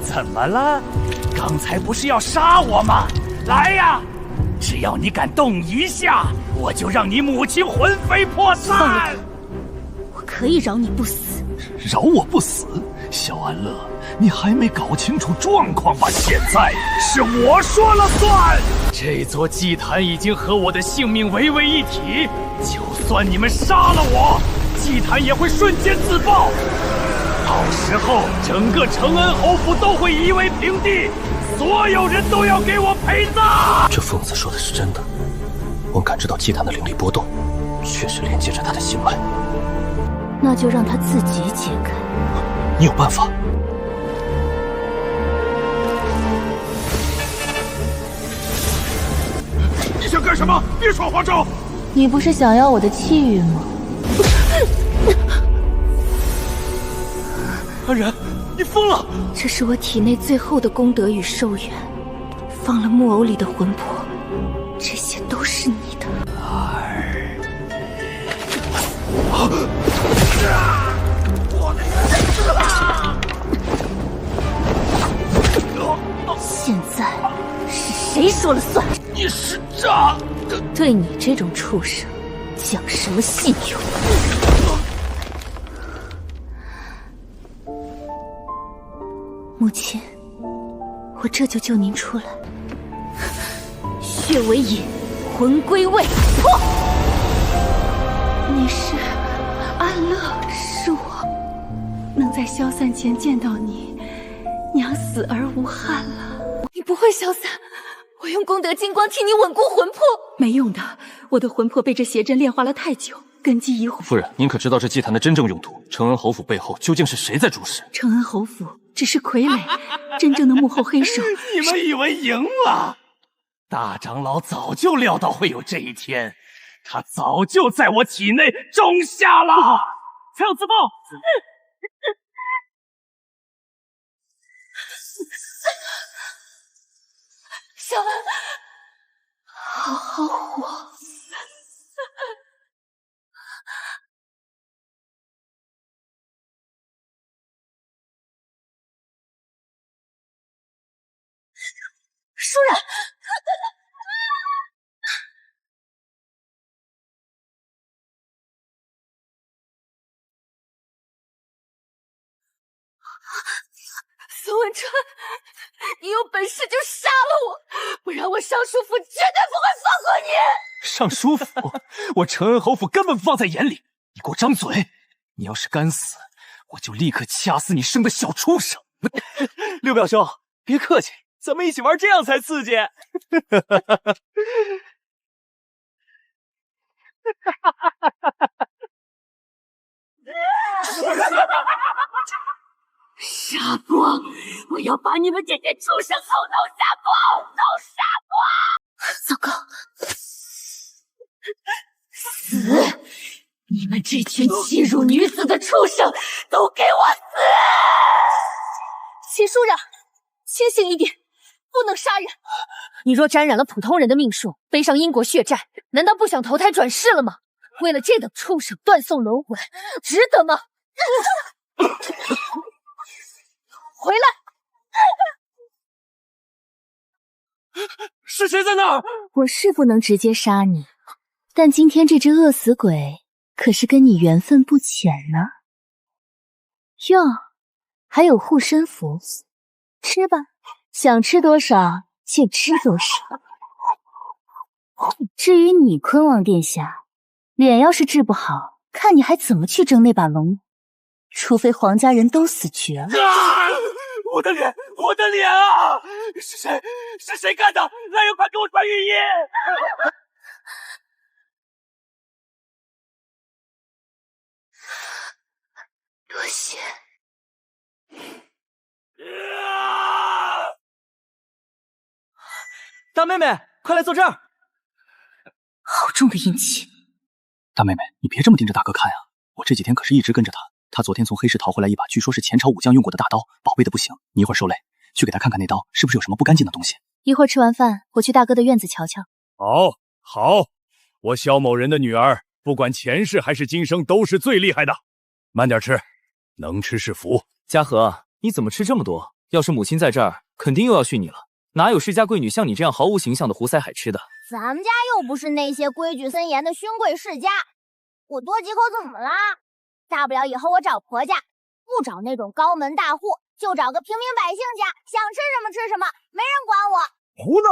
怎么了？刚才不是要杀我吗？来呀！只要你敢动一下，我就让你母亲魂飞魄散。我可以饶你不死。饶我不死？小安乐，你还没搞清楚状况吧？现在是我说了算。这座祭坛已经和我的性命为为一体，就算你们杀了我，祭坛也会瞬间自爆。到时候，整个承恩侯府都会夷为平地，所有人都要给我陪葬。这疯子说的是真的，我感知到祭坛的灵力波动，确实连接着他的心脉。那就让他自己解开。你有办法？你想干什么？别耍花招！你不是想要我的气运吗？安然，你疯了！这是我体内最后的功德与寿元，放了木偶里的魂魄，这些都是你的。现在是谁说了算？你是渣的！对你这种畜生，讲什么信用？母亲，我这就救您出来。血为引，魂归位，破！你是安乐，是我能在消散前见到你，娘死而无憾了。你不会消散，我用功德金光替你稳固魂魄。没用的，我的魂魄被这邪阵炼化了太久，根基已毁。夫人，您可知道这祭坛的真正用途？承恩侯府背后究竟是谁在主使？承恩侯府只是傀儡，真正的幕后黑手。你们以为赢了？大长老早就料到会有这一天，他早就在我体内种下了。才要自爆！小安，好好活。舒然，孙文川，你有本事就杀了我，不然我尚书府绝对不会放过你。上书府？我承恩侯府根本不放在眼里。你给我张嘴！你要是敢死，我就立刻掐死你生的小畜生！六表兄，别客气，咱们一起玩，这样才刺激。杀光！我要把你们这些畜生统统杀光！都杀光！糟糕！死！你们这群欺辱女子的畜生，都给我死！秦舒然，清醒一点，不能杀人。你若沾染了普通人的命数，背上因果血债，难道不想投胎转世了吗？为了这等畜生断送轮回，值得吗？回来！是谁在那儿？我是不能直接杀你，但今天这只饿死鬼可是跟你缘分不浅呢。哟，还有护身符，吃吧，想吃多少就吃多少。至于你，坤王殿下，脸要是治不好，看你还怎么去争那把龙。除非皇家人都死绝了。啊！我的脸，我的脸啊！是谁？是谁干的？来人，快给我传御医！多谢。大妹妹，快来坐这儿！好重的阴气。大妹妹，你别这么盯着大哥看啊！我这几天可是一直跟着他。他昨天从黑市淘回来一把，据说是前朝武将用过的大刀，宝贝的不行。你一会儿受累，去给他看看那刀是不是有什么不干净的东西。一会儿吃完饭，我去大哥的院子瞧瞧。好，我萧某人的女儿，不管前世还是今生，都是最厉害的。慢点吃，能吃是福。嘉禾，你怎么吃这么多？要是母亲在这儿，肯定又要训你了。哪有世家贵女像你这样毫无形象的胡塞海吃的？咱们家又不是那些规矩森严的勋贵世家，我多几口怎么啦？大不了以后我找婆家，不找那种高门大户，就找个平民百姓家，想吃什么吃什么，没人管我。胡闹！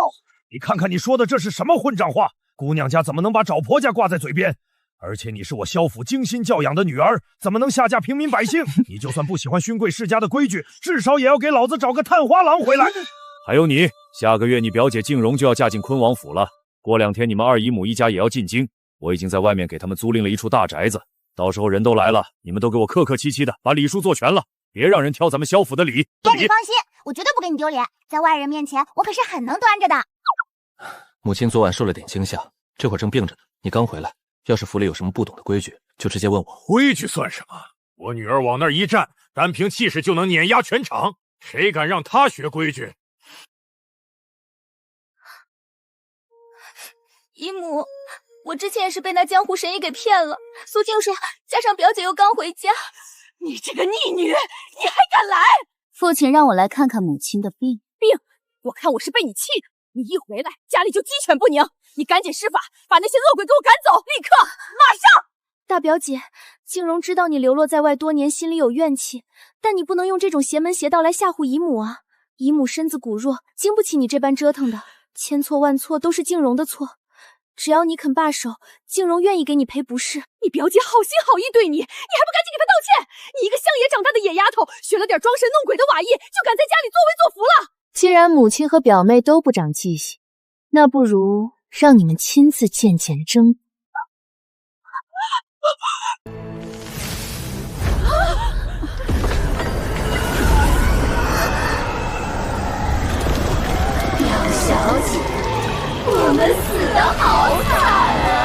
你看看你说的这是什么混账话？姑娘家怎么能把找婆家挂在嘴边？而且你是我萧府精心教养的女儿，怎么能下嫁平民百姓？你就算不喜欢勋贵世家的规矩，至少也要给老子找个探花郎回来。还有你，下个月你表姐静蓉就要嫁进昆王府了，过2天你们二姨母一家也要进京，我已经在外面给他们租赁了一处大宅子，到时候人都来了，你们都给我客客气气的把礼数做全了，别让人挑咱们萧府的理。爹，你放心，我绝对不给你丢脸，在外人面前我可是很能端着的。母亲昨晚受了点惊吓，这会儿正病着呢，你刚回来，要是府里有什么不懂的规矩，就直接问我。规矩算什么？我女儿往那儿一站，单凭气势就能碾压全场，谁敢让她学规矩？姨母，我之前也是被那江湖神医给骗了。苏静说，加上表姐又刚回家，你这个逆女，你还敢来？父亲让我来看看母亲的病。我看我是被你气的。你一回来，家里就鸡犬不宁。你赶紧施法，把那些恶鬼给我赶走，立刻，马上！大表姐，静蓉知道你流落在外多年，心里有怨气，但你不能用这种邪门邪道来吓唬姨母啊！姨母身子骨弱，经不起你这般折腾的，千错万错都是静蓉的错。只要你肯罢手，静蓉愿意给你赔不是。你表姐好心好意对你，你还不赶紧给她道歉？你一个乡野长大的野丫头，学了点装神弄鬼的瓦艺，就敢在家里作威作福了？既然母亲和表妹都不长记性，那不如让你们亲自见见真骨吧。表小姐，我们死得好惨啊！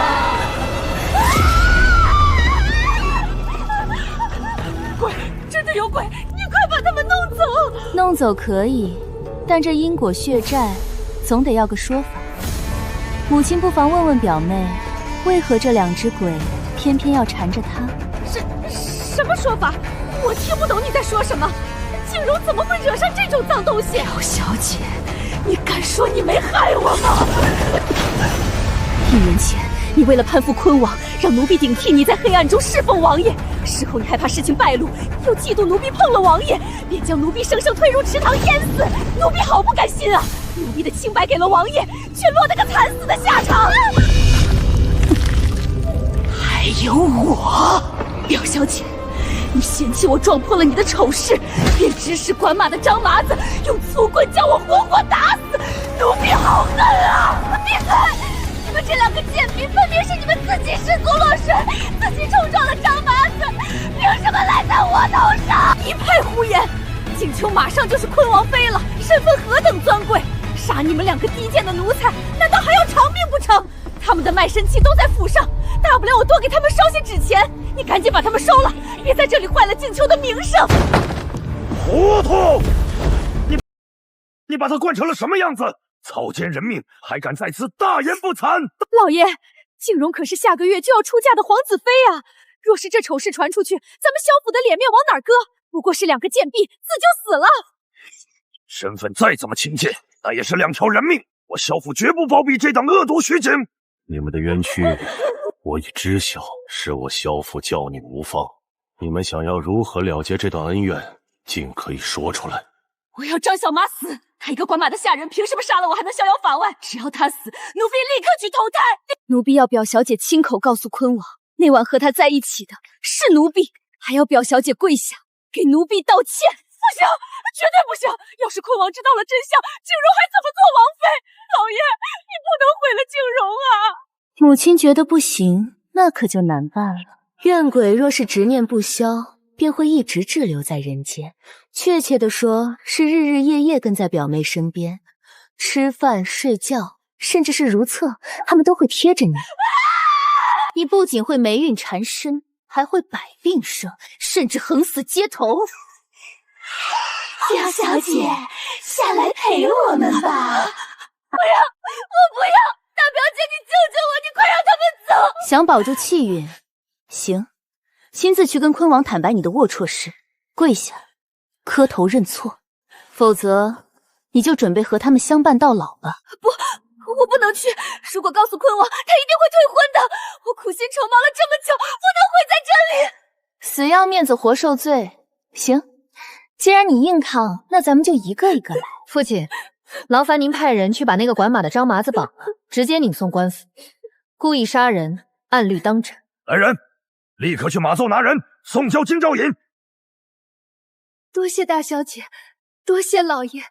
鬼，真的有鬼！你快把他们弄走！弄走可以，但这因果血债总得要个说法。母亲不妨问问表妹，为何这2只鬼偏偏要缠着她？什么说法？我听不懂你在说什么。静蓉怎么会惹上这种脏东西？表小姐，你敢说你没害我吗？1年前，你为了攀附昆王，让奴婢顶替你在黑暗中侍奉王爷。事后你害怕事情败露，又嫉妒奴婢碰了王爷，便将奴婢生生推入池塘淹死。奴婢好不甘心啊！奴婢的清白给了王爷，却落得个惨死的下场。还有我，表小姐，你嫌弃我撞破了你的丑事，便指使管马的张麻子用粗棍将我活活打死。奴婢好恨啊！闭嘴！你们这2个贱婢，分明是你们自己失足落水，自己冲撞了张麻子，凭什么赖在我头上？一派胡言！景秋马上就是昆王妃了，身份何等尊贵，杀你们2个低贱的奴才，难道还要偿命不成？他们的卖身契都在府上，大不了我多给他们烧些纸钱。你赶紧把他们收了，别在这里坏了景秋的名声。糊涂！你把他惯成了什么样子？草菅人命，还敢在此大言不惭！老爷，静蓉可是下个月就要出嫁的皇子妃啊！若是这丑事传出去，咱们萧府的脸面往哪儿搁？不过是2个贱婢，自就死了。身份再怎么亲近，那也是2条人命。我萧府绝不包庇这等恶毒虚警。你们的冤屈，我已知晓，是我萧府教你无方。你们想要如何了结这段恩怨，尽可以说出来。我要张小马死！他一个管马的下人，凭什么杀了我还能逍遥法外？只要他死，奴婢立刻去投胎。奴婢要表小姐亲口告诉昆王，那晚和他在一起的是奴婢，还要表小姐跪下给奴婢道歉。不行，绝对不行！要是昆王知道了真相，静蓉还怎么做王妃？老爷，你不能毁了静蓉啊！母亲觉得不行，那可就难办了。怨鬼若是执念不消，便会一直滞留在人间。确切的说，是日日夜夜跟在表妹身边，吃饭、睡觉，甚至是如厕，他们都会贴着你。你不仅会霉运缠身，还会百病生，甚至横死街头。表小姐，下来陪我们吧！不要，我不要！大表姐，你救救我！你快让他们走！想保住气运，行，亲自去跟昆王坦白你的龌龊事，跪下，磕头认错，否则你就准备和他们相伴到老吧。不，我不能去。如果告诉坤王，他一定会退婚的。我苦心筹谋了这么久，不能毁在这里。死要面子活受罪。行，既然你硬抗，那咱们就一个一个来。父亲，劳烦您派人去把那个管马的张麻子绑了，直接拧送官府。故意杀人，按律当斩。来人，立刻去马奏拿人，送交京兆尹。多谢大小姐，多谢老爷，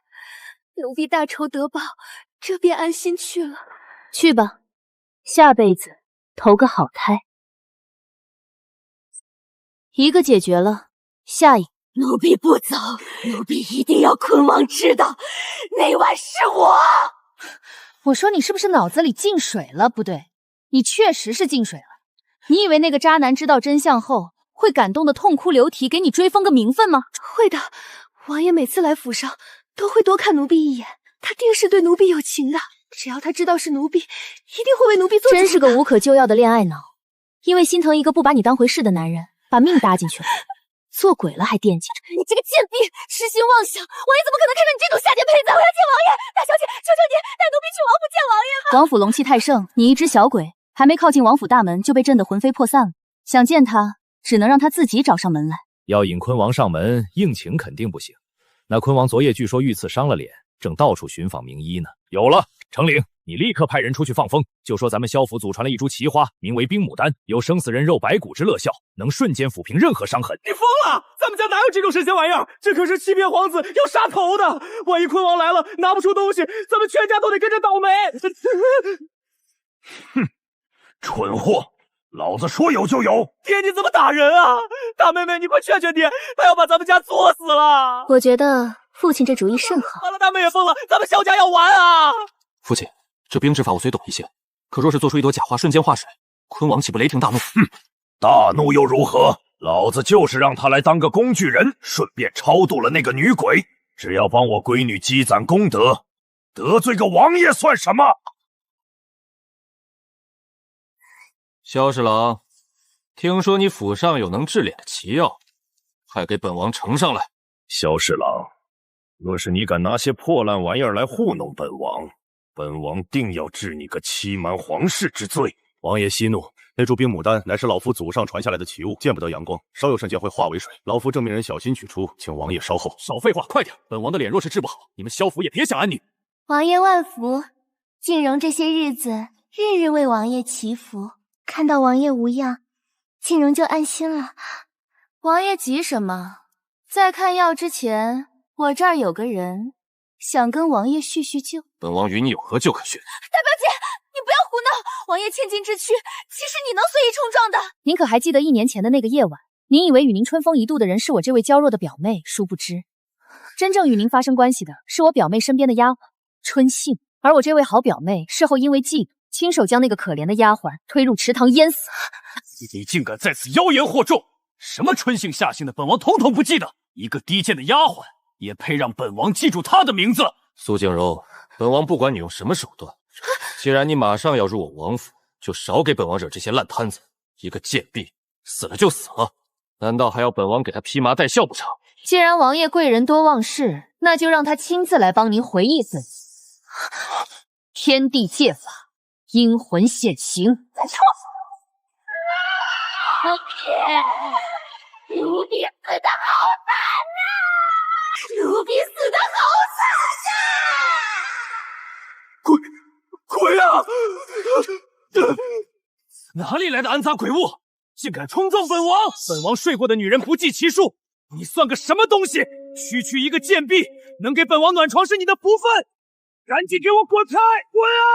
奴婢大仇得报，这便安心去了。去吧，下辈子投个好胎。一个解决了，下一个。奴婢不走，奴婢一定要坤王知道，那晚是我。我说你是不是脑子里进水了？不对，你确实是进水了。你以为那个渣男知道真相后会感动的痛哭流涕，给你追封个名分吗？会的，王爷每次来府上都会多看奴婢一眼，他定是对奴婢有情的。只要他知道是奴婢，一定会为奴婢做主的。真是个无可救药的恋爱脑，因为心疼一个不把你当回事的男人，把命搭进去了。做鬼了还惦记着？你这个贱婢，痴心妄想！王爷怎么可能看上你这种下贱胚子？我要见王爷！大小姐，求求你带奴婢去王府见王爷！王府龙气太盛，你一只小鬼还没靠近王府大门就被震得魂飞魄散了。想见他，只能让他自己找上门来。要引坤王上门，硬请肯定不行。那坤王昨夜据说遇刺伤了脸，正到处寻访名医呢。有了，程岭，你立刻派人出去放风，就说咱们萧府祖传了一株奇花，名为冰牡丹，有生死人肉白骨之乐效，能瞬间抚平任何伤痕。你疯了！咱们家哪有这种神仙玩意儿？这可是欺骗皇子要杀头的，万一坤王来了拿不出东西，咱们全家都得跟着倒霉。哼，蠢货！老子说有就有。爹，你怎么打人啊？大妹妹，你快劝劝爹，他要把咱们家作死了。我觉得父亲这主意甚好。完了，大妹也疯了，咱们萧家要完啊！父亲，这冰之法我虽懂一些，可若是做出一朵假花瞬间化水，坤王岂不雷霆大怒？大怒又如何？老子就是让他来当个工具人，顺便超度了那个女鬼。只要帮我闺女积攒功德，得罪个王爷算什么？萧侍郎，听说你府上有能治脸的奇药，快给本王呈上来。萧侍郎，若是你敢拿些破烂玩意儿来糊弄本王，本王定要治你个欺瞒皇室之罪。王爷息怒，那株冰牡丹乃是老夫祖上传下来的奇物，见不得阳光，稍有瞬间会化为水。老夫正命人小心取出，请王爷稍后。少废话，快点！本王的脸若是治不好，你们萧府也别想安宁。王爷万福，静容这些日子日日为王爷祈福，看到王爷无恙，静容就安心了。王爷急什么？在看药之前，我这儿有个人想跟王爷叙叙旧。本王与你有何旧可叙？大表姐，你不要胡闹！王爷千金之躯，岂是你能随意冲撞的？您可还记得1年前的那个夜晚？您以为与您春风一度的人是我这位娇弱的表妹，殊不知，真正与您发生关系的是我表妹身边的丫鬟春杏。而我这位好表妹事后因为嫉妒，亲手将那个可怜的丫鬟推入池塘淹死。你竟敢在此妖言惑众！什么春杏夏杏的，本王统统不记得。一个低贱的丫鬟，也配让本王记住她的名字？苏静柔，本王不管你用什么手段，既然你马上要入我王府，就少给本王惹这些烂摊子。一个贱婢，死了就死了，难道还要本王给她披麻戴孝不成？既然王爷贵人多忘事，那就让他亲自来帮您回忆孙子。天地戒法，阴魂现形。奴婢死得好惨啊！奴婢死得好惨啊！鬼啊！哪里来的肮脏鬼物，竟敢冲撞本王！本王睡过的女人不计其数，你算个什么东西？区一个贱婢，能给本王暖床是你的福分！赶紧给我滚开！滚啊！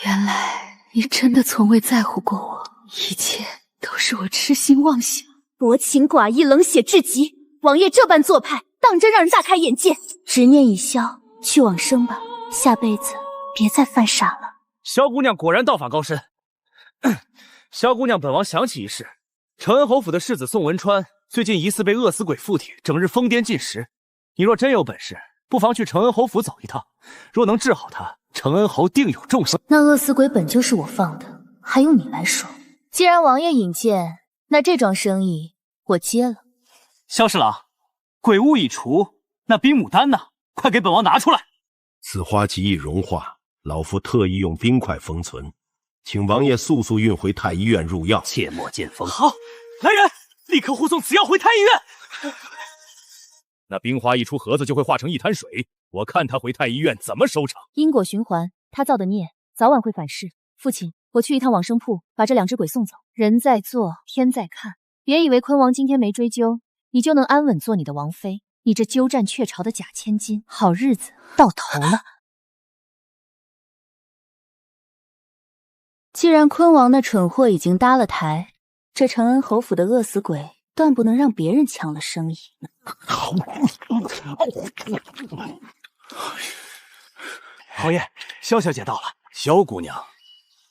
原来你真的从未在乎过我，一切都是我痴心妄想，薄情寡义，冷血至极。王爷这般做派，当真让人大开眼界。执念已消，去往生吧，下辈子别再犯傻了。萧姑娘果然道法高深。萧姑娘，本王想起一事，承恩侯府的世子宋文川最近疑似被饿死鬼附体，整日疯癫进食。你若真有本事，不妨去承恩侯府走一趟，若能治好他，承恩侯定有重赏。那饿死鬼本就是我放的，还用你来说？既然王爷引荐，那这桩生意我接了。萧侍郎，鬼物已除，那冰牡丹呢？快给本王拿出来！此花极易融化，老夫特意用冰块封存，请王爷速速运回太医院入药。切莫见风。好，来人，立刻护送此药回太医院。那冰花一出盒子就会化成一滩水，我看他回太医院怎么收场。因果循环，他造的孽早晚会反噬。父亲，我去一趟往生铺，把这2只鬼送走。人在做，天在看，别以为坤王今天没追究，你就能安稳做你的王妃。你这鸠占鹊巢的假千金，好日子到头了。既然坤王那蠢货已经搭了台，这承恩侯府的饿死鬼断不能让别人抢了生意。侯爷，萧小姐到了。萧姑娘，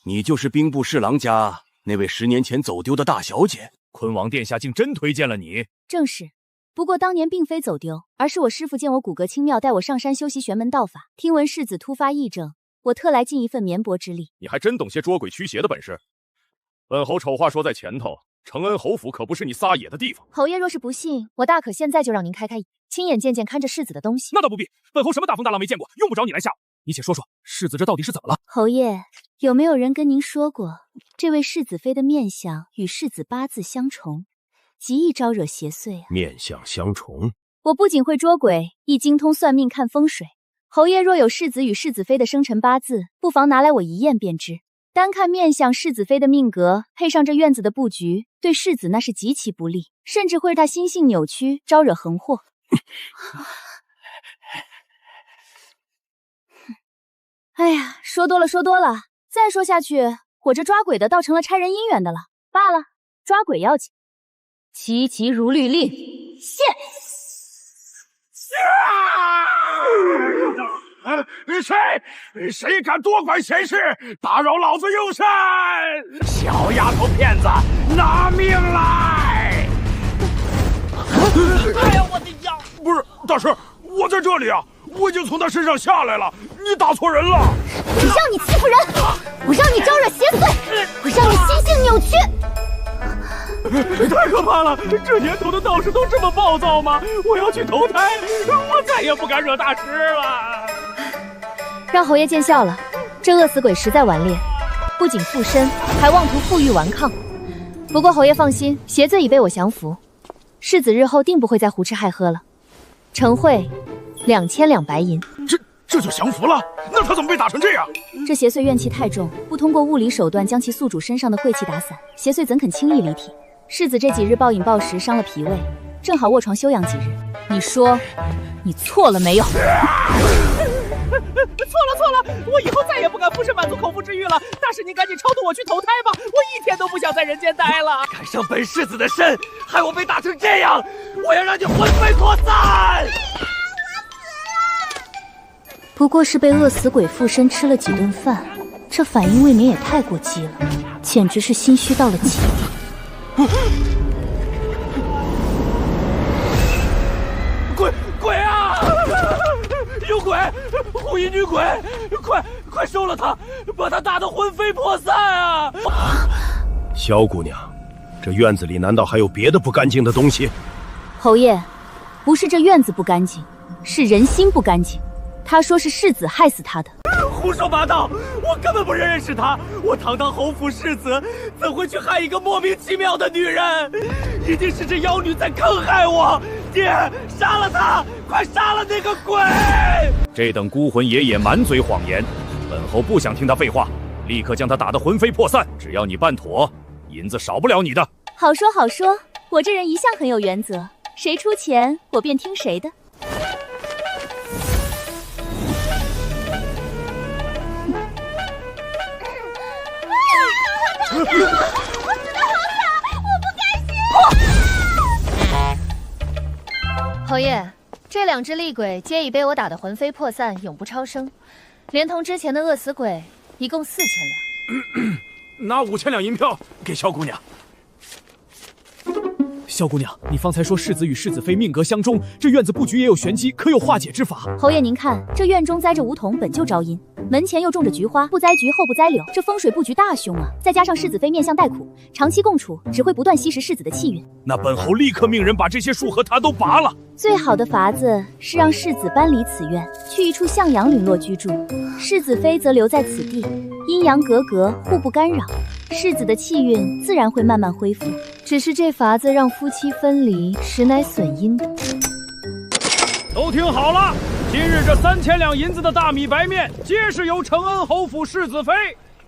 你就是兵部侍郎家那位10年前走丢的大小姐？坤王殿下竟真推荐了你？正是。不过当年并非走丢，而是我师父见我骨骼轻妙，带我上山修习玄门道法。听闻世子突发疫症，我特来尽一份绵薄之力。你还真懂些捉鬼驱邪的本事。本侯丑话说在前头，承恩侯府可不是你撒野的地方。侯爷若是不信，我大可现在就让您开开眼，亲眼见见看着世子的东西。那倒不必，本侯什么大风大浪没见过，用不着你来吓我。你且说说，世子这到底是怎么了？侯爷，有没有人跟您说过，这位世子妃的面相与世子八字相重，极易招惹邪祟啊？面相相重，我不仅会捉鬼，亦精通算命看风水。侯爷若有世子与世子妃的生辰八字，不妨拿来我一验便知。单看面相，世子妃的命格配上这院子的布局，对世子那是极其不利，甚至会让他心性扭曲，招惹横祸。哎呀，说多了，再说下去，我这抓鬼的倒成了差人姻缘的了。罢了，抓鬼要紧。急急如律令，现！谁敢多管闲事，打扰老子用膳？小丫头片子，拿命来！哎呀，我的腰！不是大师，我在这里啊，我已经从他身上下来了，你打错人了！我让你欺负人，我让你招惹邪祟，我让你心性扭曲！太可怕了！这年头的道士都这么暴躁吗？我要去投胎，我再也不敢惹大师了。让侯爷见笑了，这饿死鬼实在顽劣，不仅附身，还妄图负隅顽抗。不过侯爷放心，邪罪已被我降服，世子日后定不会再胡吃海喝了。呈会2000两白银。这就降服了？那他怎么被打成这样？这邪祟怨气太重，不通过物理手段将其宿主身上的晦气打散，邪祟怎肯轻易离体？世子这几日暴饮暴食，伤了脾胃，正好卧床休养几日。你说，你错了没有？错了，我以后再也不敢附身满足口腹之欲了。大师，您赶紧超度我去投胎吧，我一天都不想在人间待了。敢伤本世子的身，害我被打成这样，我要让你魂飞魄散！不过是被饿死鬼附身吃了几顿饭，这反应未免也太过激了，简直是心虚到了极点。鬼啊！有鬼！红衣女鬼！快收了他，把他打得魂飞魄散啊！萧姑娘，这院子里难道还有别的不干净的东西？侯爷，不是这院子不干净，是人心不干净。他说是世子害死他的。胡说八道！我根本不认识他，我堂堂侯府世子，怎会去害一个莫名其妙的女人？一定是这妖女在坑害我！爹，杀了她！快杀了那个鬼！这等孤魂野野满嘴谎言，本侯不想听他废话，立刻将他打得魂飞魄散。只要你办妥，银子少不了你的。好说好说，我这人一向很有原则，谁出钱我便听谁的。我死得好惨，我不甘心！侯爷，这2只厉鬼皆已被我打得魂飞魄散，永不超生，连同之前的饿死鬼，一共4000两。拿5000两银票给萧姑娘。萧姑娘，你方才说世子与世子妃命格相中，这院子布局也有玄机，可有化解之法？侯爷，您看，这院中栽着梧桐，本就招阴，门前又种着菊花，不栽菊后不栽柳，这风水布局大凶啊！再加上世子妃面相带苦，长期共处只会不断吸食世子的气运。那本侯立刻命人把这些树和它都拔了。最好的法子是让世子搬离此院，去一处向阳林落居住，世子妃则留在此地，阴阳格格，互不干扰，世子的气运自然会慢慢恢复。只是这法子让夫妻分离，实乃损阴的。都听好了，今日这3000两银子的大米白面，皆是由承恩侯府世子妃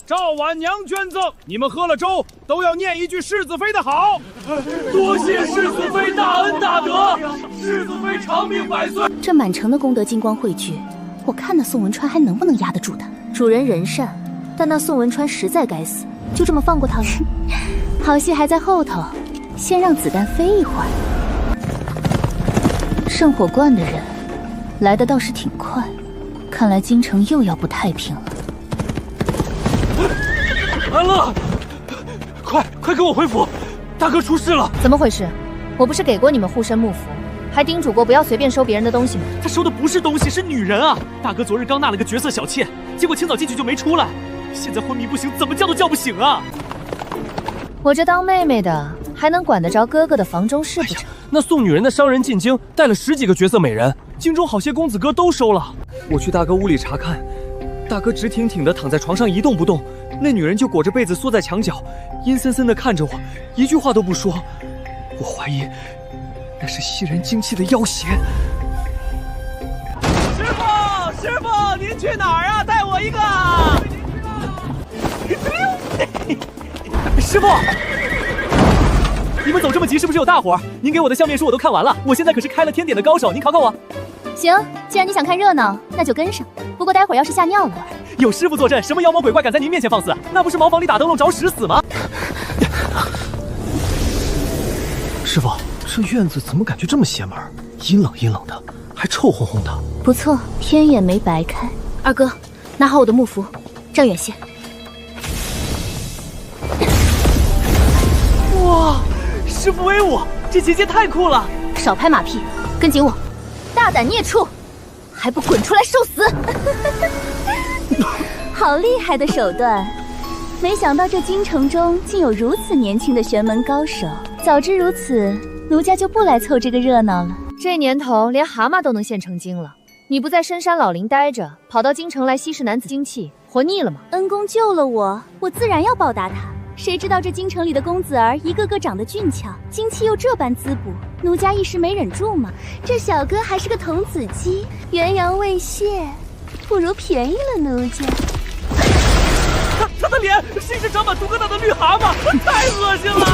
赵婉娘捐赠。你们喝了粥，都要念一句世子妃的好。多谢世子妃大恩大德，世子妃长命百岁。这满城的功德金光汇聚，我看那宋文川还能不能压得住他？主人仁善，但那宋文川实在该死，就这么放过他了？好戏还在后头，先让子弹飞一会儿。圣火观的人来的倒是挺快，看来京城又要不太平了。安乐，快跟我回府，大哥出事了！怎么回事？我不是给过你们护身幕符，还叮嘱过不要随便收别人的东西吗？他收的不是东西，是女人啊！大哥昨日刚纳了个绝色小妾，结果清早进去就没出来，现在昏迷不醒，怎么叫都叫不醒啊！我这当妹妹的还能管得着哥哥的房中事不成？那送女人的商人进京，带了10几个绝色美人，京中好些公子哥都收了。我去大哥屋里查看，大哥直挺挺的躺在床上一动不动，那女人就裹着被子缩在墙角，阴森森的看着我，一句话都不说。我怀疑那是吸人精气的妖邪。师傅，您去哪儿啊？带我一个。师傅，你们走这么急，是不是有大活？您给我的相面书我都看完了，我现在可是开了天点的高手，您考考我。行，既然你想看热闹，那就跟上。不过待会儿要是吓尿了，有师傅坐镇，什么妖魔鬼怪敢在您面前放肆？那不是茅房里打灯笼找屎死吗？师傅，这院子怎么感觉这么邪门？阴冷阴冷的，还臭烘烘的。不错，天眼没白开。二哥，拿好我的幕符，站远些。哇，师傅威武，这结界太酷了！少拍马屁，跟紧我。大胆孽畜，还不滚出来受死！好厉害的手段！没想到这京城中竟有如此年轻的玄门高手。早知如此，奴家就不来凑这个热闹了。这年头，连蛤蟆都能现成精了。你不在深山老林待着，跑到京城来吸食男子精气，活腻了吗？恩公救了我，我自然要报答他。谁知道这京城里的公子儿一个个长得俊俏，精气又这般滋补，奴家一时没忍住嘛。这小哥还是个童子鸡，元阳未泄，不如便宜了奴家。他的脸是一只长满毒疙瘩的绿蛤蟆，太恶心了！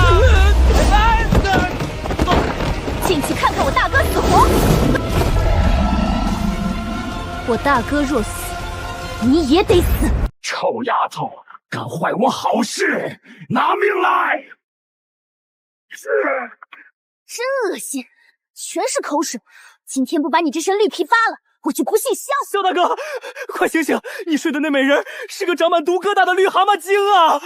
进去看看我大哥死活！我大哥若死，你也得死！臭丫头，敢坏我好事，拿命来！真恶心，全是口水！今天不把你这身绿皮扒了，我就不信萧大哥，快醒醒！你睡的那美人是个长满毒疙瘩的绿蛤蟆精啊！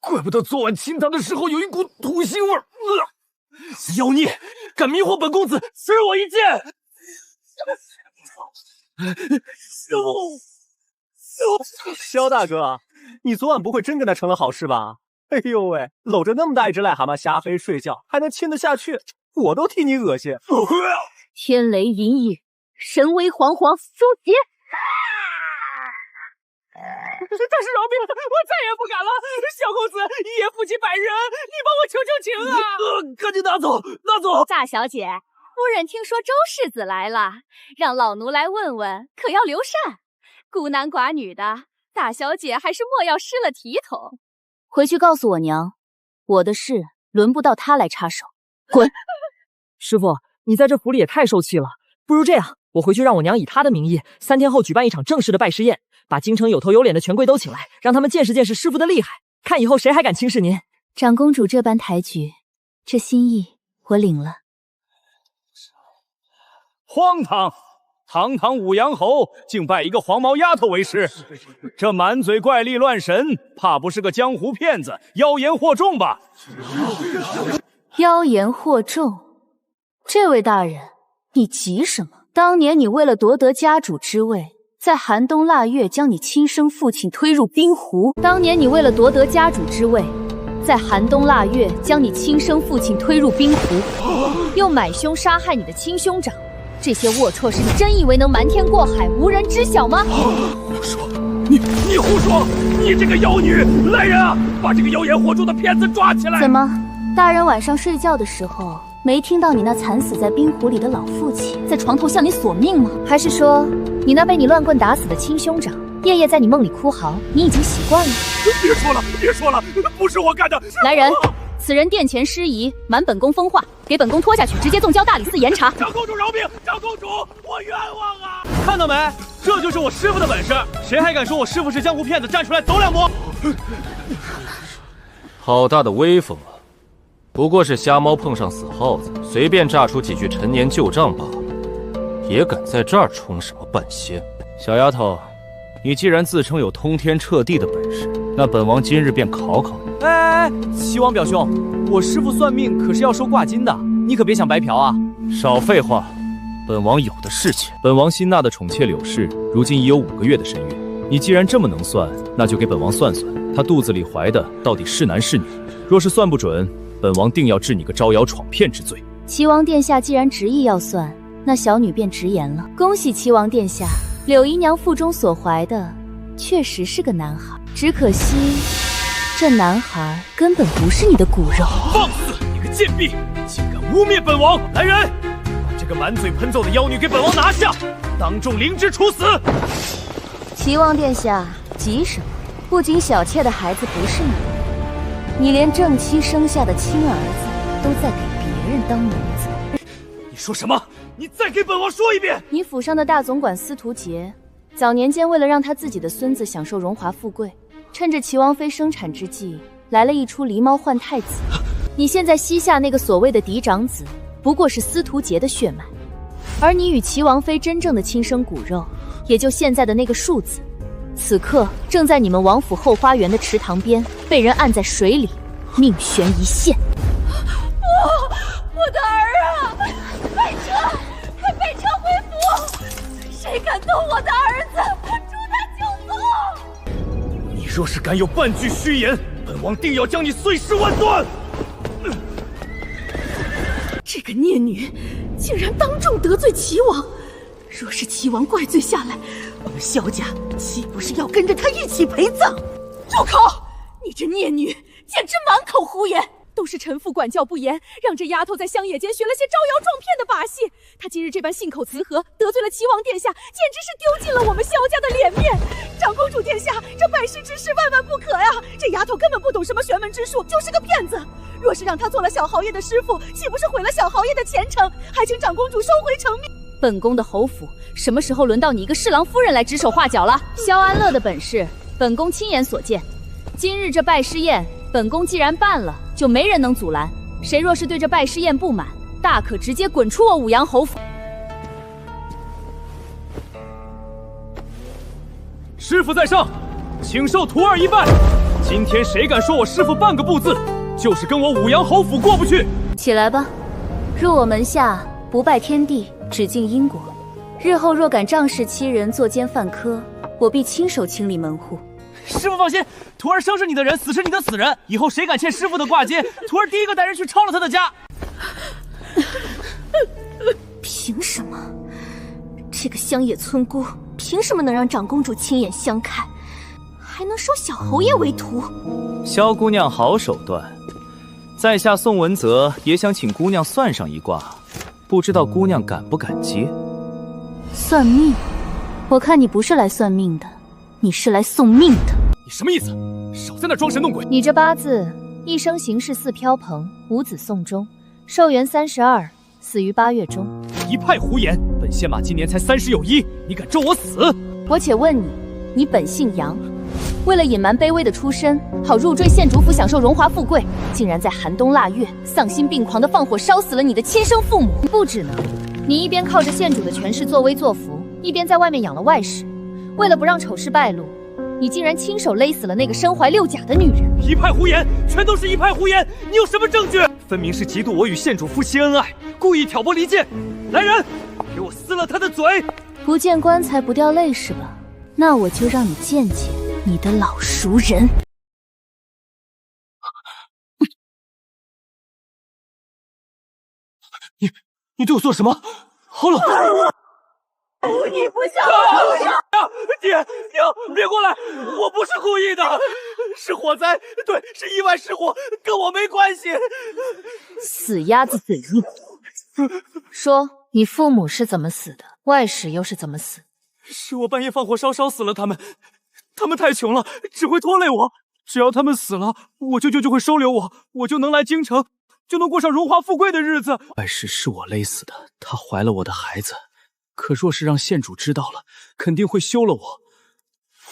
怪不得昨晚清堂的时候有一股土腥味儿。妖孽，敢迷惑本公子，吃我一剑！萧大哥，你昨晚不会真跟他成了好事吧？哎呦喂，搂着那么大一只癞蛤蟆瞎飞睡觉，还能亲得下去，我都替你恶心。天雷隐隐，神威惶惶，苏邪！但是饶命，我再也不敢了。小公子一夜夫妻百日恩，你帮我求求情啊！赶紧拿走，拿走！大小姐，夫人听说周世子来了，让老奴来问问，可要留善。孤男寡女的，大小姐还是莫要失了体统。回去告诉我娘，我的事轮不到她来插手，滚！师傅，你在这府里也太受气了。不如这样，我回去让我娘以她的名义，3天后举办一场正式的拜师宴，把京城有头有脸的权贵都请来，让他们见识见识师傅的厉害，看以后谁还敢轻视您。长公主这般抬举，这心意我领了。荒唐！堂堂武阳侯，竟拜一个黄毛丫头为师，这满嘴怪力乱神，怕不是个江湖骗子，妖言惑众吧？妖言惑众，这位大人，你急什么？当年你为了夺得家主之位，在寒冬腊月将你亲生父亲推入冰湖。当年你为了夺得家主之位，在寒冬腊月将你亲生父亲推入冰湖，又买凶杀害你的亲兄长。这些龌龊事，你真以为能瞒天过海，无人知晓吗？胡说！你胡说！你这个妖女！来人啊，把这个妖言惑众的骗子抓起来！怎么，大人晚上睡觉的时候没听到你那惨死在冰湖里的老父亲在床头向你索命吗？还是说，你那被你乱棍打死的亲兄长夜夜在你梦里哭嚎，你已经习惯了？别说了，不是我干的！来人！此人殿前失仪，瞒本宫风化，给本宫拖下去，直接纵交大理寺严查。长公主饶命！长公主，我冤枉啊！看到没？这就是我师傅的本事，谁还敢说我师傅是江湖骗子？站出来走两步！好大的威风啊！不过是瞎猫碰上死耗子，随便炸出几句陈年旧账罢了，也敢在这儿充什么半仙？小丫头，你既然自称有通天彻地的本事，那本王今日便考考你。哎，齐王表兄，我师傅算命可是要收挂金的，你可别想白嫖啊！少废话，本王有的是钱。本王新纳的宠妾柳氏，如今已有5个月的身孕。你既然这么能算，那就给本王算算，她肚子里怀的到底是男是女？若是算不准，本王定要治你个招摇闯骗之罪。齐王殿下既然执意要算，那小女便直言了。恭喜齐王殿下，柳姨娘腹中所怀的确实是个男孩，只可惜这男孩根本不是你的骨肉。放肆！你个贱婢，竟敢污蔑本王！来人，把这个满嘴喷揍的妖女给本王拿下，当众凌迟处死！齐王殿下急什么？不仅小妾的孩子不是你的，你连正妻生下的亲儿子都在给别人当奴子。你说什么？你再给本王说一遍！你府上的大总管司徒杰，早年间为了让他自己的孙子享受荣华富贵，趁着齐王妃生产之际，来了一出狸猫换太子。你现在膝下那个所谓的嫡长子，不过是司徒杰的血脉，而你与齐王妃真正的亲生骨肉，也就现在的那个庶子，此刻正在你们王府后花园的池塘边，被人按在水里，命悬一线。我的儿啊！备车，快备车回府！谁敢动我的儿子，诛他九族！你若是敢有半句虚言，本王定要将你碎尸万段！这个孽女竟然当众得罪齐王，若是齐王怪罪下来，我们萧家岂不是要跟着他一起陪葬？住口！你这孽女简直满口胡言！都是臣父管教不严，让这丫头在乡野间学了些招摇撞骗的把戏。她今日这般信口雌和，得罪了齐王殿下，简直是丢尽了我们萧家的脸面。长公主殿下，这百世之事万万不可呀！这丫头根本不懂什么玄门之术，就是个骗子。若是让她做了小豪爷的师傅，岂不是毁了小豪爷的前程？还请长公主收回成命。本宫的侯府什么时候轮到你一个侍郎夫人来指手画脚了？萧安乐的本事，本宫亲眼所见。今日这拜师宴，本宫既然办了，就没人能阻拦。谁若是对这拜师宴不满，大可直接滚出我武阳侯府。师傅在上，请受徒儿一拜。今天谁敢说我师傅半个不字，就是跟我武阳侯府过不去。起来吧，入我门下，不拜天地，只敬因果。日后若敢仗势欺人，作奸犯科，我必亲手清理门户。师傅放心，徒儿生是你的人，死是你的死人。以后谁敢欠师傅的挂金，徒儿第一个带人去抄了他的家。凭什么？这个乡野村姑凭什么能让长公主亲眼相看，还能收小侯爷为徒？萧姑娘好手段，在下宋文泽也想请姑娘算上一卦，不知道姑娘敢不敢接？算命？我看你不是来算命的，你是来送命的。你什么意思？少在那装神弄鬼！你这八字，一生行事似飘蓬，无子送终，寿元32，死于8月中。一派胡言！本县马今年才30有1，你敢咒我死？我且问你，你本姓杨，为了隐瞒卑微的出身，好入赘县主府享受荣华富贵，竟然在寒冬腊月丧心病狂地放火烧死了你的亲生父母。不止呢，你一边靠着县主的权势作威作福，一边在外面养了外室。为了不让丑事败露，你竟然亲手勒死了那个身怀6甲的女人。一派胡言，全都是一派胡言！你有什么证据？分明是嫉妒我与县主夫妻恩爱，故意挑拨离间。来人，给我撕了他的嘴！不见棺材不掉泪是吧？那我就让你见见你的老熟人。你对我做什么？好冷！你不像我！爹，娘，别过来！我不是故意的，是火灾，对，是意外失火，跟我没关系。死鸭子嘴硬。说，你父母是怎么死的？外室又是怎么死？是我半夜放火烧死了他们。他们太穷了，只会拖累我。只要他们死了，我舅舅就会收留我，我就能来京城，就能过上荣华富贵的日子。外室是我勒死的，她怀了我的孩子。可若是让县主知道了，肯定会休了我。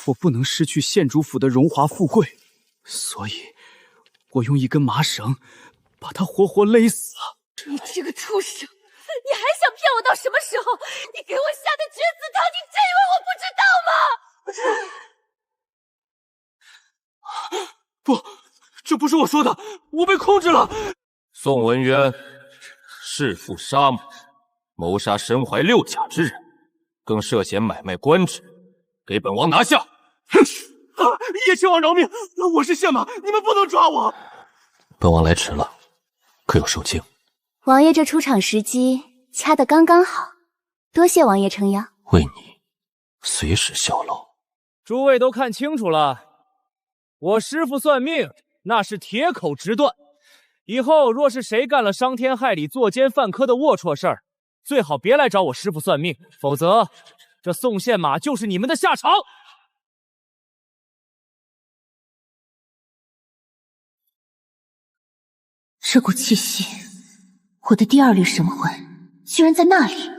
我不能失去县主府的荣华富贵，所以，我用一根麻绳把他活活勒死了。你这个畜生！你还想骗我到什么时候？你给我下的决子汤，你真以为我不知道吗？不，这不是我说的，我被控制了。宋文渊弑父杀母，谋杀身怀6甲之人，更涉嫌买卖官职，给本王拿下！哼！叶亲王饶命！我是县马，你们不能抓我。本王来迟了，可有受惊？王爷这出场时机掐得刚刚好，多谢王爷撑腰。为你随时效劳。诸位都看清楚了，我师父算命那是铁口直断，以后若是谁干了伤天害理、作奸犯科的龌龊事儿，最好别来找我师父算命，否则这宋县马就是你们的下场。这股气息，我的第2缕神魂居然在那里。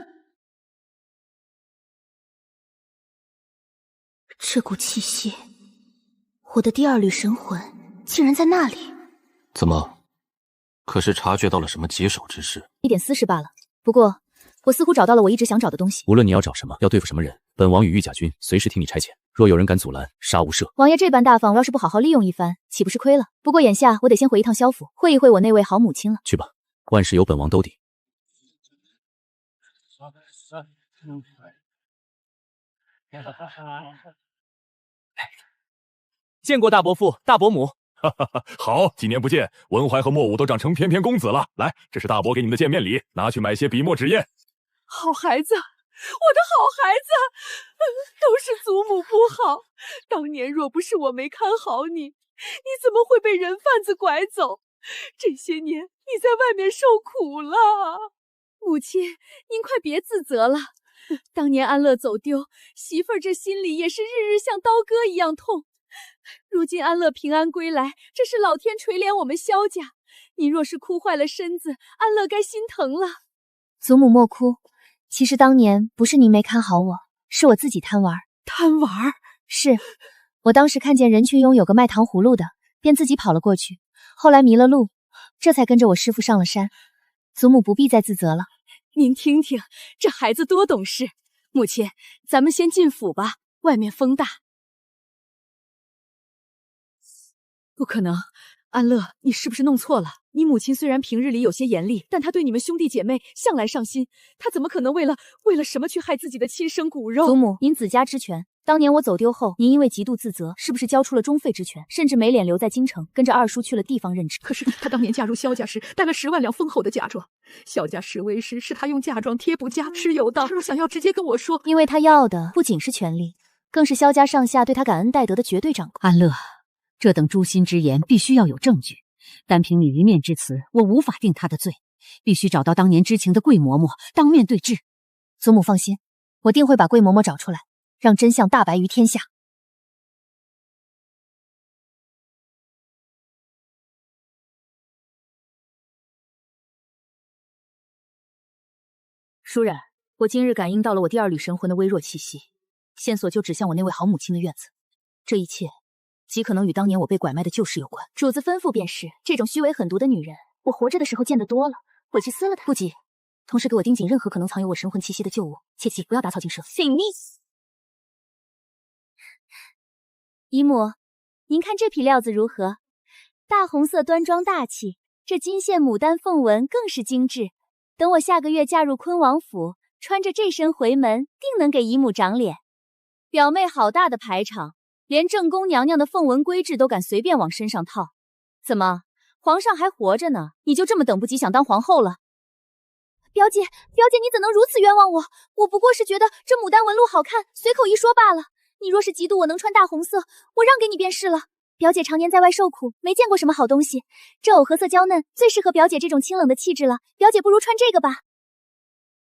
这股气息，我的第2缕神魂竟然在那里。怎么？可是察觉到了什么棘手之事？一点私事罢了。不过，我似乎找到了我一直想找的东西。无论你要找什么，要对付什么人，本王与御甲军随时听你差遣。若有人敢阻拦，杀无赦。王爷这般大方，我要是不好好利用一番，岂不是亏了？不过眼下我得先回一趟萧府，会一会我那位好母亲了。去吧，万事由本王兜底。见过大伯父、大伯母。好，几年不见，文怀和莫武都长成翩翩公子了。来，这是大伯给你们的见面礼，拿去买些笔墨纸砚。好孩子，我的好孩子，都是祖母不好。当年若不是我没看好你，你怎么会被人贩子拐走？这些年你在外面受苦了。母亲，您快别自责了。当年安乐走丢，媳妇儿这心里也是日日像刀割一样痛。如今安乐平安归来，这是老天垂怜我们萧家。您若是哭坏了身子，安乐该心疼了。祖母莫哭，其实当年不是您没看好我，是我自己贪玩。贪玩？是，我当时看见人群中有个卖糖葫芦的，便自己跑了过去，后来迷了路，这才跟着我师父上了山。祖母不必再自责了。您听听，这孩子多懂事。母亲，咱们先进府吧，外面风大。不可能，安乐，你是不是弄错了？你母亲虽然平日里有些严厉，但她对你们兄弟姐妹向来上心，她怎么可能为了什么去害自己的亲生骨肉？祖母，您子家之权，当年我走丢后，您因为极度自责，是不是交出了中废之权，甚至没脸留在京城，跟着二叔去了地方任职？可是她当年嫁入萧家时，带了10万两丰厚的嫁妆，萧家示威时，是她用嫁妆贴补家持有道。她若想要直接跟我说，因为她要的不仅是权力，更是萧家上下对她感恩戴德的绝对掌控。安乐，这等诛心之言必须要有证据，单凭你一面之词，我无法定他的罪，必须找到当年知情的桂嬷嬷，当面对质。祖母放心，我定会把桂嬷嬷找出来，让真相大白于天下。倏然，我今日感应到了我第2缕神魂的微弱气息，线索就指向我那位好母亲的院子。这一切极可能与当年我被拐卖的旧事有关。主子吩咐便是，这种虚伪狠毒的女人，我活着的时候见得多了，回去撕了她。不急，同时给我盯紧任何可能藏有我神魂气息的旧物，切记不要打草惊蛇。请命。姨母，您看这匹料子如何？大红色端庄大气，这金线牡丹凤纹更是精致。等我下个月嫁入坤王府，穿着这身回门，定能给姨母长脸。表妹好大的排场，连正宫娘娘的凤纹规制都敢随便往身上套。怎么，皇上还活着呢，你就这么等不及想当皇后了？表姐，你怎能如此冤枉我？我不过是觉得这牡丹纹路好看，随口一说罢了。你若是嫉妒我能穿大红色，我让给你便是了。表姐常年在外受苦，没见过什么好东西，这藕荷色娇嫩，最适合表姐这种清冷的气质了。表姐不如穿这个吧。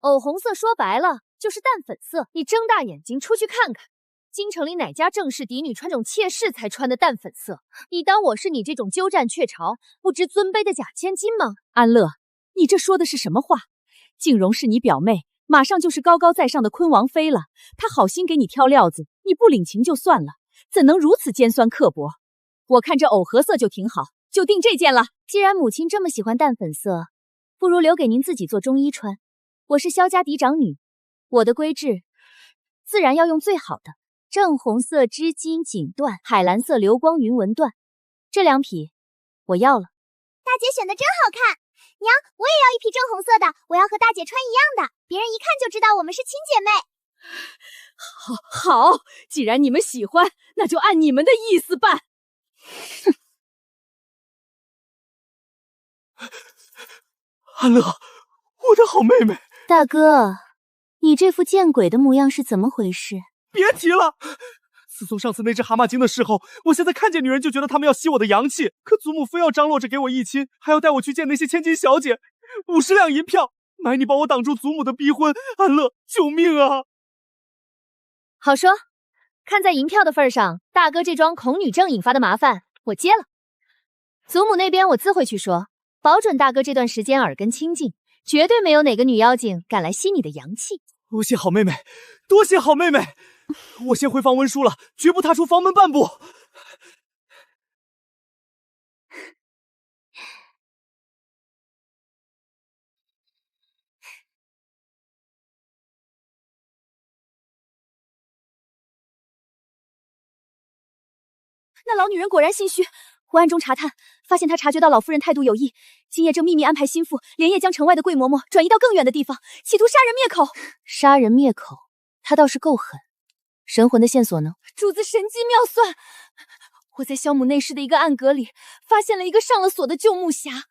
藕红色说白了就是淡粉色，你睁大眼睛出去看看，京城里哪家正式嫡女穿这种妾室才穿的淡粉色？你当我是你这种鸠占鹊巢、不知尊卑的假千金吗？安乐，你这说的是什么话？静容是你表妹，马上就是高高在上的坤王妃了，她好心给你挑料子，你不领情就算了，怎能如此尖酸刻薄？我看这藕荷色就挺好，就定这件了。既然母亲这么喜欢淡粉色，不如留给您自己做中衣穿。我是萧家嫡长女，我的规制自然要用最好的，正红色织金锦缎，海蓝色流光云纹缎，这2匹我要了。大姐选的真好看，娘，我也要一匹正红色的，我要和大姐穿一样的，别人一看就知道我们是亲姐妹。好，既然你们喜欢，那就按你们的意思办。哼，安乐，我的好妹妹。大哥，你这副见鬼的模样是怎么回事？别提了，自从上次那只蛤蟆精的事后，我现在看见女人就觉得她们要吸我的阳气，可祖母非要张罗着给我一亲，还要带我去见那些千金小姐，50两银票，买你帮我挡住祖母的逼婚。安乐，救命啊！好说，看在银票的份上，大哥这桩恐女症引发的麻烦我接了。祖母那边我自会去说，保准大哥这段时间耳根清净，绝对没有哪个女妖精敢来吸你的阳气。多谢好妹妹，多谢好妹妹，我先回房温书了，绝不踏出房门半步。那老女人果然心虚，我暗中查探，发现她察觉到老夫人态度有异，今夜正秘密安排心腹连夜将城外的桂嬷嬷转移到更远的地方，企图杀人灭口。杀人灭口，她倒是够狠。神魂的线索呢？主子神机妙算，我在萧母内室的一个暗阁里发现了一个上了锁的旧木匣，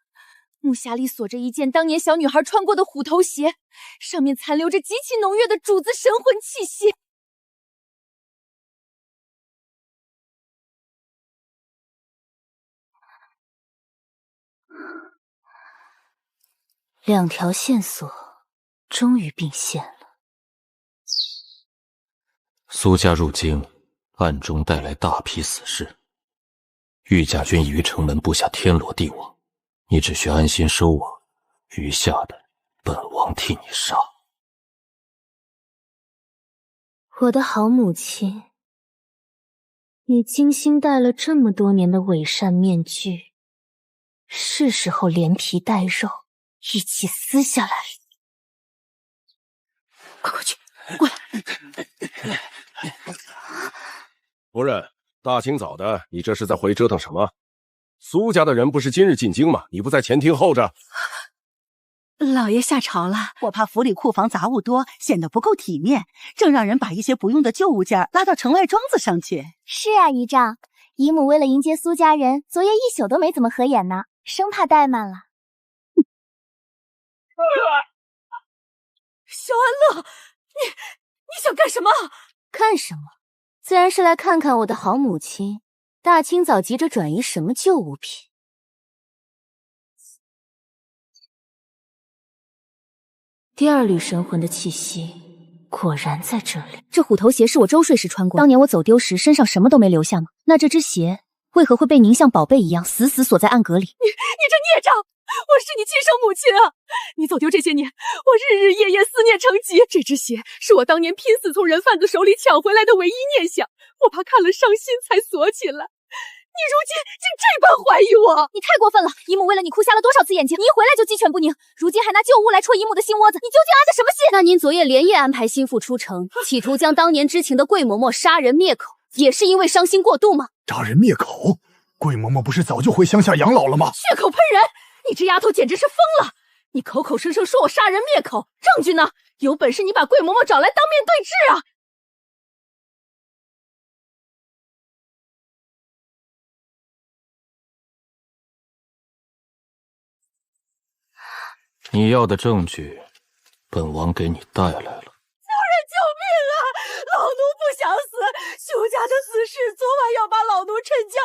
木匣里锁着一件当年小女孩穿过的虎头鞋，上面残留着极其浓郁的主子神魂气息。2条线索终于并线了。苏家入京，暗中带来大批死士。御驾军已于城门布下天罗地网，你只需安心收网，余下的本王替你杀。我的好母亲，你精心戴了这么多年的伪善面具，是时候连皮带肉一起撕下来。快过去，过来！夫人，大清早的，你这是在回折腾什么？苏家的人不是今日进京吗？你不在前厅候着？老爷下朝了，我怕府里库房杂物多，显得不够体面，正让人把一些不用的旧物件拉到城外庄子上去。是啊，姨丈，姨母为了迎接苏家人，昨夜一宿都没怎么合眼呢，生怕怠慢了。萧安乐，你想干什么？干什么？自然是来看看我的好母亲，大清早急着转移什么旧物品。第2缕神魂的气息果然在这里。这虎头鞋是我周睡时穿过，当年我走丢时身上什么都没留下吗？那这只鞋为何会被您像宝贝一样死死锁在暗格里？你这孽障！我是你亲生母亲啊！你走丢这些年，我日日夜夜思念成疾。这只鞋是我当年拼死从人贩子手里抢回来的唯一念想，我怕看了伤心才锁起来。如今竟这般怀疑我，你太过分了！姨母为了你哭瞎了多少次眼睛，你一回来就鸡犬不宁，如今还拿旧物来戳姨母的心窝子，你究竟安的什么心？那您昨夜连夜安排心腹出城，企图将当年知情的桂嬷嬷杀人灭口，也是因为伤心过度吗？杀人灭口？桂嬷嬷不是早就回乡下养老了吗？血口喷人！你这丫头简直是疯了！你口口声声说我杀人灭口，证据呢？有本事你把桂嬷嬷找来当面对质啊！你要的证据，本王给你带来了。夫人救命啊！老奴不想死，休家的死士昨晚要把老奴沉江，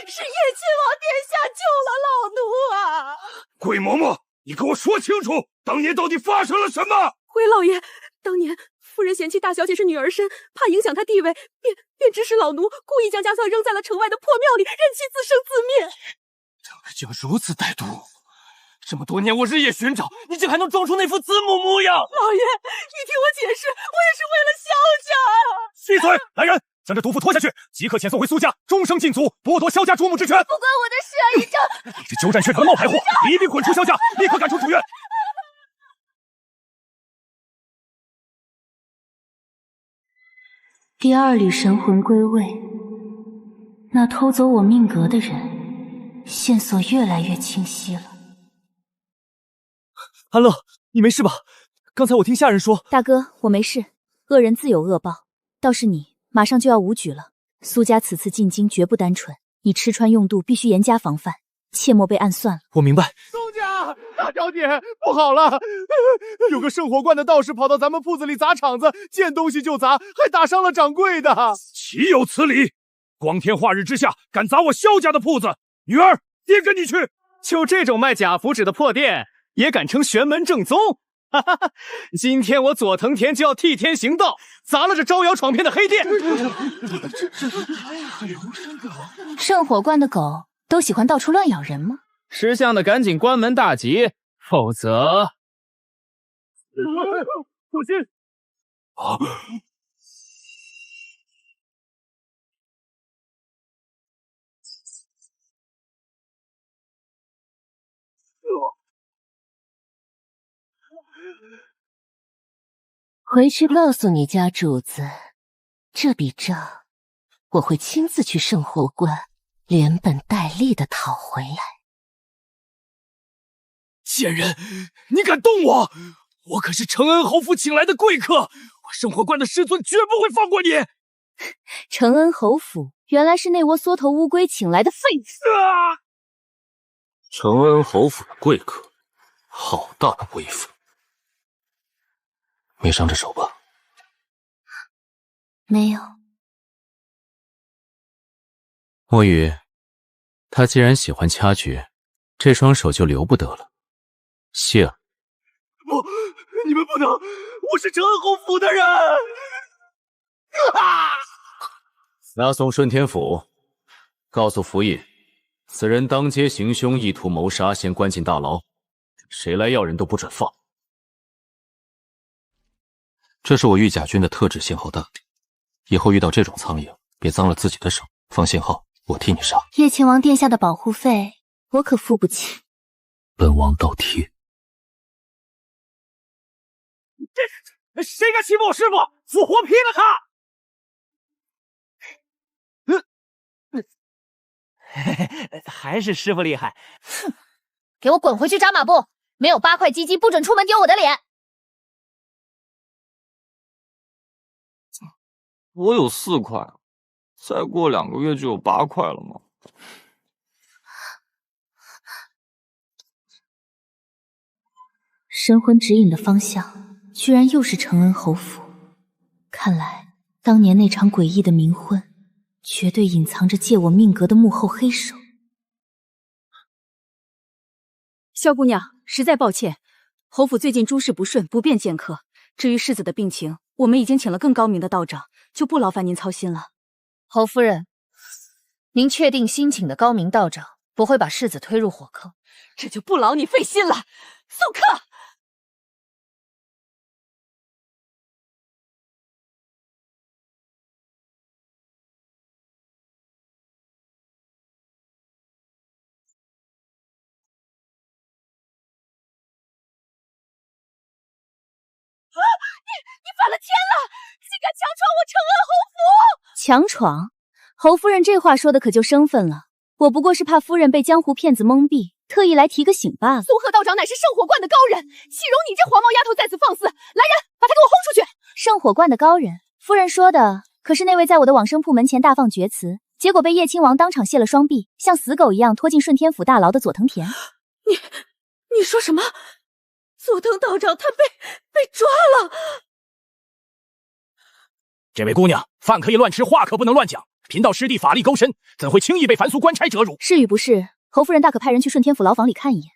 是叶亲王殿下救了老奴啊！桂嬷嬷，你给我说清楚，当年到底发生了什么？回老爷，当年夫人嫌弃大小姐是女儿身，怕影响她地位，便指使老奴故意将家丧扔在了城外的破庙里，任其自生自灭。竟如此歹毒！这么多年我日夜寻找，你竟还能装出那副子母模样！老爷，你听我解释，我也是为了萧家。闭嘴！来人，将这毒妇拖下去，即刻遣送回苏家，终生禁足，剥夺萧家主母之权。不关我的事啊，医生！你这鸠占鹊巢的冒牌货，一并滚出萧家，立刻赶出主院！第二缕神魂归位，那偷走我命格的人，线索越来越清晰了。安乐，你没事吧？刚才我听下人说，大哥，我没事，恶人自有恶报。倒是你，马上就要武举了，苏家此次进京绝不单纯，你吃穿用度必须严加防范，切莫被暗算了。我明白。苏家大小姐，不好了！有个圣火观的道士跑到咱们铺子里砸场子，见东西就砸，还打伤了掌柜的。岂有此理！光天化日之下，敢砸我萧家的铺子，女儿，爹跟你去！就这种卖假符纸的破店，也敢称玄门正宗？哈哈哈！今天我佐藤田就要替天行道，砸了这招摇闯骗的黑店。圣火观的狗都喜欢到处乱咬人吗？识相的赶紧关门大吉，否则……小心！啊！回去告诉你家主子，这笔账我会亲自去圣火观，连本带利的讨回来。贱人，你敢动我？我可是承恩侯府请来的贵客，我圣火观的师尊绝不会放过你。承恩侯府原来是那窝缩头乌龟请来的废物。承恩侯府的贵客，好大的威风！没伤着手吧？没有。墨雨，他既然喜欢掐诀，这双手就留不得了。谢了。不，你们不能！我是承恩侯府的人。啊！押送顺天府，告诉府尹，此人当街行凶，意图谋杀，先关进大牢，谁来要人都不准放。这是我御甲军的特制信号弹，以后遇到这种苍蝇，别脏了自己的手，放信号，我替你杀。叶亲王殿下的保护费，我可付不起。本王倒贴。谁敢欺负我师傅？我活劈了他！还是师傅厉害。哼，给我滚回去扎马步！没有8块鸡鸡，不准出门丢我的脸。我有4块，再过2个月就有8块了吗？神魂指引的方向，居然又是承恩侯府。看来，当年那场诡异的冥婚，绝对隐藏着借我命格的幕后黑手。萧姑娘，实在抱歉，侯府最近诸事不顺，不便见客。至于世子的病情，我们已经请了更高明的道长，就不劳烦您操心了。侯夫人，您确定新请的高明道长不会把世子推入火坑？这就不劳你费心了。送客。反了天了！竟敢强闯我承恩侯府！强闯？侯夫人这话说的可就生分了。我不过是怕夫人被江湖骗子蒙蔽，特意来提个醒罢了。松鹤道长乃是圣火观的高人，岂容你这黄毛丫头在此放肆！来人，把他给我轰出去！圣火观的高人，夫人说的可是那位在我的往生铺门前大放厥词，结果被叶亲王当场卸了双臂，像死狗一样拖进顺天府大牢的佐藤田。你说什么？佐藤道长他被抓了？这位姑娘，饭可以乱吃，话可不能乱讲。贫道师弟法力高深，怎会轻易被凡俗官差折辱？是与不是，侯夫人大可派人去顺天府牢房里看一眼。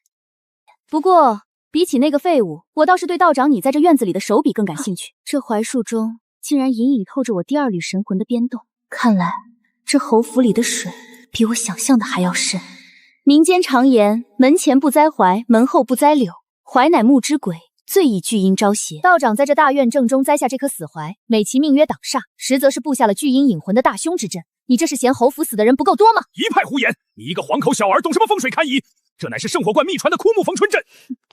不过比起那个废物，我倒是对道长你在这院子里的手笔更感兴趣。这槐树中竟然隐隐透着我第二缕神魂的编动，看来这侯府里的水比我想象的还要深。民间常言，门前不栽槐，门后不栽柳，槐乃木之鬼，最易聚阴招邪。道长在这大院正中栽下这棵死槐，美其名曰挡煞，实则是布下了聚阴引魂的大凶之阵。你这是嫌侯府死的人不够多吗？一派胡言！你一个黄口小儿，懂什么风水堪舆？这乃是圣火观秘传的枯木逢春阵。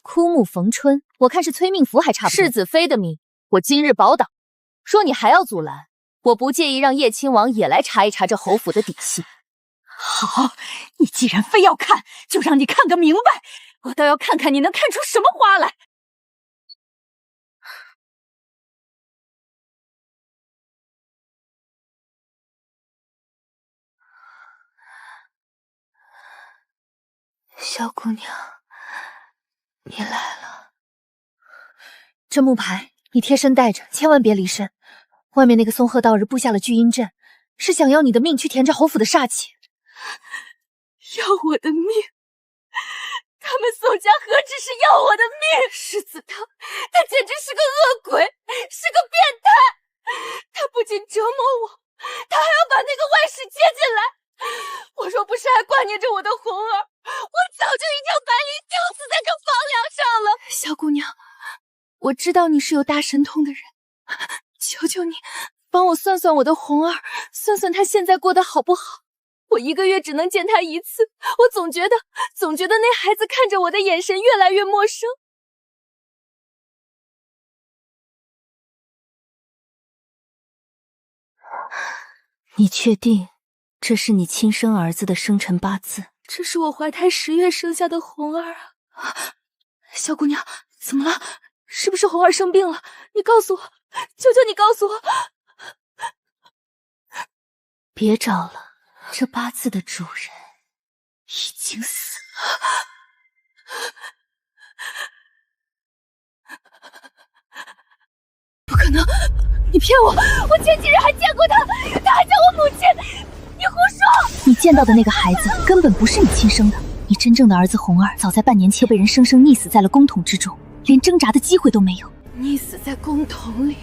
枯木逢春，我看是催命符还差不多。世子妃的命，我今日保挡。说你还要阻拦，我不介意让叶亲王也来查一查这侯府的底细。好，你既然非要看，就让你看个明白。我倒要看看你能看出什么花来。小姑娘，你来了。这木牌你贴身带着，千万别离身。外面那个松鹤道人布下了聚阴阵，是想要你的命去填这侯府的煞气。要我的命？他们宋家何止是要我的命？世子他简直是个恶鬼，是个变态。他不仅折磨我，他还要把那个外室接进来。我若不是还挂念着我的红儿，我早就已经白绫丢死在这房梁上了。小姑娘，我知道你是有大神通的人，求求你帮我算算我的红儿，算算她现在过得好不好。我1个月只能见她1次，我总觉得那孩子看着我的眼神越来越陌生。你确定这是你亲生儿子的生辰八字？这是我怀胎10月生下的红儿啊！小姑娘，怎么了？是不是红儿生病了？你告诉我，求求你告诉我！别找了，这八字的主人已经死了。不可能！你骗我！我前几日还见过他，他还叫我母亲！你胡说！你见到的那个孩子根本不是你亲生的，你真正的儿子红儿早在半年前被人生生溺死在了公桶之中，连挣扎的机会都没有。溺死在公桶里，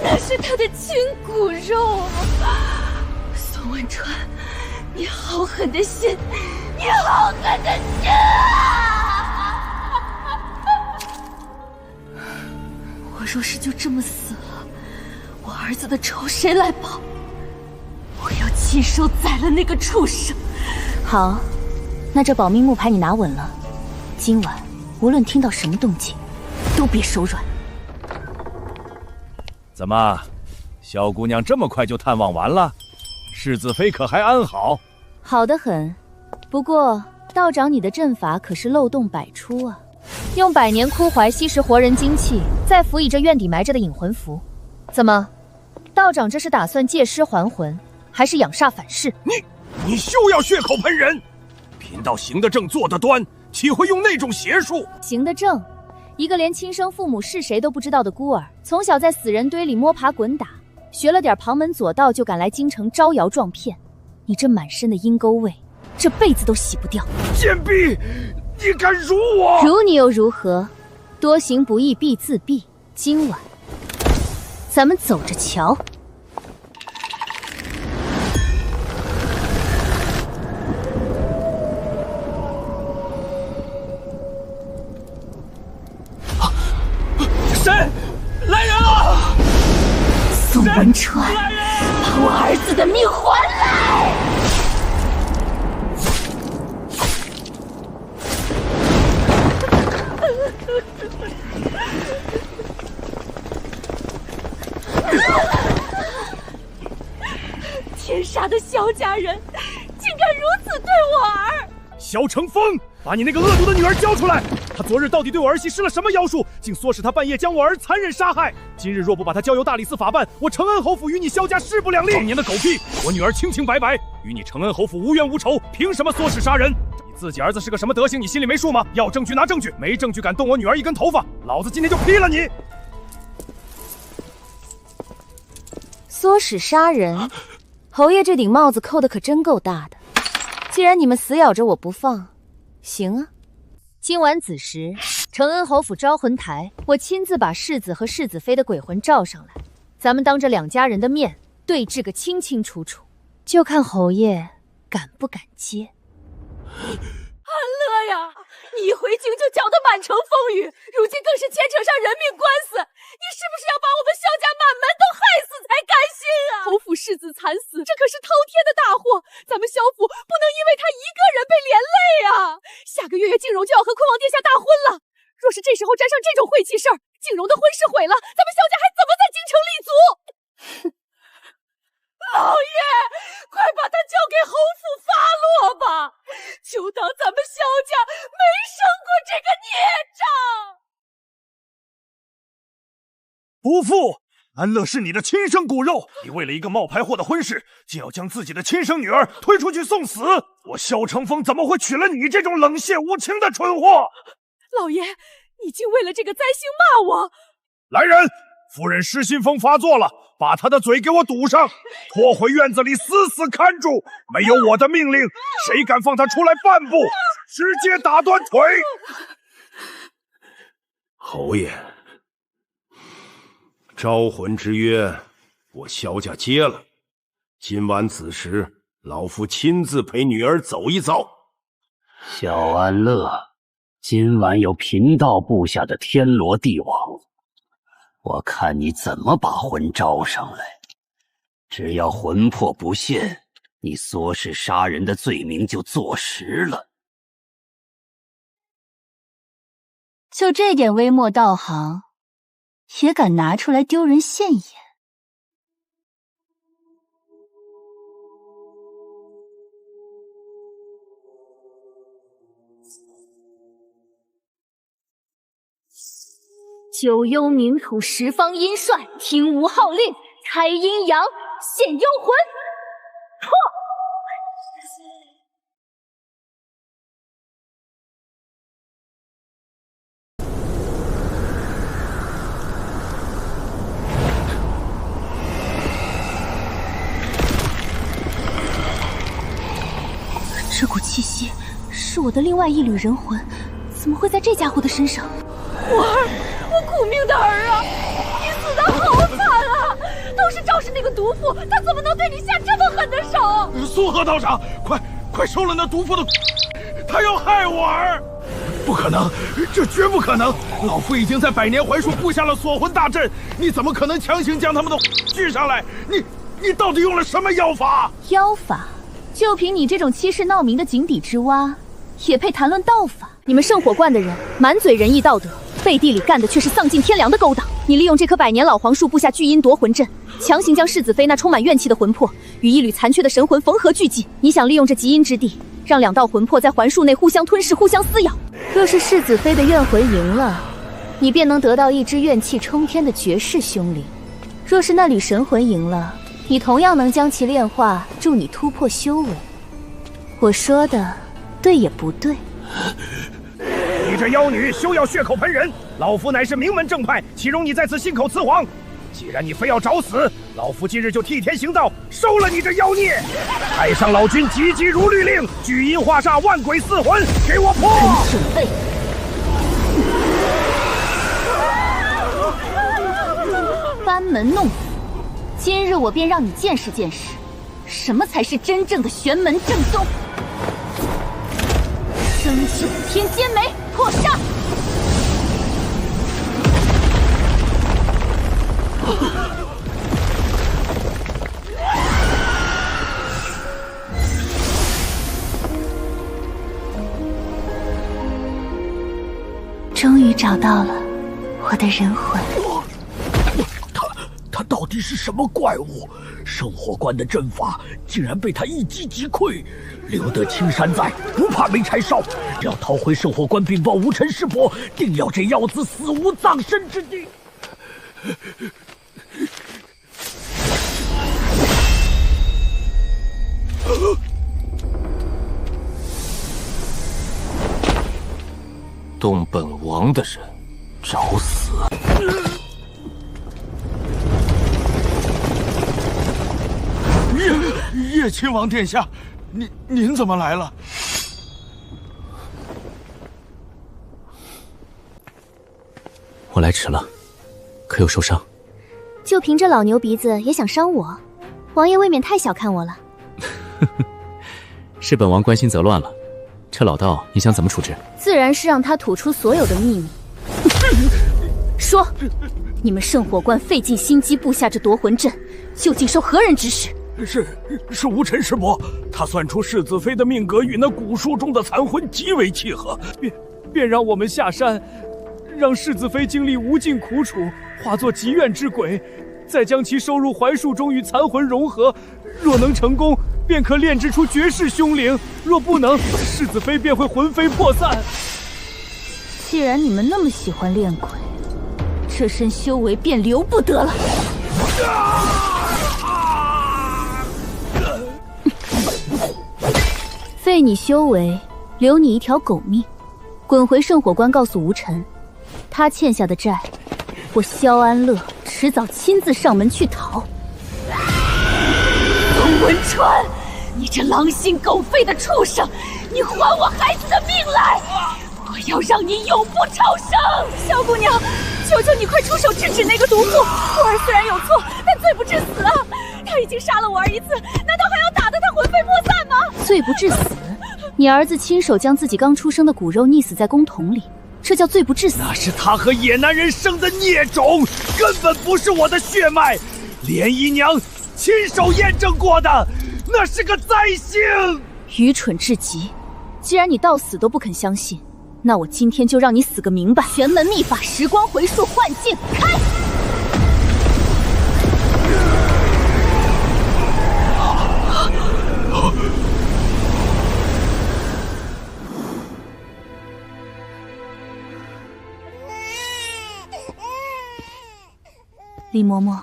那是他的亲骨肉啊！宋文川，你好狠的心，你好狠的心啊！我若是就这么死了，我儿子的仇谁来报？我要亲手宰了那个畜生！好，那这保命木牌你拿稳了，今晚无论听到什么动静，都别手软。怎么，小姑娘这么快就探望完了？世子妃可还安好？好得很，不过道长你的阵法可是漏洞百出啊！用100年枯槐吸食活人精气，再辅以这院底埋着的引魂符。怎么，道长这是打算借尸还魂，还是养煞反噬？你休要血口喷人！贫道行得正，坐得端，岂会用那种邪术？行得正，一个连亲生父母是谁都不知道的孤儿，从小在死人堆里摸爬滚打，学了点旁门左道，就敢来京城招摇撞骗。你这满身的阴沟味，这辈子都洗不掉。贱婢，你敢辱我？辱你又如何？多行不义必自毙。今晚咱们走着瞧。谁？来人啊！宋文川，把我儿子的命还来！萧家人竟敢如此对我儿！萧成风，把你那个恶毒的女儿交出来！她昨日到底对我儿媳施了什么妖术，竟唆使她半夜将我儿残忍杀害？今日若不把她交由大理寺法办，我承恩侯府与你萧家势不两立！当年的狗屁！我女儿清清白白，与你承恩侯府无冤无仇，凭什么唆使杀人？你自己儿子是个什么德行，你心里没数吗？要证据拿证据，没证据敢动我女儿一根头发，老子今天就劈了你！唆使杀人，侯爷这顶帽子扣的可真够大的。既然你们死咬着我不放，行啊。今晚子时，承恩侯府招魂台，我亲自把世子和世子妃的鬼魂召上来，咱们当着两家人的面对质个清清楚楚，就看侯爷敢不敢接。安乐呀，你一回京就搅得满城风雨，如今更是牵扯上人命官司，你是不是要把我们萧家满门都害死才甘心啊？侯府世子惨死，这可是滔天的大祸，咱们萧府不能因为他一个人被连累啊！下个月静容就要和坤王殿下大婚了，若是这时候沾上这种晦气事儿，静容的婚事毁了，咱们萧家还怎么在京城立足？老爷，快把他交给侯府发落吧，就当咱们萧家没生过这个孽障。不父，安乐是你的亲生骨肉，你为了一个冒牌货的婚事，竟要将自己的亲生女儿推出去送死，我萧成风怎么会娶了你这种冷血无情的蠢货？老爷，你竟为了这个灾星骂我！来人，夫人失心疯发作了，把他的嘴给我堵上，拖回院子里死死看住，没有我的命令，谁敢放他出来半步，直接打断腿！侯爷，招魂之约我萧家接了，今晚子时，老夫亲自陪女儿走一遭。小安乐，今晚有贫道部下的天罗地网，我看你怎么把魂招上来。只要魂魄不现，你唆使杀人的罪名就坐实了。就这点微末道行，也敢拿出来丢人现眼？九幽冥土十方阴帅，听吾号令，开阴阳，现幽魂。破！这股气息是我的另外一缕人魂，怎么会在这家伙的身上？我儿，我苦命的儿啊，你死得好惨啊！都是赵氏那个毒妇，他怎么能对你下这么狠的手？苏河道长，快收了那毒妇的，他要害我儿！不可能，这绝不可能！老夫已经在百年槐树布下了锁魂大阵，你怎么可能强行将他们的聚上来？你到底用了什么妖法？妖法？就凭你这种欺世闹名的井底之蛙，也配谈论道法？你们圣火观的人满嘴仁义道德，背地里干的却是丧尽天良的勾当。你利用这棵百年老黄树布下聚阴夺魂阵，强行将世子妃那充满怨气的魂魄与一缕残缺的神魂缝合聚集。你想利用这极阴之地，让两道魂魄在环树内互相吞噬、互相撕咬。若是世子妃的怨魂赢了，你便能得到一只怨气冲天的绝世凶灵；若是那缕神魂赢了，你同样能将其炼化，助你突破修为。我说的对也不对？你这妖女休要血口喷人！老夫乃是名门正派，岂容你在此信口雌黄？既然你非要找死，老夫今日就替天行道，收了你这妖孽！太上老君急急如律令，聚阴化煞，万鬼四魂，给我破！准备。班门弄斧，今日我便让你见识见识，什么才是真正的玄门正宗。生九天仙梅，破煞！终于找到了我的人魂。他他到底是什么怪物？圣火关的阵法竟然被他一击即溃，留得青山在，不怕没柴烧。只要逃回圣火关禀报无尘师伯，定要这妖子死无葬身之地。动本王的人，找死！叶亲王殿下，您怎么来了？我来迟了，可有受伤？就凭这老牛鼻子也想伤我？王爷未免太小看我了。是本王关心则乱了。这老道你想怎么处置？自然是让他吐出所有的秘密。说，你们圣火关费尽心机布下这夺魂阵，究竟受何人指使？是无尘师伯，他算出世子妃的命格与那古书中的残魂极为契合，便让我们下山，让世子妃经历无尽苦楚，化作极怨之鬼，再将其收入槐树中与残魂融合。若能成功，便可炼制出绝世凶灵；若不能，世子妃便会魂飞魄散。既然你们那么喜欢练鬼，这身修为便留不得了。废你修为，留你一条狗命。滚回圣火关，告诉吴尘，他欠下的债，我萧安乐迟早亲自上门去讨。董文川，你这狼心狗肺的畜生，你还我孩子的命来！我要让你永不超生！萧姑娘，求求你快出手制止那个毒妇！我儿虽然有错，但罪不至死啊！他已经杀了我儿一次，难道还要打得他魂飞魄散吗？罪不至死？你儿子亲手将自己刚出生的骨肉溺死在公桶里，这叫罪不至死？那是他和野男人生的孽种，根本不是我的血脉。莲姨娘亲手验证过的，那是个灾星。愚蠢至极！既然你到死都不肯相信，那我今天就让你死个明白！玄门秘法时光回溯幻境开！李嬷嬷，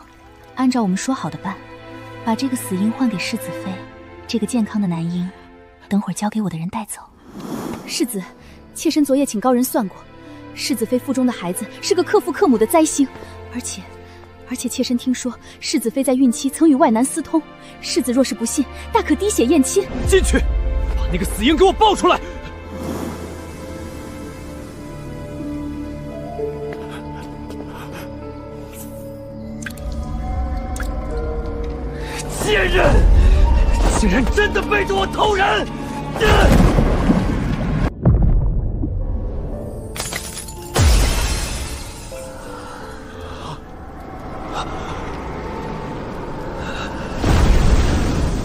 按照我们说好的办，把这个死婴换给世子妃，这个健康的男婴，等会儿交给我的人带走。世子，妾身昨夜请高人算过，世子妃腹中的孩子是个克父克母的灾星，而且妾身听说世子妃在孕期曾与外男私通，世子若是不信，大可滴血验亲。进去，把那个死婴给我抱出来！贱人，竟然真的背着我偷人！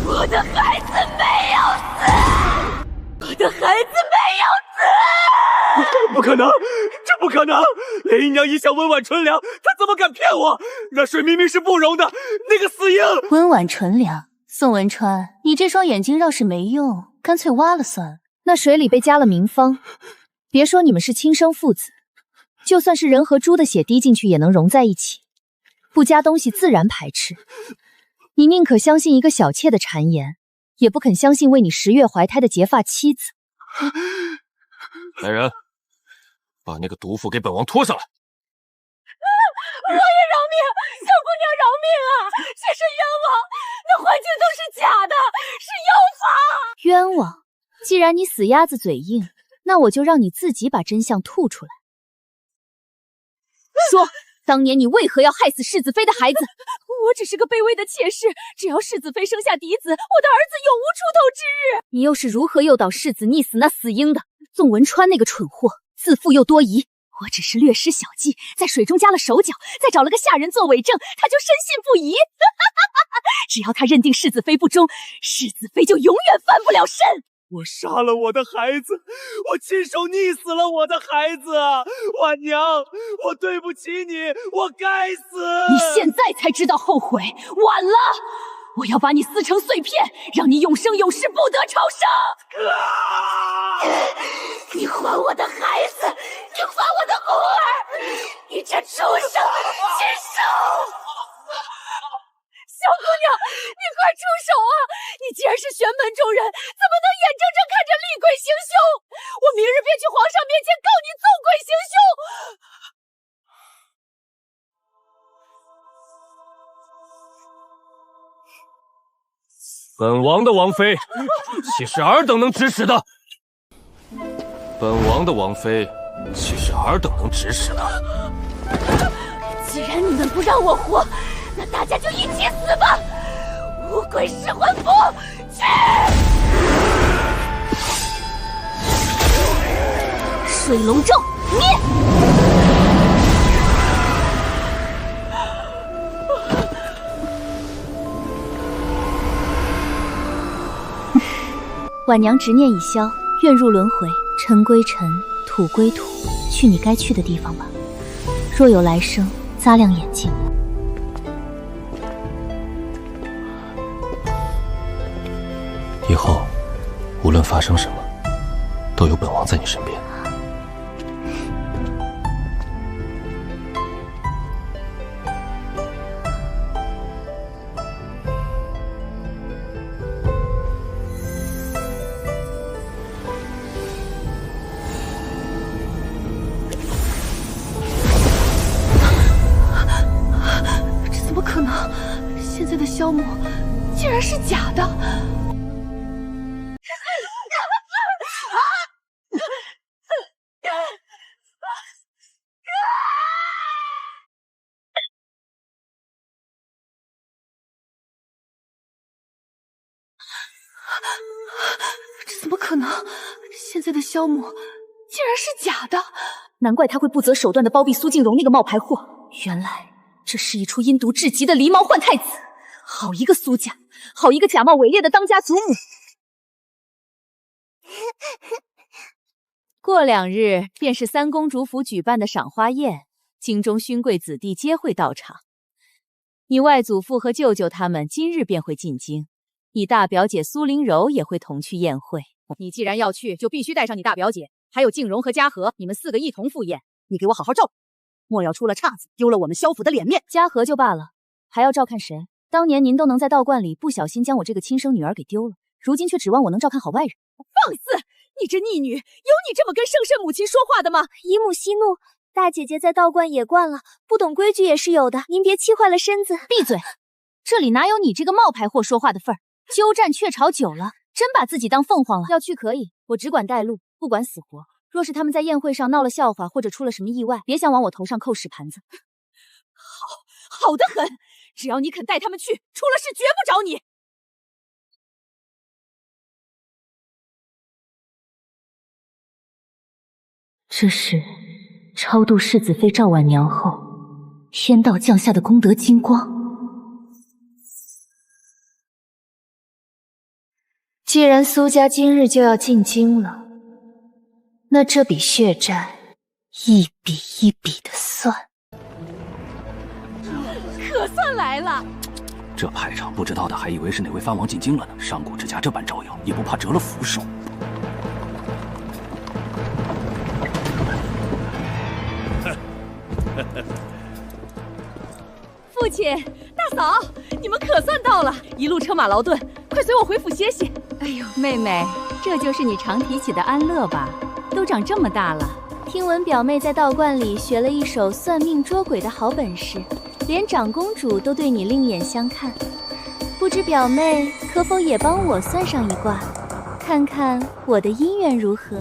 我的孩子没有死！我的孩子没有死！不可能，这不可能！莲姨娘一向温婉纯良，她怎么敢骗我？那水明明是不溶的，那个死婴……温婉纯良，宋文川，你这双眼睛要是没用，干脆挖了算了。那水里被加了名方，别说你们是亲生父子，就算是人和猪的血滴进去也能融在一起，不加东西自然排斥。你宁可相信一个小妾的谗言，也不肯相信为你10月怀胎的结发妻子。来人，把那个毒妇给本王拖下来！王爷饶命！小姑娘饶命啊！妾身冤枉，那幻境都是假的，是妖法！冤枉！既然你死鸭子嘴硬，那我就让你自己把真相吐出来。说，当年你为何要害死世子妃的孩子？我只是个卑微的妾室，只要世子妃生下嫡子，我的儿子永无出头之日。你又是如何诱导世子溺死那死婴的？宋文川那个蠢货，自负又多疑。我只是略施小计，在水中加了手脚，再找了个下人做伪证，他就深信不疑。只要他认定世子妃不忠，世子妃就永远翻不了身。我杀了我的孩子，我亲手溺死了我的孩子啊！婉娘，我对不起你，我该死！你现在才知道后悔，晚了！我要把你撕成碎片，让你永生永世不得超生！你还我的孩子，你还我的红儿！你这畜生，禽兽！小姑娘，你快出手啊！你既然是玄门中人，怎么能眼睁睁看着厉鬼行凶？我明日便去皇上面前告你纵鬼行凶！本王的王妃岂是尔等能指使的？本王的王妃岂是尔等能指使的？既然你们不让我活，那大家就一起死吧！五鬼噬魂符，去！水龙咒灭！婉娘执念已消，愿入轮回，尘归尘，土归土，去你该去的地方吧。若有来生，擦亮眼睛。以后无论发生什么，都有本王在你身边。这怎么可能？现在的消磨竟然是假的！这怎么可能？现在的消磨竟然是假的！难怪他会不择手段的包庇苏静荣那个冒牌货，原来这是一出阴毒至极的狸猫换太子。好一个苏家，好一个假冒伪劣的当家祖母！过2日便是三公主府举办的赏花宴，京中勋贵子弟皆会到场。你外祖父和舅舅他们今日便会进京，你大表姐苏灵柔也会同去宴会。你既然要去，就必须带上你大表姐，还有静荣和嘉禾，你们4个一同赴宴。你给我好好照，莫要出了岔子，丢了我们萧府的脸面。嘉禾就罢了，还要照看谁？当年您都能在道观里不小心将我这个亲生女儿给丢了，如今却指望我能照看好外人？放肆！你这逆女，有你这么跟圣圣母亲说话的吗？姨母息怒，大姐姐在道观也惯了，不懂规矩也是有的，您别气坏了身子。闭嘴！这里哪有你这个冒牌货说话的份儿？鸠占鹊巢久了，真把自己当凤凰了。要去可以，我只管带路，不管死活。若是他们在宴会上闹了笑话，或者出了什么意外，别想往我头上扣屎盘子。好得很，只要你肯带他们去，出了事绝不找你。这是超度世子妃赵婉娘后，天道降下的功德金光。既然苏家今日就要进京了，那这笔血债一笔一笔的算。可算来了！这排场不知道的还以为是哪位藩王进京了呢。上古之家这般招摇，也不怕折了福手。父亲、大嫂，你们可算到了！一路车马劳顿，快随我回府歇息。哎呦，妹妹，这就是你常提起的安乐吧？都长这么大了，听闻表妹在道观里学了一手算命捉鬼的好本事，连长公主都对你另眼相看。不知表妹可否也帮我算上一卦，看看我的姻缘如何？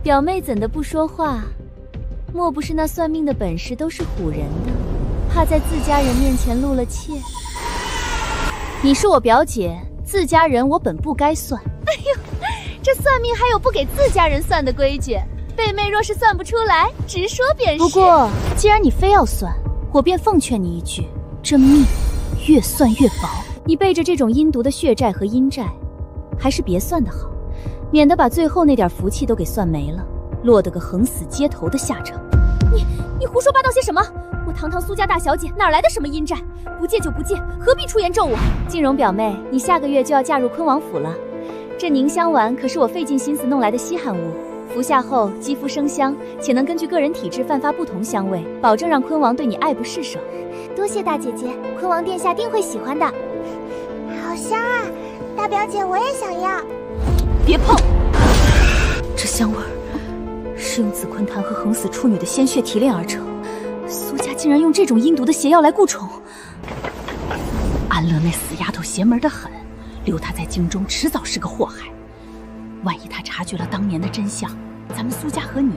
表妹怎的不说话？莫不是那算命的本事都是唬人的，怕在自家人面前露了怯？你是我表姐，自家人我本不该算。哎呦，这算命还有不给自家人算的规矩，贝妹若是算不出来，直说便是。不过既然你非要算，我便奉劝你一句，这命越算越薄。你背着这种阴毒的血债和阴债，还是别算得好，免得把最后那点福气都给算没了，落得个横死街头的下场。你胡说八道些什么？我堂堂苏家大小姐哪来的什么阴债？不借就不借，何必出言咒我？静蓉表妹，你下个月就要嫁入昆王府了，这凝香丸可是我费尽心思弄来的稀罕物，服下后肌肤生香，且能根据个人体质散发不同香味，保证让昆王对你爱不释手。多谢大姐姐，昆王殿下定会喜欢的。好香啊，大表姐我也想要。别碰！这香味儿是用紫昆檀和横死处女的鲜血提炼而成，苏家竟然用这种阴毒的邪药来固宠。安乐那死丫头邪门得很，留她在京中迟早是个祸害。万一她察觉了当年的真相，咱们苏家和你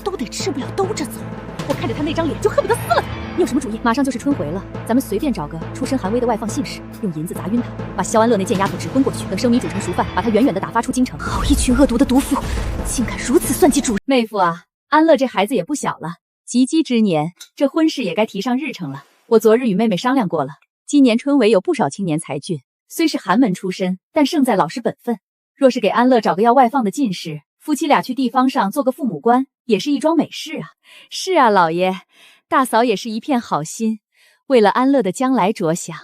都得吃不了兜着走。我看着她那张脸就恨不得撕了她。你有什么主意？马上就是春回了，咱们随便找个出身寒微的外放信使，用银子砸晕他，把萧安乐那贱丫头指昏过去，等生米煮成熟饭，把她远远的打发出京城。好一群恶毒的毒妇，竟敢如此算计主人！妹夫啊，安乐这孩子也不小了，及笄之年，这婚事也该提上日程了。我昨日与妹妹商量过了，今年春闱有不少青年才俊，虽是寒门出身，但胜在老实本分。若是给安乐找个要外放的进士，夫妻俩去地方上做个父母官，也是一桩美事啊。是啊，老爷。大嫂也是一片好心，为了安乐的将来着想。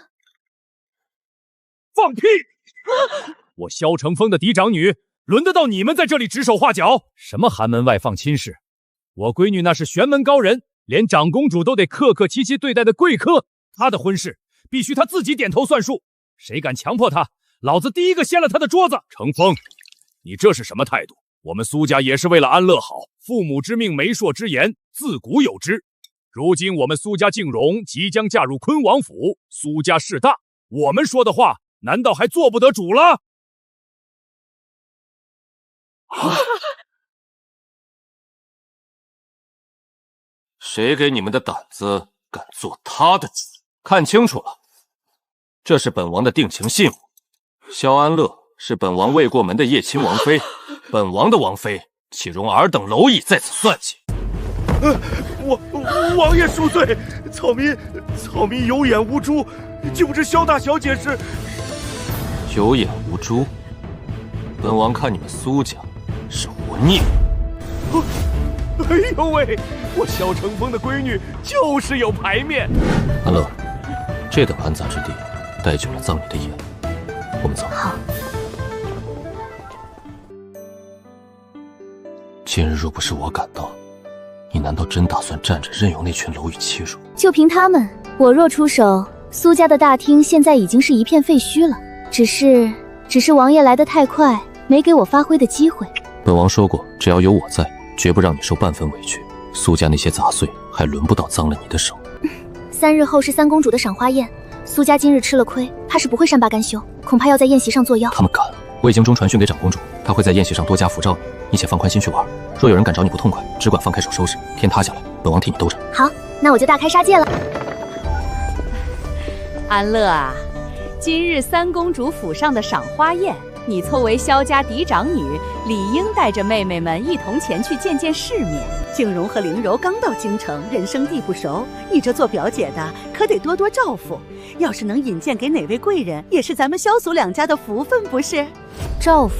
放屁！我萧成风的嫡长女，轮得到你们在这里指手画脚？什么寒门外放亲事？我闺女那是玄门高人，连长公主都得客客气气对待的贵客，她的婚事必须她自己点头算数，谁敢强迫她，老子第一个掀了她的桌子！成风，你这是什么态度？我们苏家也是为了安乐好，父母之命，媒妁之言，自古有之。如今我们苏家静蓉即将嫁入昆王府，苏家势大，我们说的话难道还做不得主了？谁给你们的胆子敢做他的主？看清楚了，这是本王的定情信物。萧安乐是本王未过门的叶亲王妃，本王的王妃岂容尔等蝼蚁在此算计？王爷恕罪，草民有眼无珠，就不知萧大小姐是有眼无珠。本王看你们苏家是活腻。哎呦喂，我萧成风的闺女就是有牌面。安乐，这等安杂之地，待久了脏你的眼。我们走。好。今日若不是我赶到，你难道真打算站着任由那群蝼蚁欺辱？就凭他们，我若出手，苏家的大厅现在已经是一片废墟了。只是王爷来得太快，没给我发挥的机会。本王说过，只要有我在，绝不让你受半分委屈。苏家那些杂碎，还轮不到脏了你的手。3日后是三公主的赏花宴，苏家今日吃了亏，怕是不会善罢甘休，恐怕要在宴席上作妖。他们敢了！我已经中传讯给长公主，她会在宴席上多加符照你，你且放宽心去玩。若有人敢找你不痛快，只管放开手收拾。天塌下来，本王替你兜着。好，那我就大开杀戒了。安乐啊，今日三公主府上的赏花宴，你作为萧家嫡长女，理应带着妹妹们一同前去见见世面。静蓉和灵柔刚到京城，人生地不熟，你这做表姐的可得多多照顾。要是能引荐给哪位贵人，也是咱们萧苏两家的福分，不是？照顾？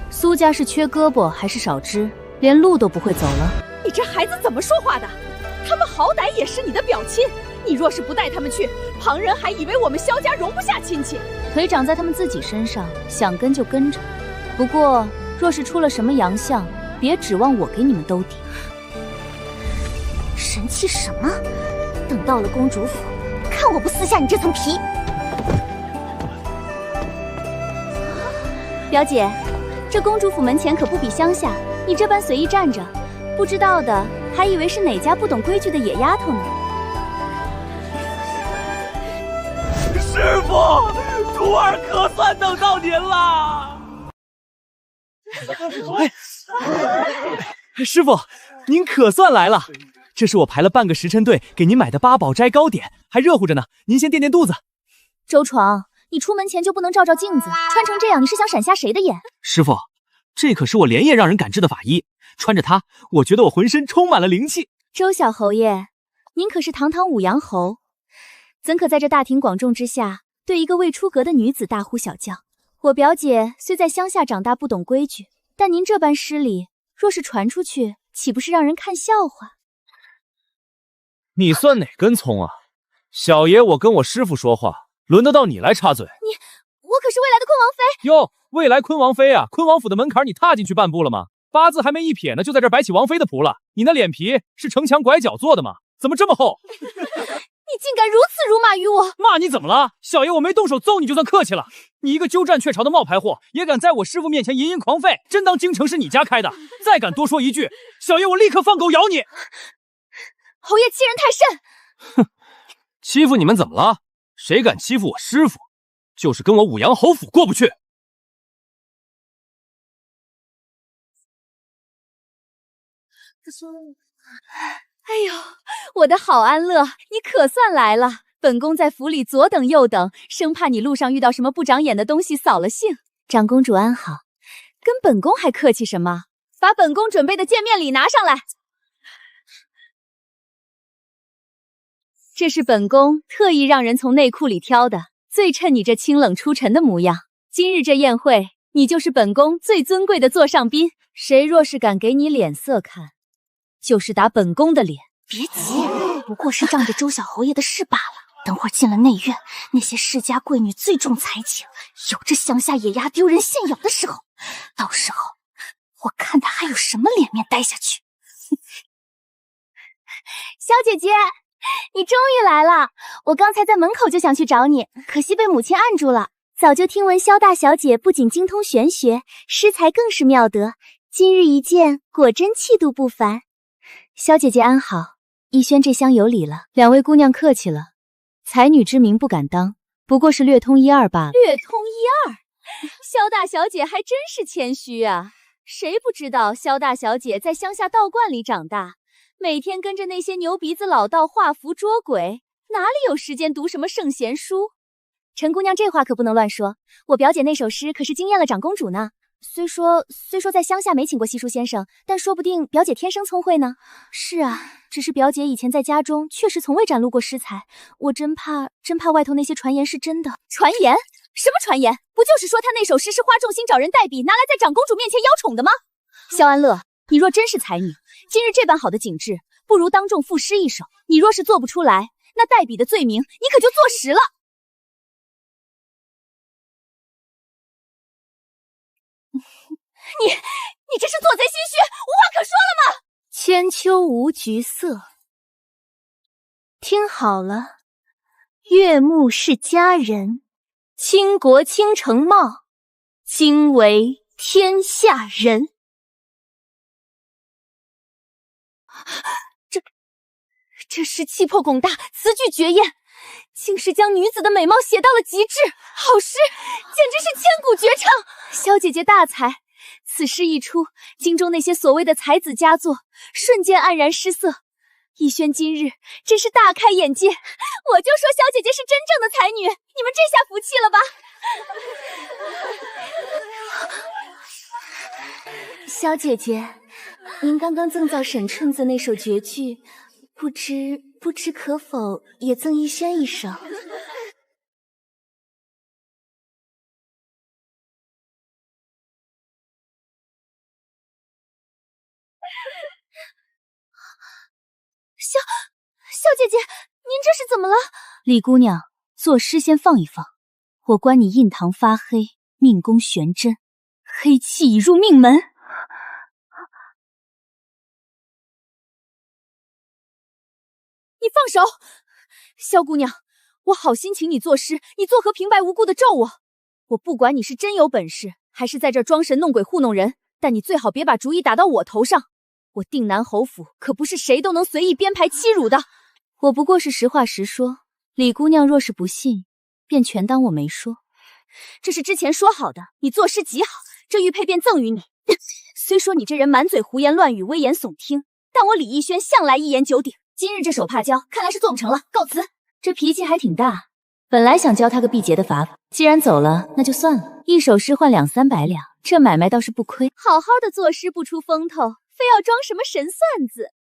苏家是缺胳膊还是少肢？连路都不会走了？你这孩子怎么说话的？他们好歹也是你的表亲，你若是不带他们去，旁人还以为我们萧家容不下亲戚。腿长在他们自己身上，想跟就跟着。不过，若是出了什么洋相，别指望我给你们兜底。神气什么？等到了公主府，看我不撕下你这层皮！表姐，这公主府门前可不比乡下，你这般随意站着，不知道的还以为是哪家不懂规矩的野丫头呢。师傅，徒儿可算等到您了。师傅，您可算来了。这是我排了半个时辰队给您买的八宝斋糕点，还热乎着呢，您先垫垫肚子。周闯，你出门前就不能照照镜子？穿成这样，你是想闪瞎谁的眼？师傅，这可是我连夜让人赶制的法衣，穿着它，我觉得我浑身充满了灵气。周小侯爷，您可是堂堂武阳侯，怎可在这大庭广众之下对一个未出阁的女子大呼小叫？我表姐虽在乡下长大，不懂规矩，但您这般失礼，若是传出去，岂不是让人看笑话？你算哪根葱啊？小爷我跟我师傅说话，轮得到你来插嘴？我可是未来的昆王妃哟，未来昆王妃啊！昆王府的门槛你踏进去半步了吗？八字还没一撇呢，就在这摆起王妃的谱了。你那脸皮是城墙拐角做的吗？怎么这么厚？你竟敢如此辱骂于我！骂你怎么了？小爷我没动手揍你就算客气了。你一个鸠占鹊巢的冒牌货，也敢在我师傅面前淫淫狂吠，真当京城是你家开的？再敢多说一句，小爷我立刻放狗咬你！侯爷欺人太甚！哼，欺负你们怎么了？谁敢欺负我师傅，就是跟我武阳侯府过不去。哎呦，我的好安乐，你可算来了！本宫在府里左等右等，生怕你路上遇到什么不长眼的东西扫了兴。长公主安好，跟本宫还客气什么？把本宫准备的见面礼拿上来。这是本宫特意让人从内库里挑的，最衬你这清冷出尘的模样。今日这宴会，你就是本宫最尊贵的座上宾，谁若是敢给你脸色看，就是打本宫的脸。别急，不过是仗着周小侯爷的事罢了。等会儿进了内院，那些世家贵女最重才情，有这乡下野鸭丢人现眼的时候，到时候我看他还有什么脸面待下去。小姐姐，你终于来了！我刚才在门口就想去找你，可惜被母亲按住了。早就听闻萧大小姐不仅精通玄学，诗才更是妙得，今日一见，果真气度不凡。萧姐姐安好，逸轩这厢有礼了。两位姑娘客气了，才女之名不敢当，不过是略通一二罢了。略通一二，萧大小姐还真是谦虚啊！谁不知道萧大小姐在乡下道观里长大，每天跟着那些牛鼻子老道画符捉鬼，哪里有时间读什么圣贤书？陈姑娘这话可不能乱说，我表姐那首诗可是惊艳了长公主呢。虽说在乡下没请过西书先生，但说不定表姐天生聪慧呢。是啊，只是表姐以前在家中确实从未展露过诗才，我真怕外头那些传言是真的。传言？什么传言？不就是说她那首诗是花重心找人代笔，拿来在长公主面前邀宠的吗？萧安乐，你若真是才女，今日这般好的景致，不如当众赋诗一首。你若是做不出来，那代笔的罪名你可就坐实了。你这是做贼心虚，无话可说了吗？千秋无橘色，听好了，岳母是佳人，倾国倾城貌，今为天下人。这诗气魄拱大，词句绝艳，竟是将女子的美貌写到了极致，好诗，简直是千古绝唱。萧姐姐大才，此诗一出，京中那些所谓的才子佳作瞬间黯然失色。逸轩今日真是大开眼界，我就说萧姐姐是真正的才女，你们这下服气了吧？萧姐姐，您刚刚赠造沈春子那首绝句，不知可否也赠逸轩一首？萧姐姐，您这是怎么了？李姑娘，作诗先放一放，我观你印堂发黑，命宫悬针，黑气已入命门。你放手！萧姑娘，我好心请你作诗，你作何平白无故的咒我？我不管你是真有本事，还是在这装神弄鬼糊弄人，但你最好别把主意打到我头上。我定南侯府可不是谁都能随意编排欺辱的。我不过是实话实说，李姑娘若是不信，便全当我没说。这是之前说好的，你作诗极好，这玉佩便赠与你。虽说你这人满嘴胡言乱语，危言耸听，但我李逸轩向来一言九鼎。今日这手帕交，看来是做不成了，告辞。这脾气还挺大，本来想教他个避劫的法子，既然走了，那就算了。一首诗换200-300两，这买卖倒是不亏。好好的作诗不出风头，非要装什么神算子，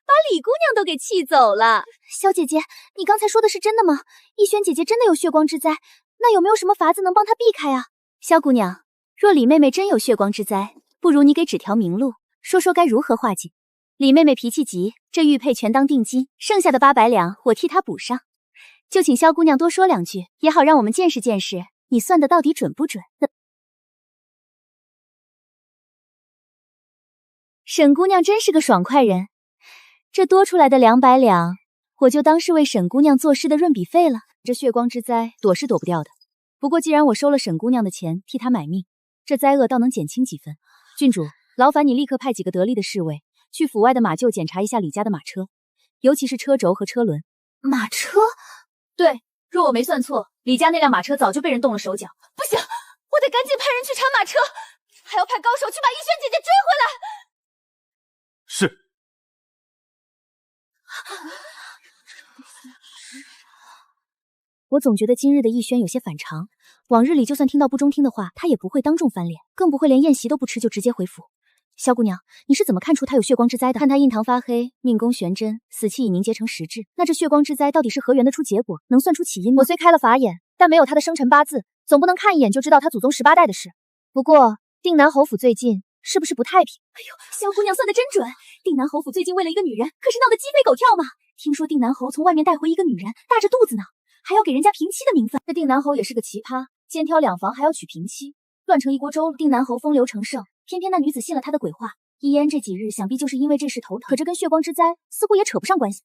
把李姑娘都给气走了。萧姐姐，你刚才说的是真的吗？逸轩姐姐真的有血光之灾，那有没有什么法子能帮她避开啊？萧姑娘，若李妹妹真有血光之灾，不如你给指条明路，说说该如何化解。李妹妹脾气急，这玉佩全当定金，剩下的800两我替她补上。就请萧姑娘多说2句，也好让我们见识见识你算的到底准不准。沈姑娘真是个爽快人，这多出来的200两，我就当是为沈姑娘做事的润笔费了。这血光之灾躲是躲不掉的，不过既然我收了沈姑娘的钱，替她买命，这灾厄倒能减轻几分。郡主，劳烦你立刻派几个得力的侍卫去府外的马厩检查一下李家的马车，尤其是车轴和车轮。马车？对，若我没算错，李家那辆马车早就被人动了手脚。不行，我得赶紧派人去查马车，还要派高手去把逸轩姐姐追回来。是。我总觉得今日的逸轩有些反常，往日里就算听到不中听的话，他也不会当众翻脸，更不会连宴席都不吃就直接回府。萧姑娘，你是怎么看出他有血光之灾的？看他印堂发黑，命宫悬针，死气已凝结成实质，那这血光之灾到底是何缘得出结果？能算出起因吗？我虽开了法眼，但没有他的生辰八字，总不能看一眼就知道他祖宗18代的事。不过定南侯府最近是不是不太平？哎呦，萧姑娘算得真准！定南侯府最近为了一个女人，可是闹得鸡飞狗跳嘛。听说定南侯从外面带回一个女人，大着肚子呢，还要给人家平妻的名分。这定南侯也是个奇葩，肩挑2房还要娶平妻，乱成一锅粥了。定南侯风流成盛，偏偏那女子信了他的鬼话。一烟这几日想必就是因为这事头疼，可这跟血光之灾似乎也扯不上关系。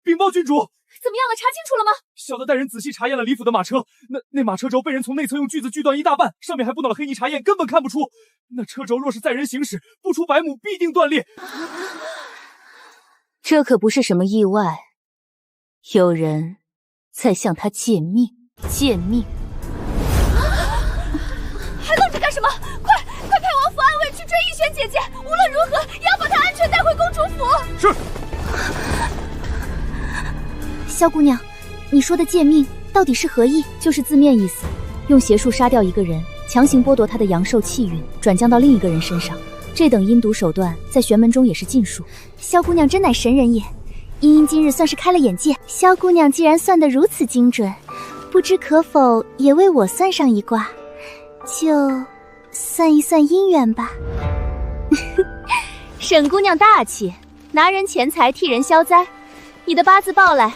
禀报郡主，怎么样了？查清楚了吗？小的带人仔细查验了李府的马车，那马车轴被人从内侧用锯子锯断一大半，上面还布到了黑泥茶叶，根本看不出。那车轴若是载人行驶，不出100亩必定断裂。这可不是什么意外，有人在向他借命，借命。还愣着干什么？快派王府暗卫去追逸轩姐姐，无论如何也要把她安全带回公主府。是。萧姑娘，你说的借命到底是何意？就是字面意思，用邪术杀掉一个人，强行剥夺他的阳寿气运，转降到另一个人身上。这等阴毒手段在玄门中也是禁术。萧姑娘真乃神人也，茵茵今日算是开了眼界。萧姑娘既然算得如此精准，不知可否也为我算上一卦，就算一算姻缘吧。沈姑娘大气，拿人钱财替人消灾。你的八字报来。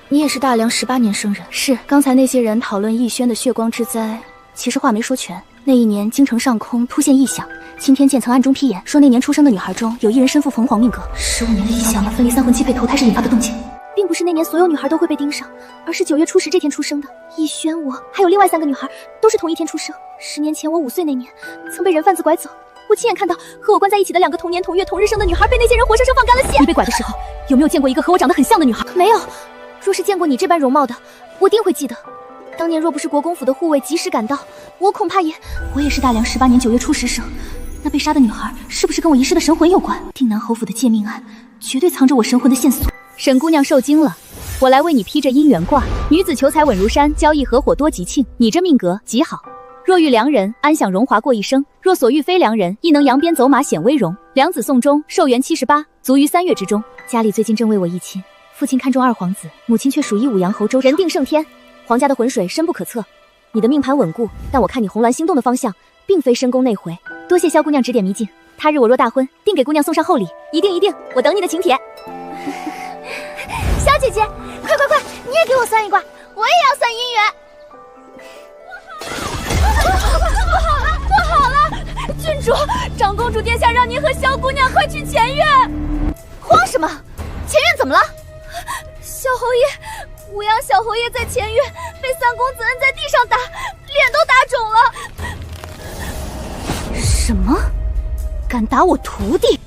你也是大梁18年生人。是，刚才那些人讨论逸轩的血光之灾，其实话没说全。那一年京城上空突现异象，钦天监曾暗中批言，说那年出生的女孩中有一人身负凤凰命格。15年的异象，分离3魂7配投胎时引发的动静，并不是那年所有女孩都会被盯上，而是9月初10这天出生的。逸轩，我还有另外3个女孩都是同一天出生。10年前我5岁那年，曾被人贩子拐走。我亲眼看到和我关在一起的2个同年同月同日生的女孩被那些人活生生放干了线。你被拐的时候，有没有见过一个和我长得很像的女孩？没有。若是见过你这般容貌的，我定会记得。当年若不是国公府的护卫及时赶到，我恐怕我也是大梁18年9月初10生。那被杀的女孩是不是跟我遗失的神魂有关？定南侯府的借命案绝对藏着我神魂的线索。沈姑娘受惊了，我来为你批这姻缘卦。女子求财稳如山，交易合伙多吉庆。你这命格极好，若遇良人，安享荣华过一生；若所遇非良人，亦能扬鞭走马显威容。良子送终，寿元78，卒于3月之中。家里最近正为我议亲，父亲看中2皇子，母亲却属意5阳侯周，人定胜天。皇家的浑水深不可测，你的命盘稳固，但我看你红鸾星动的方向，并非深宫内回。多谢萧姑娘指点迷津，他日我若大婚，定给姑娘送上厚礼，一定，我等你的请帖。小姐姐，快，你也给我算一卦，我也要算姻缘。不好了！郡主，长公主殿下让您和萧姑娘快去前院。慌什么？前院怎么了？小侯爷，武阳小侯爷在前院被3公子摁在地上打，脸都打肿了。什么？敢打我徒弟？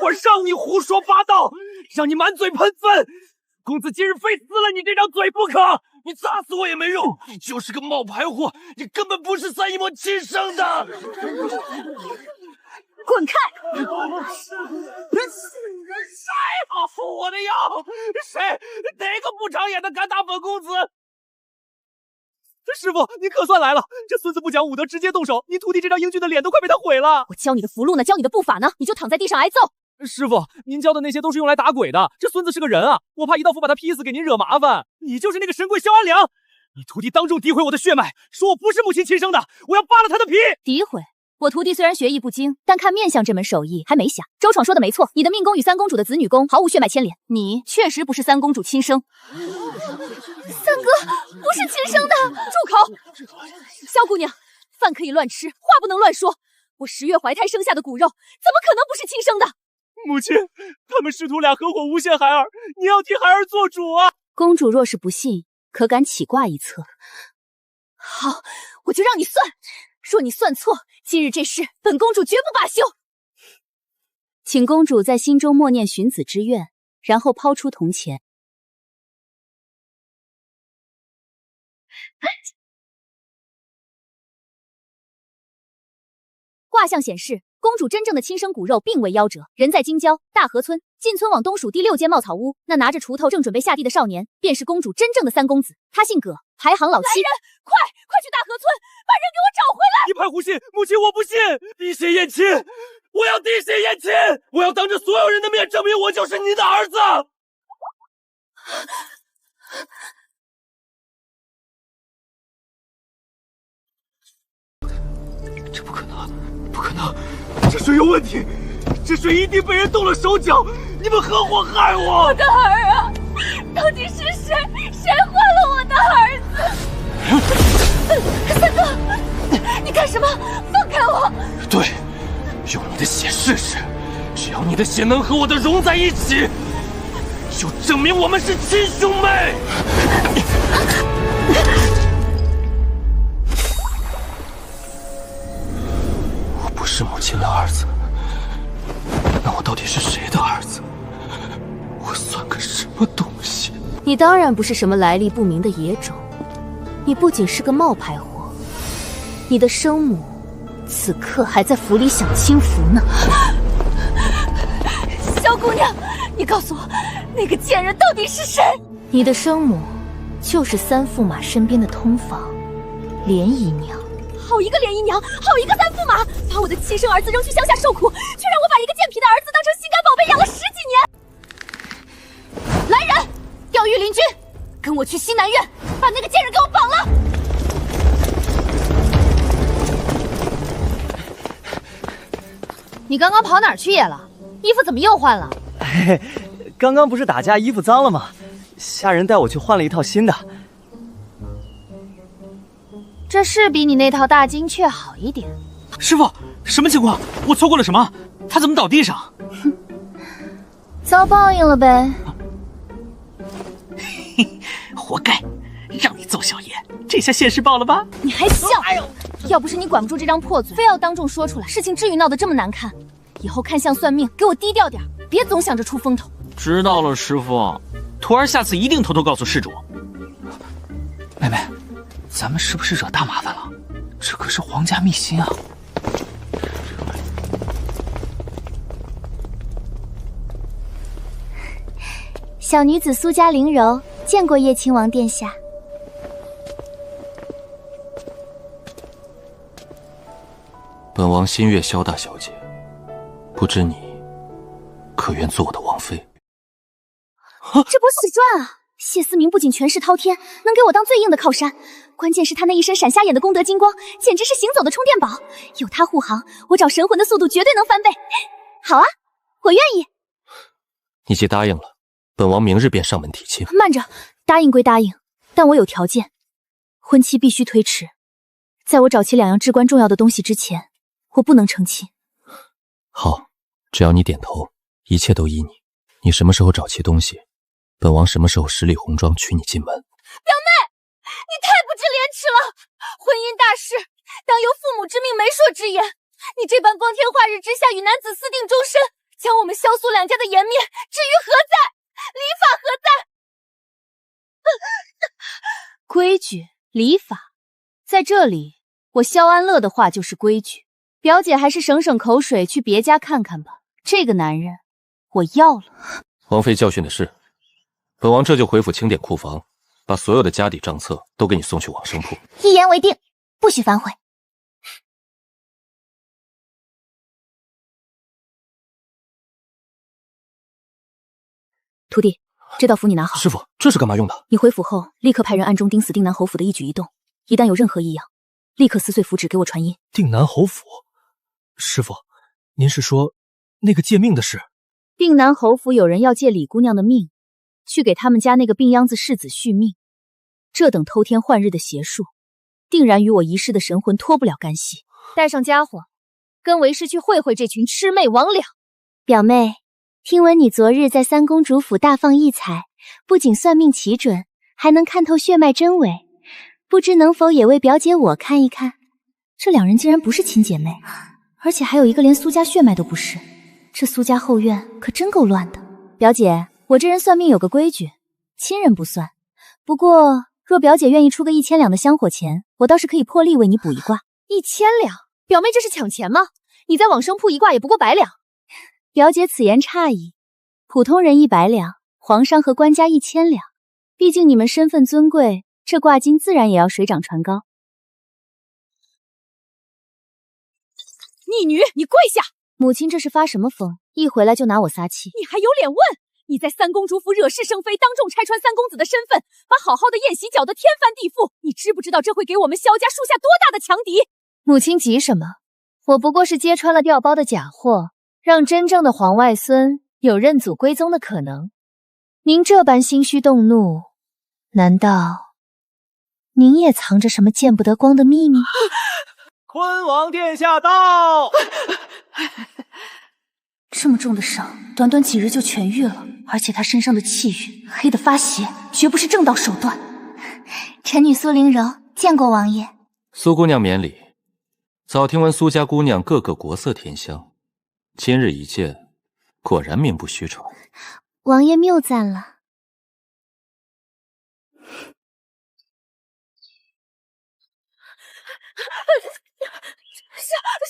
我让你胡说八道，让你满嘴喷粪！公子今日非撕了你这张嘴不可！你砸死我也没用，你就是个冒牌货，你根本不是3姨母亲生的！滚开！谁好扶我的腰？谁？哪个不长眼的敢打本公子？师傅，您可算来了！这孙子不讲武德，直接动手，您徒弟这张英俊的脸都快被他毁了。我教你的符箓呢，教你的步法呢，你就躺在地上挨揍。师傅，您教的那些都是用来打鬼的，这孙子是个人啊，我怕一道符把他劈死，给您惹麻烦。你就是那个神棍萧安良，你徒弟当众诋毁我的血脉，说我不是母亲亲生的，我要扒了他的皮！诋毁？我徒弟虽然学艺不精，但看面相这门手艺还没瞎。周闯说的没错，你的命宫与三公主的子女宫毫无血脉牵连，你确实不是三公主亲生。三哥不是亲生的！住口！萧姑娘，饭可以乱吃，话不能乱说。我10月怀胎生下的骨肉，怎么可能不是亲生的？母亲，他们师徒俩合伙诬陷孩儿，你要替孩儿做主啊！公主若是不信，可敢起卦一测？好，我就让你算。若你算错，今日这事本公主绝不罢休。请公主在心中默念寻子之愿，然后抛出铜钱。卦象显示，公主真正的亲生骨肉并未夭折，人在京郊大河村，进村往东属第6间茅草屋。那拿着锄头正准备下地的少年，便是公主真正的三公子。他姓葛，排行老七。来人，快去大河村，把人给我找回来！一派胡信，母亲我不信！滴血验亲，我要滴血验亲！我要当着所有人的面证明我就是你的儿子！这不可能，不可能！这水有问题，这水一定被人动了手脚！你们合伙害我！我的儿啊，到底是谁？谁坏了我的儿子？三哥，你干什么？放开我！对，用你的血试试，只要你的血能和我的融在一起，就证明我们是亲兄妹。不是母亲的儿子，那我到底是谁的儿子？我算个什么东西？你当然不是什么来历不明的野种，你不仅是个冒牌货，你的生母此刻还在府里享清福呢。萧姑娘，你告诉我，那个贱人到底是谁？你的生母就是三驸马身边的通房莲姨娘。好一个莲姨娘，好一个三驸马，把我的亲生儿子扔去乡下受苦，却让我把一个贱皮的儿子当成心肝宝贝养了10几年。来人，调御林军，跟我去西南院，把那个贱人给我绑了。你刚刚跑哪儿去夜了？衣服怎么又换了？嘿，刚刚不是打架衣服脏了吗？下人带我去换了一套新的。这是比你那套大金雀好一点。师傅，什么情况？我错过了什么？他怎么倒地上？遭报应了呗。活该，让你揍小爷，这下现世报了吧？你还笑？要不是你管不住这张破嘴，非要当众说出来，事情至于闹得这么难看？以后看相算命，给我低调点，别总想着出风头。知道了，师傅，徒儿下次一定偷偷告诉施主。妹妹，咱们是不是惹大麻烦了？这可是皇家秘辛啊！小女子苏家灵柔，见过叶亲王殿下。本王心悦萧大小姐，不知你可愿做我的王妃？这波死传啊！谢思明不仅权势滔天，能给我当最硬的靠山，关键是他那一身闪瞎眼的功德金光，简直是行走的充电宝。有他护航，我找神魂的速度绝对能翻倍。好啊，我愿意。你既答应了，本王明日便上门提亲。慢着，答应归答应，但我有条件，婚期必须推迟。在我找齐2样至关重要的东西之前，我不能成亲。好，只要你点头，一切都依你。你什么时候找齐东西，本王什么时候十里红妆娶你进门。表妹，你太不知廉耻了！婚姻大事，当由父母之命、媒妁之言。你这般光天化日之下与男子私定终身，将我们萧苏2家的颜面置于何在？礼法何在？规矩、礼法，在这里，我萧安乐的话就是规矩。表姐还是省省口水，去别家看看吧。这个男人，我要了。王妃教训的是，本王这就回府清点库房，把所有的家底账册都给你送去往生铺。一言为定，不许反悔。徒弟，这道符你拿好。师傅，这是干嘛用的？你回府后，立刻派人暗中盯死定南侯府的一举一动，一旦有任何异样，立刻撕碎符纸给我传音。定南侯府？师傅，您是说那个借命的事？定南侯府有人要借李姑娘的命，去给他们家那个病秧子世子续命。这等偷天换日的邪术，定然与我遗失的神魂脱不了干系。带上家伙，跟为师去会会这群魑魅魍魉。表妹，听闻你昨日在三公主府大放异彩，不仅算命奇准，还能看透血脉真伪，不知能否也为表姐我看一看？这两人竟然不是亲姐妹，而且还有一个连苏家血脉都不是，这苏家后院可真够乱的。表姐，我这人算命有个规矩，亲人不算。不过若表姐愿意出个1000两的香火钱，我倒是可以破例为你补一卦。1000两？表妹这是抢钱吗？你在往生铺一卦也不过100两。表姐此言差矣，普通人100两，皇上和官家1000两，毕竟你们身份尊贵，这卦金自然也要水涨船高。逆女，你跪下！母亲这是发什么疯？一回来就拿我撒气。你还有脸问？你在三公主府惹是生非，当众拆穿三公子的身份，把好好的宴席搅得天翻地覆，你知不知道这会给我们萧家树下多大的强敌？母亲急什么？我不过是揭穿了调包的假货，让真正的皇外孙有认祖归宗的可能。您这般心虚动怒，难道您也藏着什么见不得光的秘密？坤王殿下到！这么重的伤，短短几日就痊愈了，而且他身上的气运黑得发邪，绝不是正道手段。臣女苏灵柔见过王爷。苏姑娘免礼。早听闻苏家姑娘个个国色天香，今日一见，果然名不虚传。王爷谬赞了。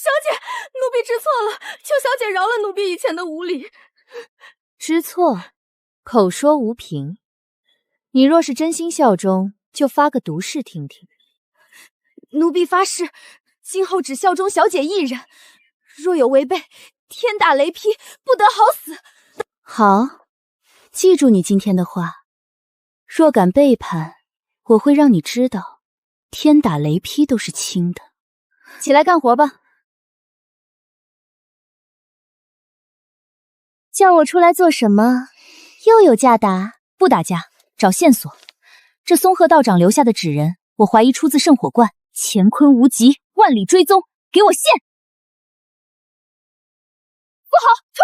小姐，奴婢知错了，求小姐饶了奴婢以前的无礼。知错，口说无凭。你若是真心效忠，就发个毒誓听听。奴婢发誓，今后只效忠小姐一人，若有违背，天打雷劈，不得好死。好，记住你今天的话。若敢背叛，我会让你知道，天打雷劈都是轻的。起来干活吧。叫我出来做什么？又有架打？不打架，找线索。这松鹤道长留下的纸人，我怀疑出自圣火观，乾坤无极，万里追踪，给我现！不好，退！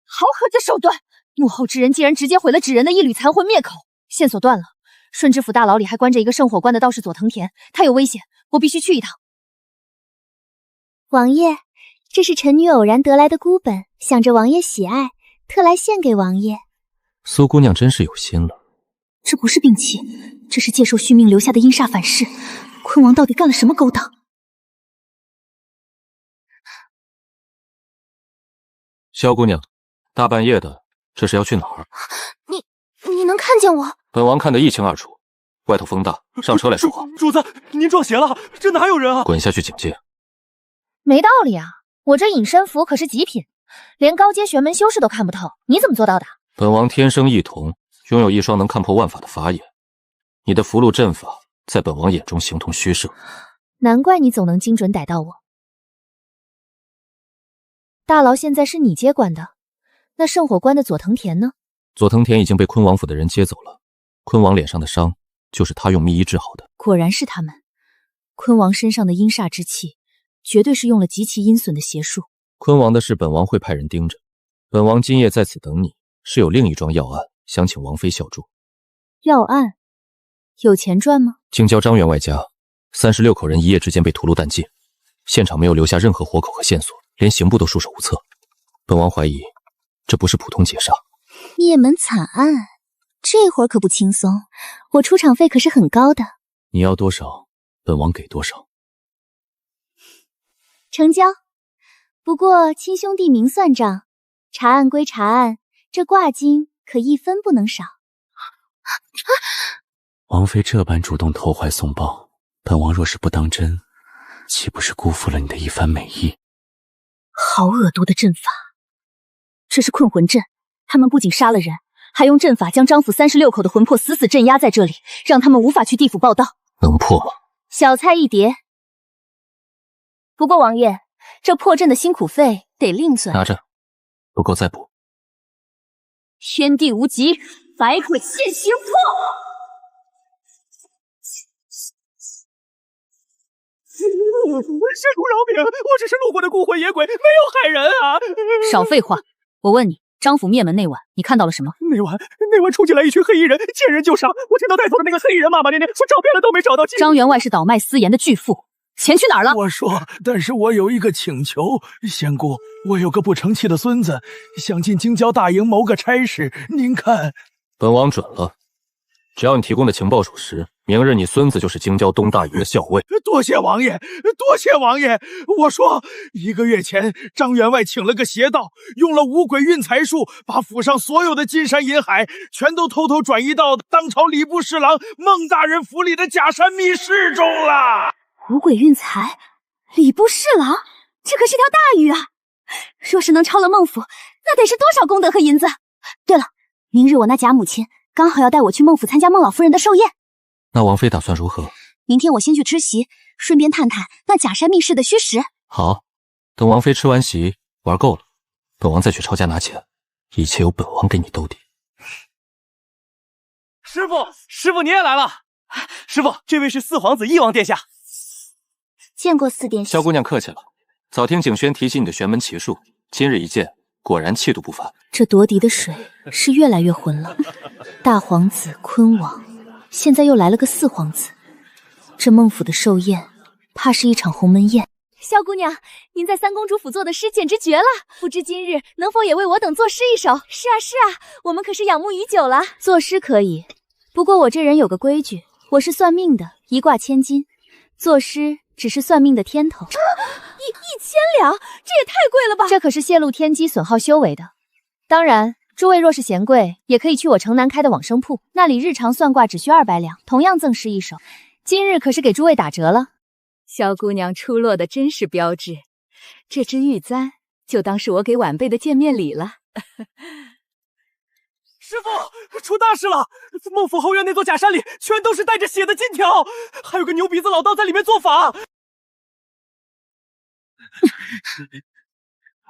好狠的手段！幕后之人竟然直接毁了纸人的一缕残魂灭口，线索断了。顺知府大牢里还关着一个圣火观的道士佐藤田，他有危险，我必须去一趟。王爷，这是臣女偶然得来的孤本，想着王爷喜爱，特来献给王爷。苏姑娘真是有心了。这不是兵器，这是借受续命留下的阴煞反噬。坤王到底干了什么勾当？萧姑娘，大半夜的，这是要去哪儿？你能看见我？本王看得一清二楚。外头风大，上车来说话。主子，您撞邪了，这哪有人啊？滚下去警戒。没道理啊！我这隐身符可是极品，连高阶玄门修士都看不透，你怎么做到的？本王天生异瞳，拥有一双能看破万法的法眼。你的符箓阵法在本王眼中形同虚设，难怪你总能精准逮到我。大牢现在是你接管的，那圣火关的佐藤田呢？佐藤田已经被坤王府的人接走了，坤王脸上的伤就是他用秘医治好的。果然是他们，坤王身上的阴煞之气绝对是用了极其阴损的邪术。坤王的事本王会派人盯着，本王今夜在此等你，是有另一桩要案，想请王妃效助。要案？有钱赚吗？京郊张员外家36口人一夜之间被屠戮殆尽，现场没有留下任何活口和线索，连刑部都束手无策。本王怀疑这不是普通劫杀。灭门惨案，这会儿可不轻松，我出场费可是很高的。你要多少，本王给多少。成交。不过亲兄弟明算账，查案归查案，这挂金可一分不能少。王妃这般主动投怀送抱，本王若是不当真，岂不是辜负了你的一番美意？好恶毒的阵法！这是困魂阵，他们不仅杀了人，还用阵法将张府36口的魂魄死死镇压在这里，让他们无法去地府报道。能破吗？小菜一碟。不过王爷，这破阵的辛苦费得另算。拿着，不够再补。天地无极，百鬼现形破！施主饶命！我只是路过的孤魂野鬼，没有害人啊！少废话！我问你，张府灭门那晚，你看到了什么？那晚冲进来一群黑衣人，见人就杀。我听到带头的那个黑衣人骂骂咧咧，说找遍了都没找到。张员外是倒卖私盐的巨富，钱去哪儿了？我说，但是我有一个请求，仙姑，我有个不成器的孙子，想进京郊大营谋个差事，您看？本王准了，只要你提供的情报属实，明日你孙子就是京郊东大营的校尉。多谢王爷，多谢王爷。我说，1个月前，张员外请了个邪道，用了五鬼运财术，把府上所有的金山银海全都偷偷转移到当朝礼部侍郎孟大人府里的假山密室中了。五鬼运财，礼部侍郎，这可是条大鱼啊！若是能超了孟府，那得是多少功德和银子？对了，明日我那贾母亲刚好要带我去孟府参加孟老夫人的寿宴。那王妃打算如何？明天我先去吃席，顺便探探那假山密室的虚实。好，等王妃吃完席，玩够了，本王再去抄家拿钱，一切由本王给你兜底。师傅你也来了。师傅，这位是四皇子翼王殿下。见过四殿下。萧姑娘客气了。早听景轩提起你的玄门奇术，今日一见，果然气度不凡。这夺嫡的水是越来越浑了。大皇子坤王，现在又来了个四皇子，这孟府的寿宴，怕是一场鸿门宴。萧姑娘，您在三公主府做的诗简直绝了，不知今日能否也为我等作诗一首？是啊是啊，我们可是仰慕已久了。作诗可以，不过我这人有个规矩，我是算命的，一卦千金，作诗只是算命的天头。1000两，这也太贵了吧！这可是泄露天机、损耗修为的。当然，诸位若是嫌贵，也可以去我城南开的往生铺，那里日常算卦只需200两，同样赠诗一首。今日可是给诸位打折了。萧姑娘出落的真是标致，这支玉簪就当是我给晚辈的见面礼了。师傅，出大事了！孟府后院那座假山里全都是带着血的金条，还有个牛鼻子老道在里面做法。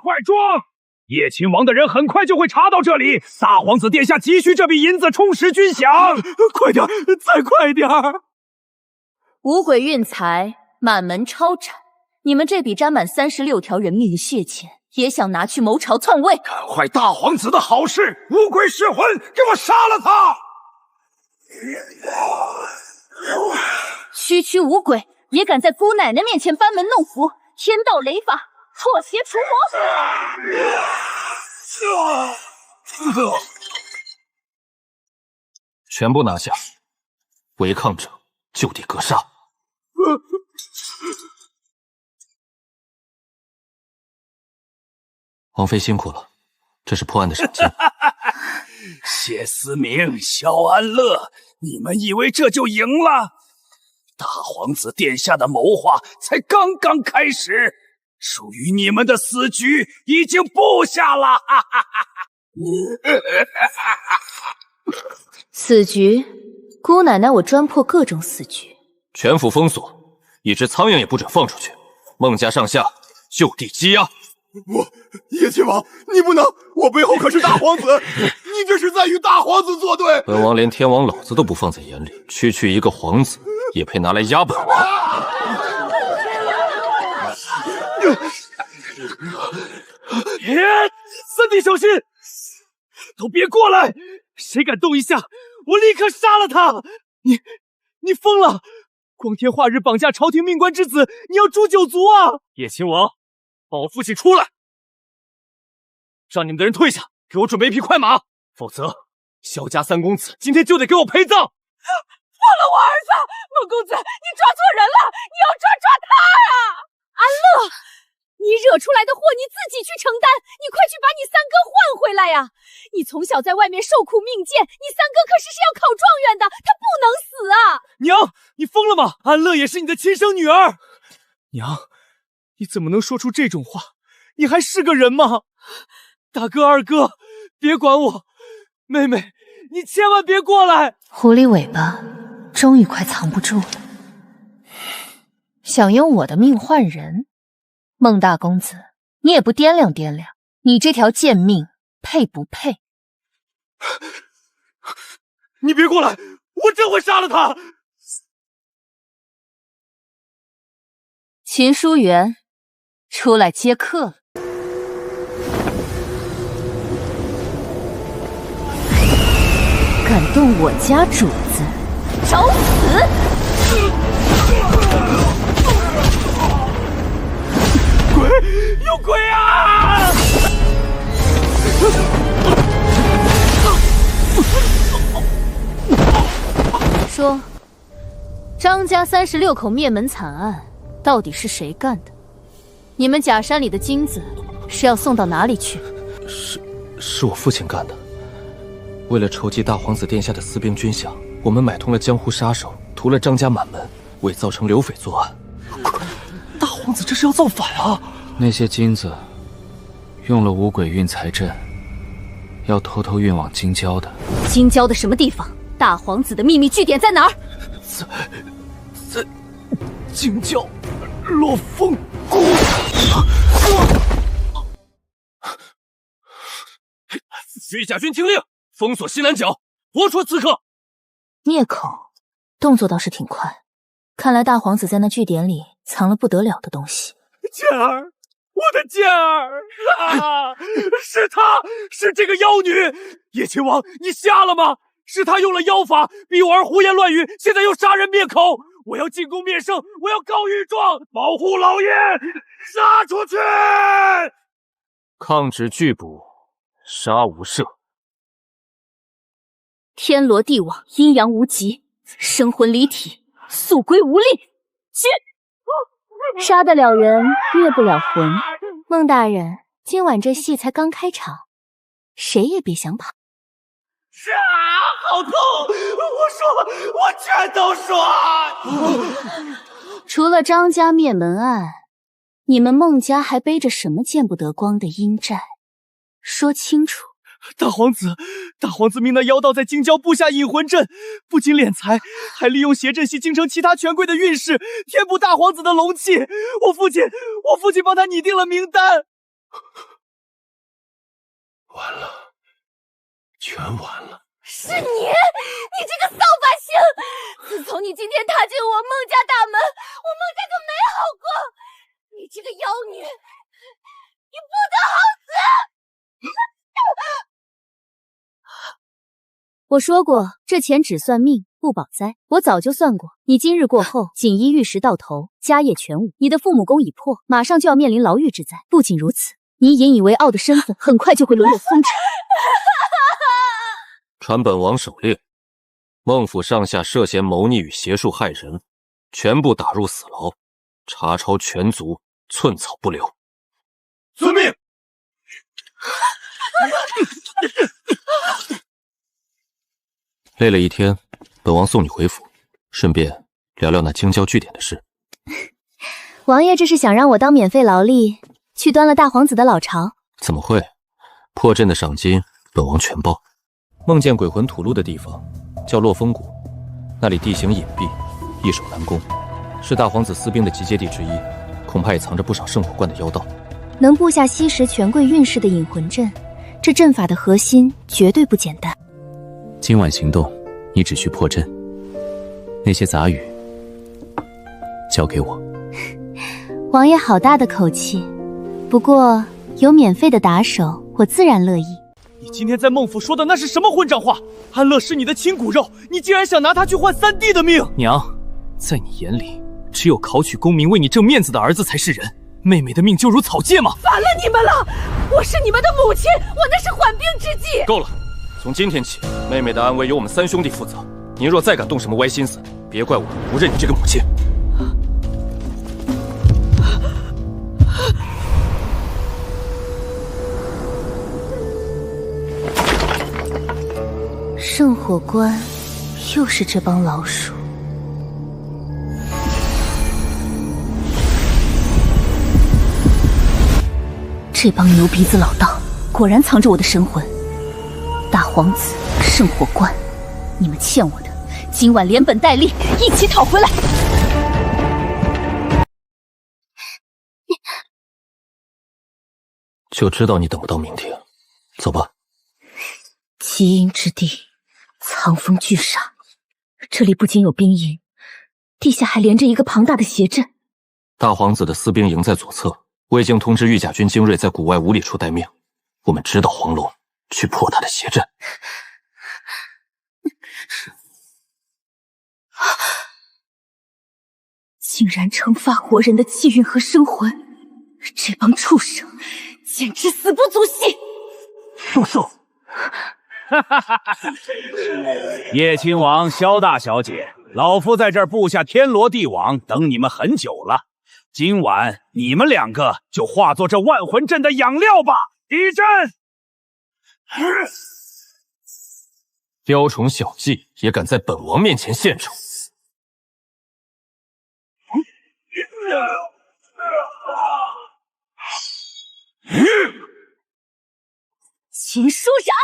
快装！叶秦王的人很快就会查到这里，大皇子殿下急需这笔银子充实军饷。快点，再快点！五鬼运财，满门抄斩，你们这笔沾满36条人命的血钱，也想拿去谋朝篡位？干坏大皇子的好事！五鬼噬魂，给我杀了他！区五鬼也敢在姑奶奶面前班门弄斧，天道雷法，错邪除魔！全部拿下，违抗者就地格杀。王妃辛苦了，这是破案的赏金。谢思明、萧安乐，你们以为这就赢了？大皇子殿下的谋划才刚刚开始，属于你们的死局已经布下了。死局，姑奶奶我专破各种死局。全府封锁，一只苍蝇也不准放出去。孟家上下就地羁押。叶亲王，你不能！我背后可是大皇子，你这是在与大皇子作对。本王连天王老子都不放在眼里，区一个皇子也配拿来压本王？三弟小心，都别过来！谁敢动一下，我立刻杀了他！你疯了！光天化日绑架朝廷命官之子，你要诛九族啊！叶亲王，帮我父亲出来，让你们的人退下，给我准备一匹快马，否则萧家三公子今天就得给我陪葬！放了我儿子！孟公子，你抓错人了，你要抓他啊！安乐，你惹出来的祸你自己去承担，你快去把你三哥换回来呀！你从小在外面受苦命贱，你三哥可是要考状元的，他不能死啊！娘，你疯了吗？安乐也是你的亲生女儿。娘，你怎么能说出这种话？你还是个人吗？大哥二哥，别管我，妹妹，你千万别过来！狐狸尾巴终于快藏不住了，想用我的命换人？孟大公子，你也不掂量掂量，你这条贱命配不配？你别过来，我真会杀了他！秦书媛，出来接客了。敢动我家主子，找死！鬼，有鬼啊！说，张家36口灭门惨案到底是谁干的？你们假山里的金子是要送到哪里去？是我父亲干的。为了筹集大皇子殿下的私兵军饷，我们买通了江湖杀手，屠了张家满门，伪造成刘匪作案。大皇子这是要造反啊！那些金子用了五鬼运财阵，要偷偷运往京郊的。京郊的什么地方？大皇子的秘密据点在哪儿？在京郊落风谷。徐家军听令，封锁西南角，活捉刺客。灭口，动作倒是挺快。看来大皇子在那据点里藏了不得了的东西。剑儿，我的剑儿啊！是他，是这个妖女！叶秦王，你瞎了吗？是他用了妖法，逼我儿胡言乱语，现在又杀人灭口！我要进宫灭圣，我要告御状，保护老爷！杀出去！抗旨拒捕，杀无赦。天罗地网，阴阳无极，生魂离体，速归无力。去！杀得了人，灭不了魂。孟大人，今晚这戏才刚开场，谁也别想跑。是啊，好痛！我全都说。除了张家灭门案，你们孟家还背着什么见不得光的阴债？说清楚。大皇子命那妖道在京郊布下引魂阵，不仅敛财，还利用邪阵系京城其他权贵的运势，填补大皇子的龙气。我父亲帮他拟定了名单。完了，全完了。是你这个扫把星！自从你今天踏进我孟家大门，我孟家就没好过。你这个妖女，你不得好死！我说过，这钱只算命不保灾。我早就算过，你今日过后，锦衣玉食到头，家业全无，你的父母宫已破，马上就要面临牢狱之灾。不仅如此，你引以为傲的身份，很快就会沦落风尘。传本王手令，孟府上下涉嫌谋逆与邪术害人，全部打入死牢，查抄全族，寸草不留。遵命。累了一天，本王送你回府，顺便聊聊那京郊据点的事。王爷这是想让我当免费劳力，去端了大皇子的老巢？怎么会？破阵的赏金，本王全包。梦见鬼魂吐露的地方叫落风谷，那里地形隐蔽，易守难攻，是大皇子私兵的集结地之一，恐怕也藏着不少圣火罐的妖道。能布下吸食权贵运势的引魂阵，这阵法的核心绝对不简单。今晚行动，你只需破阵，那些杂语交给我。王爷好大的口气，不过有免费的打手，我自然乐意。你今天在孟府说的那是什么混账话？安乐是你的亲骨肉，你竟然想拿他去换三弟的命！娘，在你眼里，只有考取功名、为你挣面子的儿子才是人，妹妹的命就如草芥吗？烦了你们了！我是你们的母亲，我那是缓兵之计。够了！从今天起，妹妹的安危由我们三兄弟负责。您若再敢动什么歪心思，别怪我不认你这个母亲。圣火关又是这帮老鼠。这帮牛鼻子老道，果然藏着我的神魂。大皇子圣火关，你们欠我的，今晚连本带利一起讨回来。就知道你等不到明天，走吧。极阴之地，藏风聚沙，这里不仅有兵营，地下还连着一个庞大的邪阵。大皇子的私兵营在左侧，我已经通知御甲军精锐在谷外5里处待命。我们直捣黄龙，去破他的邪阵。竟然惩罚活人的气运和生魂，这帮畜生简直死不足惜！住手！叶亲王、萧大小姐，老夫在这儿布下天罗地网，等你们很久了。今晚你们2个就化作这万魂阵的养料吧！敌阵！雕虫小技也敢在本王面前献丑！秦舒然，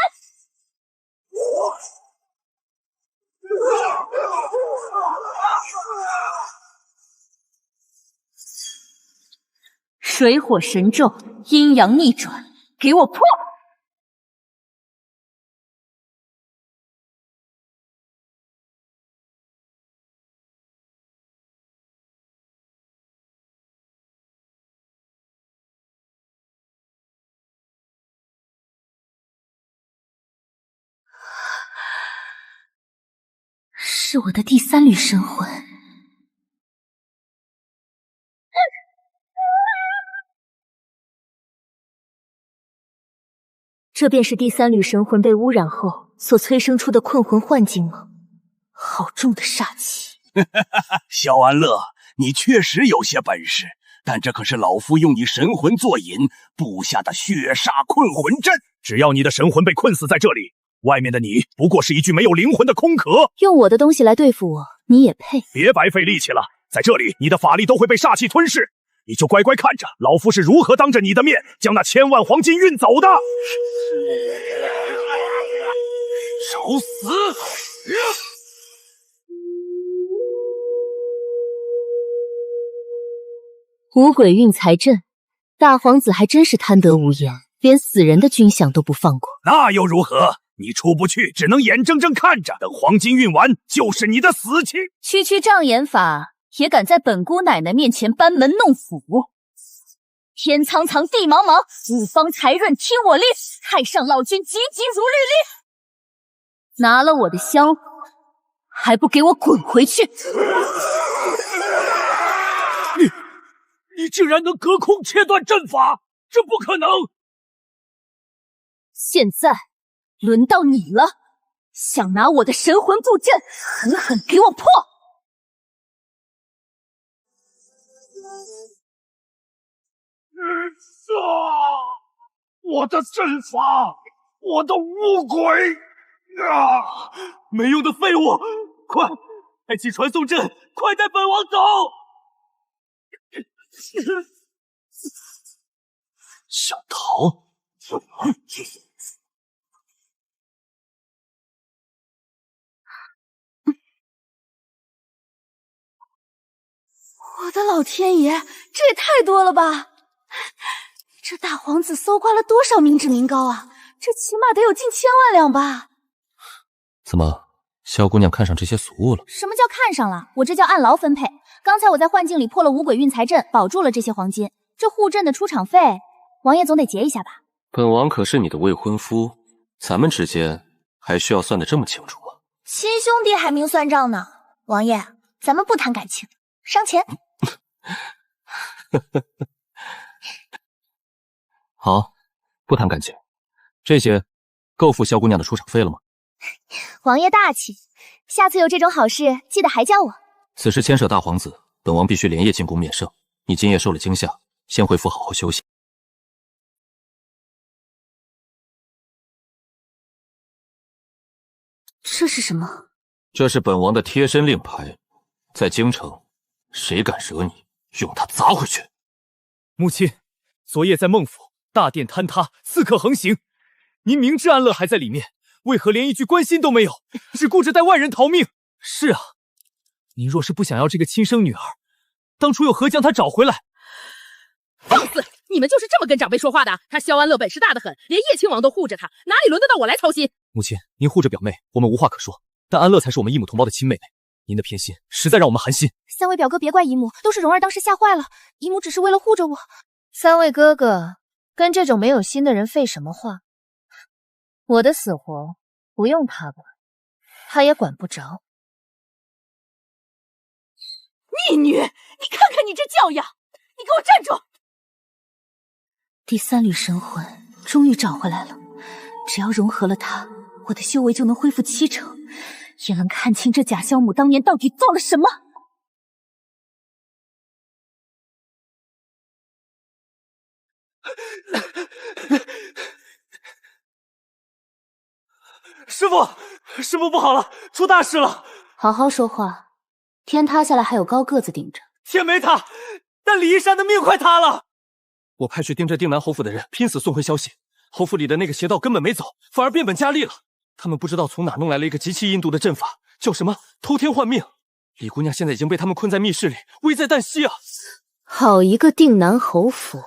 水火神咒，阴阳逆转，给我破！是我的第3缕神魂。这便是第3缕神魂被污染后所催生出的困魂幻境吗？好重的煞气！萧安乐，你确实有些本事，但这可是老夫用你神魂做引布下的血煞困魂阵。只要你的神魂被困死在这里，外面的你不过是一具没有灵魂的空壳。用我的东西来对付我，你也配？别白费力气了，在这里你的法力都会被煞气吞噬，你就乖乖看着老夫是如何当着你的面将那1000万黄金运走的。找死！五鬼运财阵，大皇子还真是贪得无厌，连死人的军饷都不放过。那又如何？你出不去，只能眼睁睁看着，等黄金运完，就是你的死期。区区障眼法，也敢在本姑奶奶面前班门弄斧？天苍苍，地茫茫，五方财运听我令，太上老君急急如律令。拿了我的香火，还不给我滚回去！你竟然能隔空切断阵法，这不可能！现在轮到你了，想拿我的神魂布阵，狠狠给我破！我的阵法，我的五鬼啊！没用的废物，快开启传送阵，快带本王走！想逃？我的老天爷，这也太多了吧！这大皇子搜刮了多少民脂民膏啊？这起码得有近1000万两吧？怎么，萧姑娘看上这些俗物了？什么叫看上了？我这叫按劳分配。刚才我在幻境里破了五鬼运财阵，保住了这些黄金。这护阵的出场费，王爷总得结一下吧？本王可是你的未婚夫，咱们之间还需要算得这么清楚吗？亲兄弟还明算账呢。王爷，咱们不谈感情，伤钱。好，不谈感情，这些够付萧姑娘的出场费了吗？王爷大气，下次有这种好事记得还叫我。此事牵涉大皇子，本王必须连夜进宫面圣。你今夜受了惊吓，先回府好好休息。这是什么？这是本王的贴身令牌，在京城，谁敢惹你，用它砸回去。母亲，昨夜在孟府大殿坍塌，刺客横行，您明知安乐还在里面，为何连一句关心都没有，只顾着带外人逃命？是啊，您若是不想要这个亲生女儿，当初又何将她找回来？放肆！你们就是这么跟长辈说话的？他萧安乐本事大得很，连叶亲王都护着他，哪里轮得到我来操心？母亲，您护着表妹，我们无话可说。但安乐才是我们异母同胞的亲妹妹，您的偏心实在让我们寒心。三位表哥别怪姨母，都是蓉儿当时吓坏了，姨母只是为了护着我。三位哥哥，跟这种没有心的人废什么话？我的死活不用他管，他也管不着。逆女，你看看你这教养，你给我站住！第三缕神魂终于找回来了，只要融合了它，我的修为就能恢复70%，也能看清这贾萧母当年到底做了什么。师父不好了，出大事了！好好说话，天塌下来还有高个子顶着。天没塌，但李一山的命快塌了。我派去盯着定南侯府的人拼死送回消息，侯府里的那个邪道根本没走，反而变本加厉了。他们不知道从哪弄来了一个极其阴毒的阵法，叫什么偷天换命。李姑娘现在已经被他们困在密室里，危在旦夕啊！好一个定南侯府，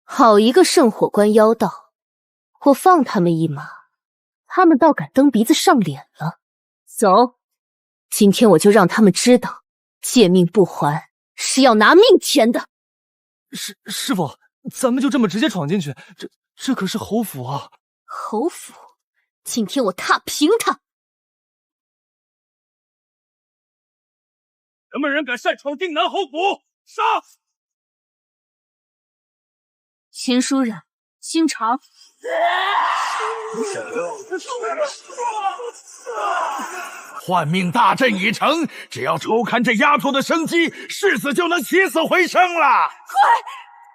好一个圣火关妖道，我放他们一马，他们倒敢蹬鼻子上脸了。走，今天我就让他们知道，借命不还是要拿命填的。师父，咱们就这么直接闯进去，这可是侯府啊！侯府，今天我踏平他！什么人敢擅闯定南侯府？杀！秦书染，心肠。换命大阵已成，只要抽看这丫头的生机，世子就能起死回生了。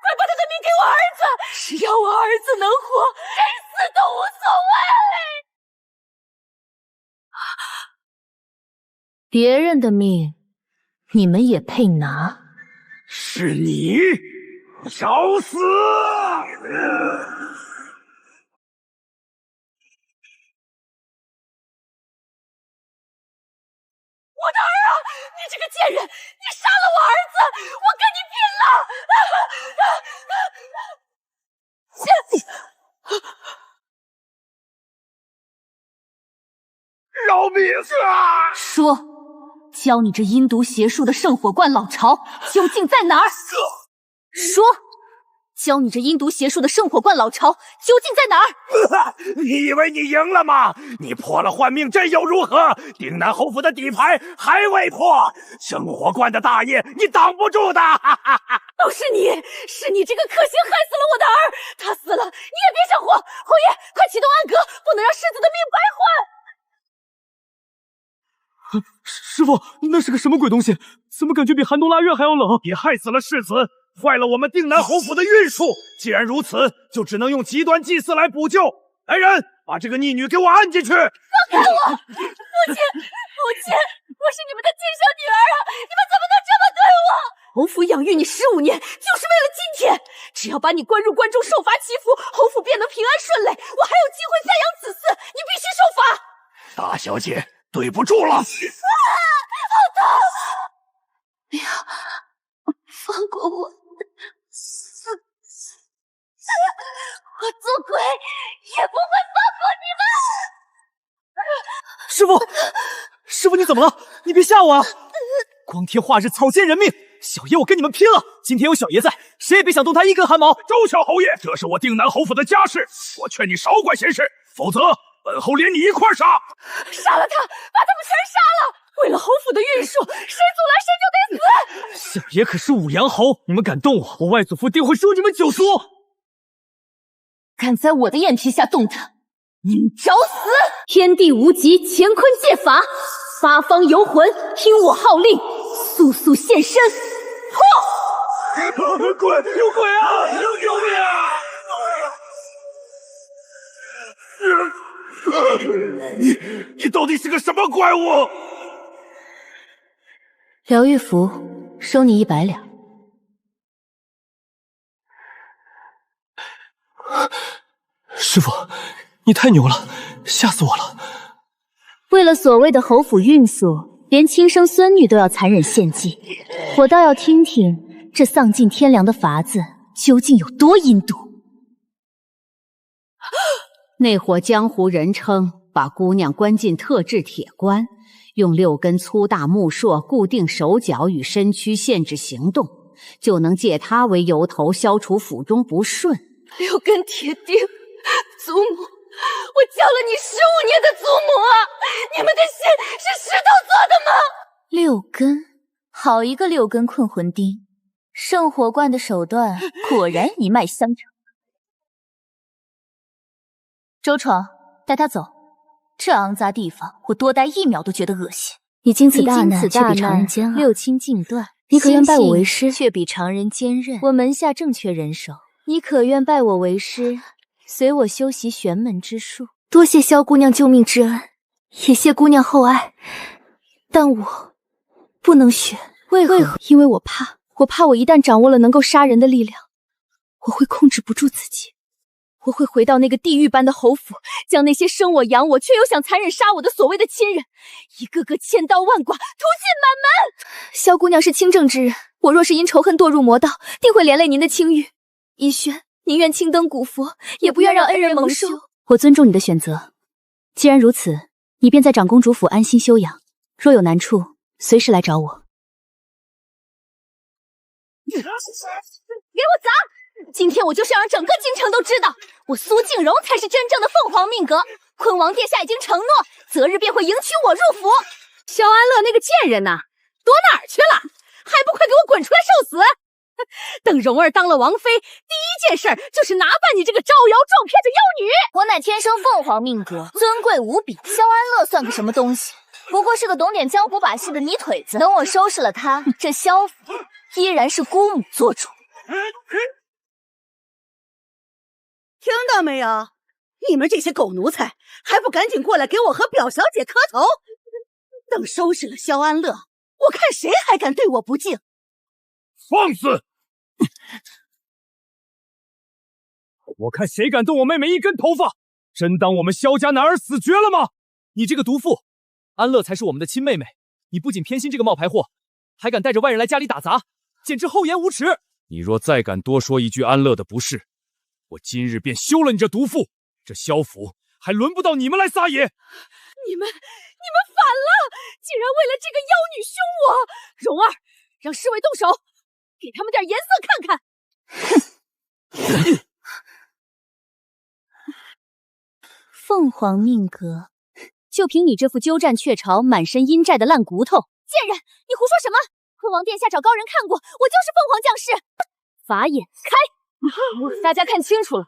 快把他的命给我儿子！只要我儿子能活，谁死都无所谓。别人的命，你们也配拿？是你，找死！我的儿啊！你这个贱人，你杀了我儿子，我跟你拼了！饶命啊！说，教你这阴毒邪术的圣火观老巢究竟在哪儿？说，教你这阴毒邪术的圣火观老巢究竟在哪儿？你以为你赢了吗？你破了换命阵又如何？定南侯府的底牌还未破，圣火观的大业你挡不住的！都是你，是你这个克星害死了我的儿，他死了你也别想活！侯爷，快启动暗格，不能让世子的命白换！师父，那是个什么鬼东西？怎么感觉比寒冬腊月还要冷？也害死了世子，坏了我们定南侯府的运数。既然如此，就只能用极端祭祀来补救。来人，把这个逆女给我按进去！放开我！母亲，我是你们的亲生女儿啊！你们怎么能这么对我？侯府养育你15年，就是为了今天。只要把你关入关中受罚祈福，侯府便能平安顺累，我还有机会再养子嗣。你必须受罚！大小姐，对不住了！好痛！哎呀，放过我！我做鬼也不会放过你们！师父，你怎么了？你别吓我啊！光天化日，草菅人命，小爷我跟你们拼了！今天有小爷在，谁也别想动他一根汗毛！周小侯爷，这是我定南侯府的家事，我劝你少管闲事，否则本侯连你一块杀！杀了他，把他们全杀了！为了侯府的运数，谁阻拦谁就得死！小爷可是五阳侯，你们敢动我，我外祖父定会诛你们9族！敢在我的眼皮下动他，你们找死！天地无极，乾坤借法，八方游魂，听我号令，速速现身！破！鬼！有鬼啊！救命啊！你到底是个什么怪物？疗愈符，收你100两。师父，你太牛了，吓死我了！为了所谓的侯府孕素，连亲生孙女都要残忍献祭，我倒要听听这丧尽天良的法子究竟有多阴毒。那伙江湖人称把姑娘关进特制铁棺，用6根粗大木槊固定手脚与身躯，限制行动，就能借她为由头消除府中不顺。6根铁钉，祖母，我教了你15年的祖母啊！你们的心是石头做的吗？6根，好一个6根困魂钉！圣火罐的手段果然一脉相承。周闯，带他走。这肮脏地方，我多待1秒都觉得恶心。你经此大难，却比常人坚6亲尽断。你可愿拜我为师？却比常人坚韧。我门下正缺人手，你可愿拜我为师，随我修习玄门之术？多谢萧姑娘救命之恩，也谢姑娘厚爱，但我不能学。为何？因为我怕我一旦掌握了能够杀人的力量，我会控制不住自己。我会回到那个地狱般的侯府，将那些生我养我却又想残忍杀我的所谓的亲人，一个个千刀万剐，屠尽满门。萧姑娘是清正之人，我若是因仇恨堕入魔道，定会连累您的清誉。逸轩宁愿青灯古佛，也不愿让恩人蒙羞。我尊重你的选择，既然如此，你便在长公主府安心休养，若有难处，随时来找我。给我砸！今天我就是要让整个京城都知道，我苏静荣才是真正的凤凰命格。坤王殿下已经承诺，择日便会迎娶我入府。萧安乐那个贱人呐，躲哪儿去了？还不快给我滚出来受死！等蓉儿当了王妃，第一件事就是拿办你这个招摇撞骗的妖女。我乃天生凤凰命格，尊贵无比。萧安乐算个什么东西？不过是个懂点江湖把戏的泥腿子。等我收拾了他，这萧府依然是姑母做主。听到没有？你们这些狗奴才，还不赶紧过来给我和表小姐磕头！等收拾了萧安乐，我看谁还敢对我不敬！放肆！我看谁敢动我妹妹一根头发！真当我们萧家男儿死绝了吗？你这个毒妇！安乐才是我们的亲妹妹，你不仅偏心这个冒牌货，还敢带着外人来家里打杂，简直厚颜无耻！你若再敢多说一句安乐的不是，我今日便休了你这毒妇！这萧府还轮不到你们来撒野！你们反了！竟然为了这个妖女凶我！蓉儿，让侍卫动手，给他们点颜色看看！凤凰命格，就凭你这副鸠占鹊巢、满身阴债的烂骨头！贱人，你胡说什么？坤王殿下找高人看过，我就是凤凰将士。法眼开！大家看清楚了，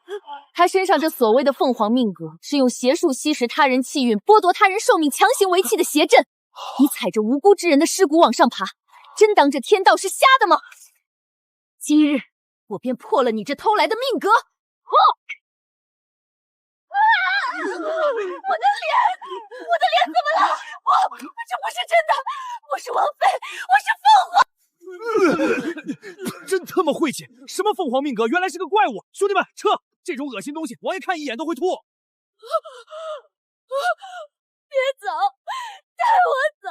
他身上这所谓的凤凰命格，是用邪术吸食他人气运，剥夺他人寿命，强行为弃的邪阵。你踩着无辜之人的尸骨往上爬，真当这天道是瞎的吗？今日我便破了你这偷来的命格！我的脸怎么了？这不是真的，我是王妃，我是凤凰。真他妈晦气！什么凤凰命格，原来是个怪物！兄弟们，撤！这种恶心东西，王爷看一眼都会吐。别走，带我走！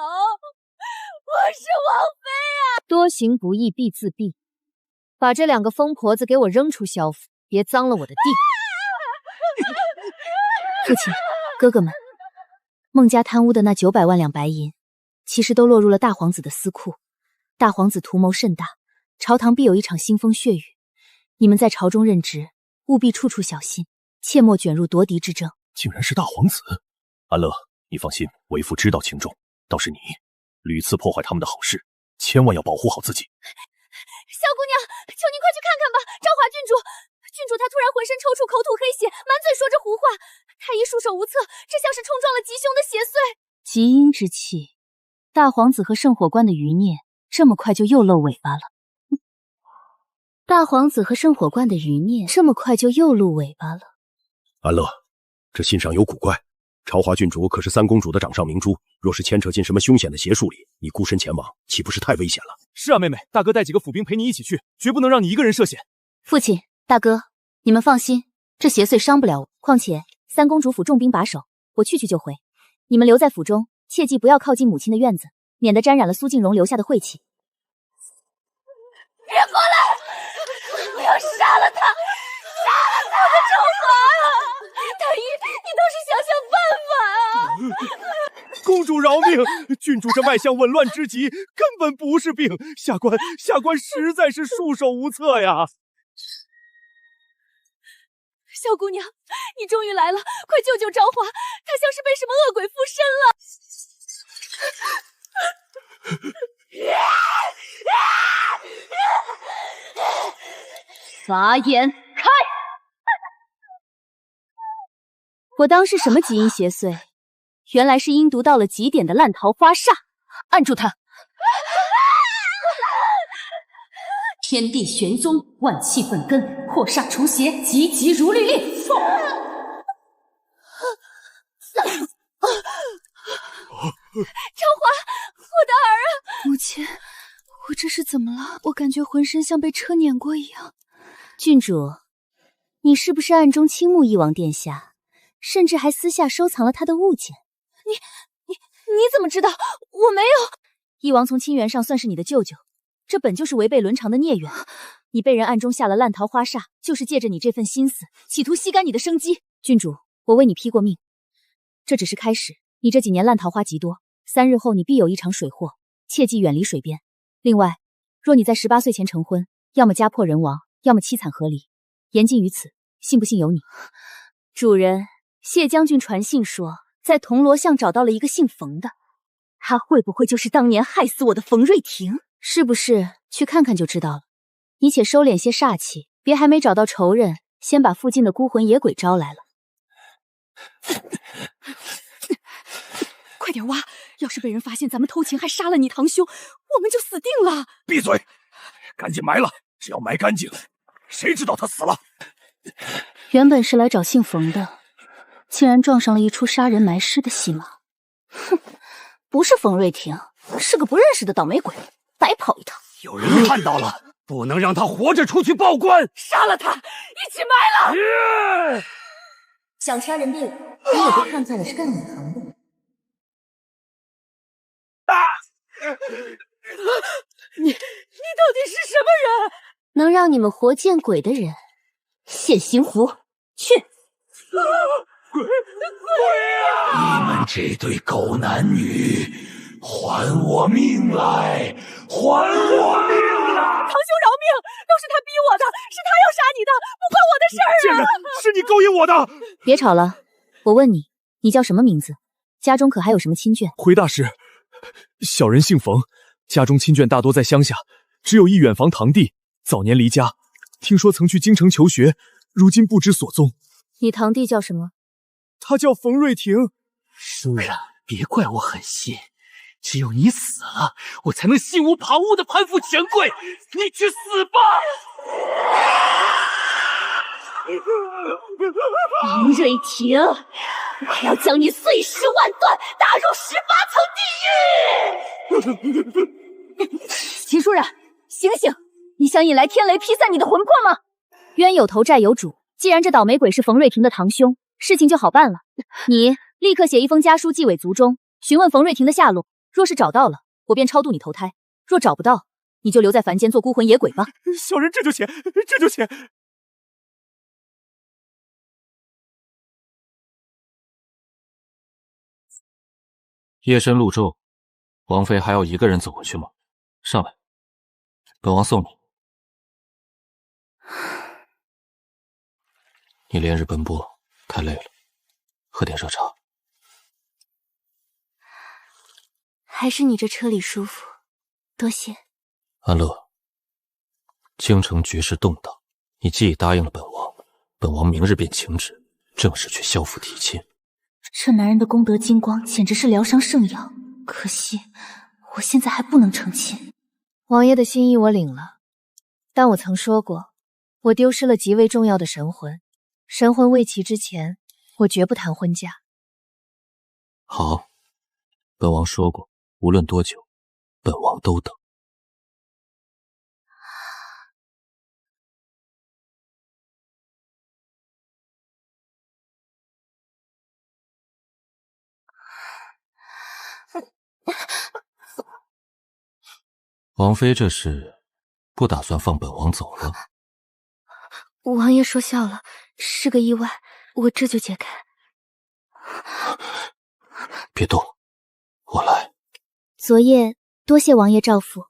我是王妃啊！多行不义必自毙，把这2个疯婆子给我扔出萧府，别脏了我的地。父亲，哥哥们，孟家贪污的那900万两白银，其实都落入了大皇子的私库。大皇子图谋甚大，朝堂必有一场腥风血雨。你们在朝中任职，务必处处小心，切莫卷入夺嫡之争。竟然是大皇子！安乐，你放心，为父知道轻重。倒是你，屡次破坏他们的好事，千万要保护好自己。萧姑娘，求您快去看看吧！昭华郡主她突然浑身抽搐，口吐黑血，满嘴说着胡话。太医束手无策，这像是冲撞了吉凶的邪祟。极阴之气，大皇子和圣火关的余孽，这么快就又露尾巴了。大皇子和圣火罐的余孽，这么快就又露尾巴了。安乐，这信上有古怪，朝华郡主可是3公主的掌上明珠，若是牵扯进什么凶险的邪术里，你孤身前往，岂不是太危险了？是啊，妹妹，大哥带几个府兵陪你一起去，绝不能让你一个人涉险。父亲，大哥，你们放心，这邪祟伤不了我。况且三公主府重兵把守，我去就回。你们留在府中，切记不要靠近母亲的院子，免得沾染了苏静荣留下的晦气。别过来！我要杀了他！杀了他！我的中华！太医，你倒是想想办法啊！公主饶命！郡主这脉象紊乱之极，根本不是病。下官实在是束手无策呀！小姑娘，你终于来了，快救救朝华，她像是被什么恶鬼附身了。法眼开！我当是什么基因邪祟，原来是阴毒到了极点的烂桃花煞。按住他！天地玄宗，万气本根，破煞除邪，急急如律令。朝华，我的儿啊！母亲，我这是怎么了？我感觉浑身像被车碾过一样。郡主，你是不是暗中倾慕翼王殿下，甚至还私下收藏了他的物件？你怎么知道？我没有。翼王从亲缘上算是你的舅舅，这本就是违背伦常的孽缘。你被人暗中下了烂桃花煞，就是借着你这份心思，企图吸干你的生机。郡主，我为你批过命，这只是开始。你这几年烂桃花极多，3日后你必有一场水祸，切记远离水边。另外，若你在18岁前成婚，要么家破人亡，要么凄惨和离，言尽于此，信不信由你。主人，谢将军传信说，在铜锣巷找到了一个姓冯的，他会不会就是当年害死我的冯瑞婷？是不是？去看看就知道了。你且收敛些煞气，别还没找到仇人，先把附近的孤魂野鬼招来了。快点挖！要是被人发现咱们偷情还杀了你堂兄，我们就死定了！闭嘴！赶紧埋了，只要埋干净，谁知道他死了？原本是来找姓冯的，竟然撞上了一出杀人埋尸的戏码。哼，不是冯瑞婷，是个不认识的倒霉鬼，白跑一趟。有人看到了，不能让他活着出去报官！杀了他，一起埋了！想杀人灭口，你也被看在了是干哪行的。你到底是什么人？能让你们活见鬼的人，现行符去！鬼啊！你们这对狗男女，还我命来！还我命来！堂兄饶命，都是他逼我的，是他要杀你的，不关我的事儿啊！贱人，是你勾引我的！别吵了，我问你，你叫什么名字？家中可还有什么亲眷？回大师，小人姓冯，家中亲眷大多在乡下，只有一远房堂弟，早年离家，听说曾去京城求学，如今不知所踪。你堂弟叫什么？他叫冯瑞婷。舒然，别怪我狠心，只有你死了，我才能心无旁骛地攀附权贵。你去死吧！冯瑞婷，我要将你碎尸万段，打入18层地狱！秦舒然，醒醒！你想引来天雷劈散你的魂魄吗？冤有头债有主，既然这倒霉鬼是冯瑞婷的堂兄，事情就好办了。你立刻写一封家书寄尾族中，询问冯瑞婷的下落。若是找到了，我便超度你投胎；若找不到，你就留在凡间做孤魂野鬼吧。小人这就写，这就写。夜深路骤，王妃还要一个人走回去吗？上来，本王送你。你连日奔波，太累了，喝点热茶。还是你这车里舒服，多谢。安乐，京城局势动荡，你既已答应了本王，本王明日便请旨，正式去萧府提亲。这男人的功德金光简直是疗伤圣药，可惜我现在还不能成亲。王爷的心意我领了，但我曾说过，我丢失了极为重要的神魂，神魂未齐之前，我绝不谈婚嫁。好，本王说过，无论多久，本王都等。王妃这是不打算放本王走了？王爷说笑了，是个意外，我这就解开。别动，我来。昨夜多谢王爷照拂，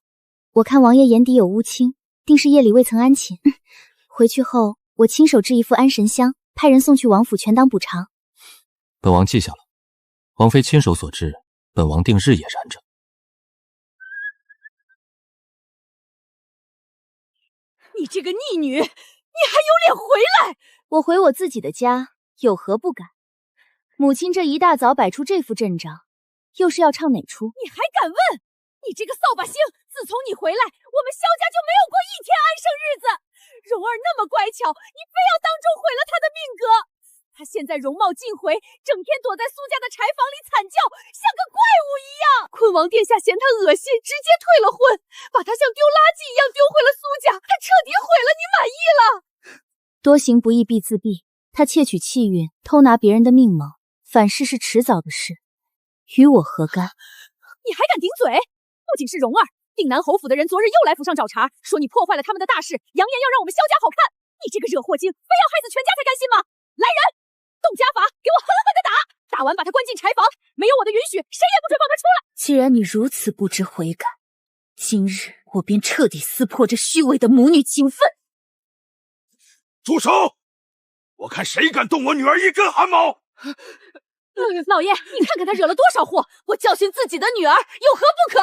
我看王爷眼底有乌青，定是夜里未曾安寝。回去后，我亲手制一副安神香，派人送去王府，全当补偿。本王记下了，王妃亲手所制，本王定日夜燃着。你这个逆女，你还有脸回来？我回我自己的家，有何不敢？母亲这一大早摆出这副阵仗，又是要唱哪出？你还敢问？你这个扫把星！自从你回来，我们萧家就没有过一天安生日子。蓉儿那么乖巧，你非要当众毁了她的命格。她现在容貌尽毁，整天躲在苏家的柴房里惨叫，像个怪物一样。坤王殿下嫌她恶心，直接退了婚，把她像丢垃圾一样丢回了苏家。他彻底毁了你，满意了？多行不义必自毙。他窃取气运，偷拿别人的命谋，反噬是迟早的事，与我何干？你还敢顶嘴？不仅是蓉儿，定南侯府的人昨日又来府上找茬，说你破坏了他们的大事，扬言要让我们萧家好看。你这个惹祸精，非要害死全家才甘心吗？来人，动家法，给我狠狠的打！打完把他关进柴房，没有我的允许，谁也不准放他出来。既然你如此不知悔改，今日我便彻底撕破这虚伪的母女情分。住手！我看谁敢动我女儿一根汗毛！老爷，你看看他惹了多少祸，我教训自己的女儿有何不可？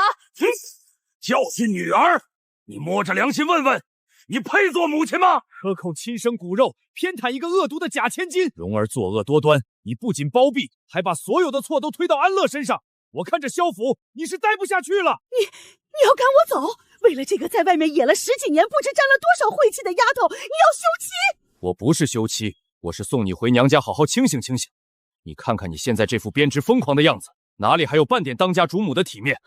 教训女儿？你摸着良心问问，你配做母亲吗？克扣亲生骨肉，偏袒一个恶毒的假千金。蓉儿作恶多端，你不仅包庇，还把所有的错都推到安乐身上。我看这萧府你是待不下去了。你要赶我走？为了这个在外面野了10几年，不知沾了多少晦气的丫头，你要休妻？我不是休妻，我是送你回娘家好好清醒清醒。你看看你现在这副编织疯狂的样子，哪里还有半点当家主母的体面？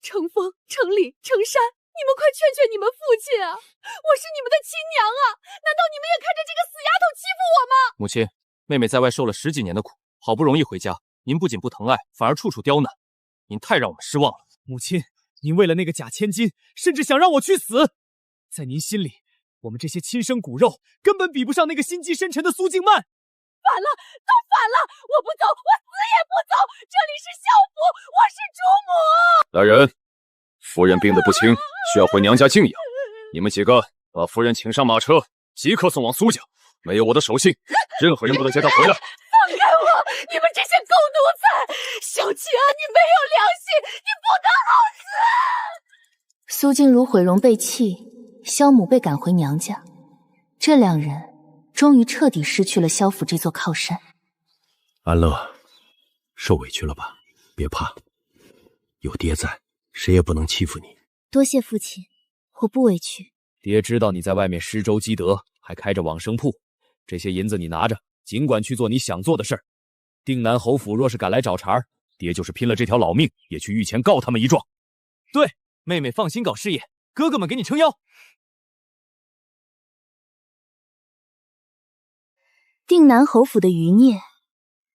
程风、程理、程山，你们快劝劝你们父亲啊！我是你们的亲娘啊，难道你们也看着这个死丫头欺负我吗？母亲，妹妹在外受了10几年的苦，好不容易回家，您不仅不疼爱，反而处处刁难，您太让我们失望了。母亲，您为了那个假千金，甚至想让我去死。在您心里，我们这些亲生骨肉根本比不上那个心机深沉的苏静曼。反了，都反了！我不走，我死也不走！这里是萧府，我是主母。来人，夫人病得不轻，需要回娘家静养。你们几个把夫人请上马车，即刻送往苏家。没有我的手信，任何人不得接她回来。放开我！你们这些狗奴才！萧琪儿，你没有良心，你不得好死！苏静茹毁容被弃，萧母被赶回娘家，这两人终于彻底失去了萧府这座靠山。安乐，受委屈了吧？别怕，有爹在，谁也不能欺负你。多谢父亲，我不委屈。爹知道你在外面施粥积德，还开着往生铺，这些银子你拿着，尽管去做你想做的事儿。定南侯府若是敢来找茬，爹就是拼了这条老命，也去御前告他们一状。对，妹妹放心搞事业，哥哥们给你撑腰。定南侯府的余孽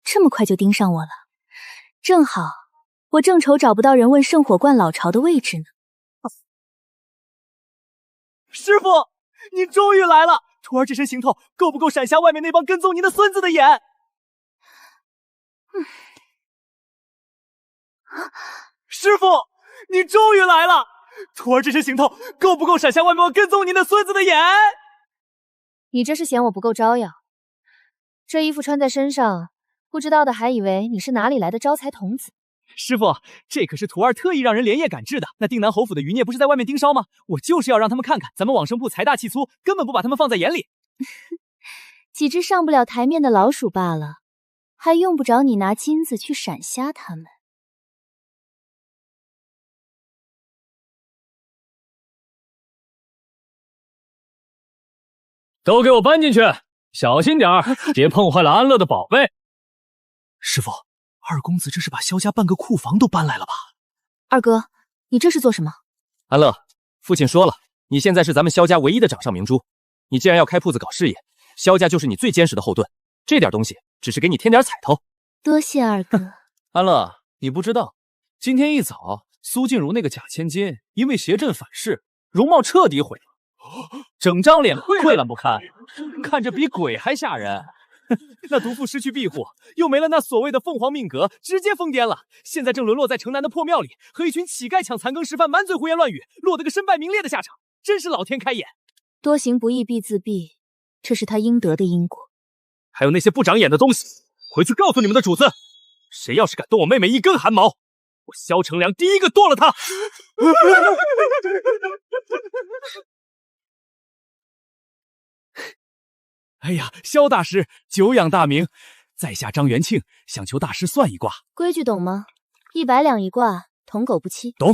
这么快就盯上我了，正好我正愁找不到人问圣火观老巢的位置呢。师傅，您终于来了！徒儿这身行头够不够闪瞎外面那帮跟踪您的孙子的眼？师傅，您终于来了！徒儿这身行头够不够闪瞎外面跟踪您的孙子的眼？你这是嫌我不够招摇？这衣服穿在身上，不知道的还以为你是哪里来的招财童子。师傅，这可是徒儿特意让人连夜赶制的。那定南侯府的余孽不是在外面盯梢吗？我就是要让他们看看咱们往生铺财大气粗，根本不把他们放在眼里。几只上不了台面的老鼠罢了，还用不着你拿金子去闪瞎他们。都给我搬进去，小心点儿，别碰坏了安乐的宝贝。师傅，二公子这是把萧家半个库房都搬来了吧？二哥，你这是做什么？安乐，父亲说了，你现在是咱们萧家唯一的掌上明珠，你既然要开铺子搞事业，萧家就是你最坚实的后盾。这点东西只是给你添点彩头。多谢二哥。安乐，你不知道，今天一早苏静茹那个假千金因为邪阵反噬，容貌彻底毁了，整张脸溃烂不堪，看着比鬼还吓人。那毒妇失去庇护，又没了那所谓的凤凰命格，直接疯癫了。现在正沦落在城南的破庙里，和一群乞丐抢残羹食饭，满嘴胡言乱语，落得个身败名裂的下场，真是老天开眼。多行不义必自毙，这是他应得的因果。还有那些不长眼的东西，回去告诉你们的主子，谁要是敢动我妹妹一根汗毛，我萧成良第一个剁了他！哎呀，萧大师久仰大名，在下张元庆想求大师算一卦。规矩懂吗？100两一卦，同狗不欺。懂。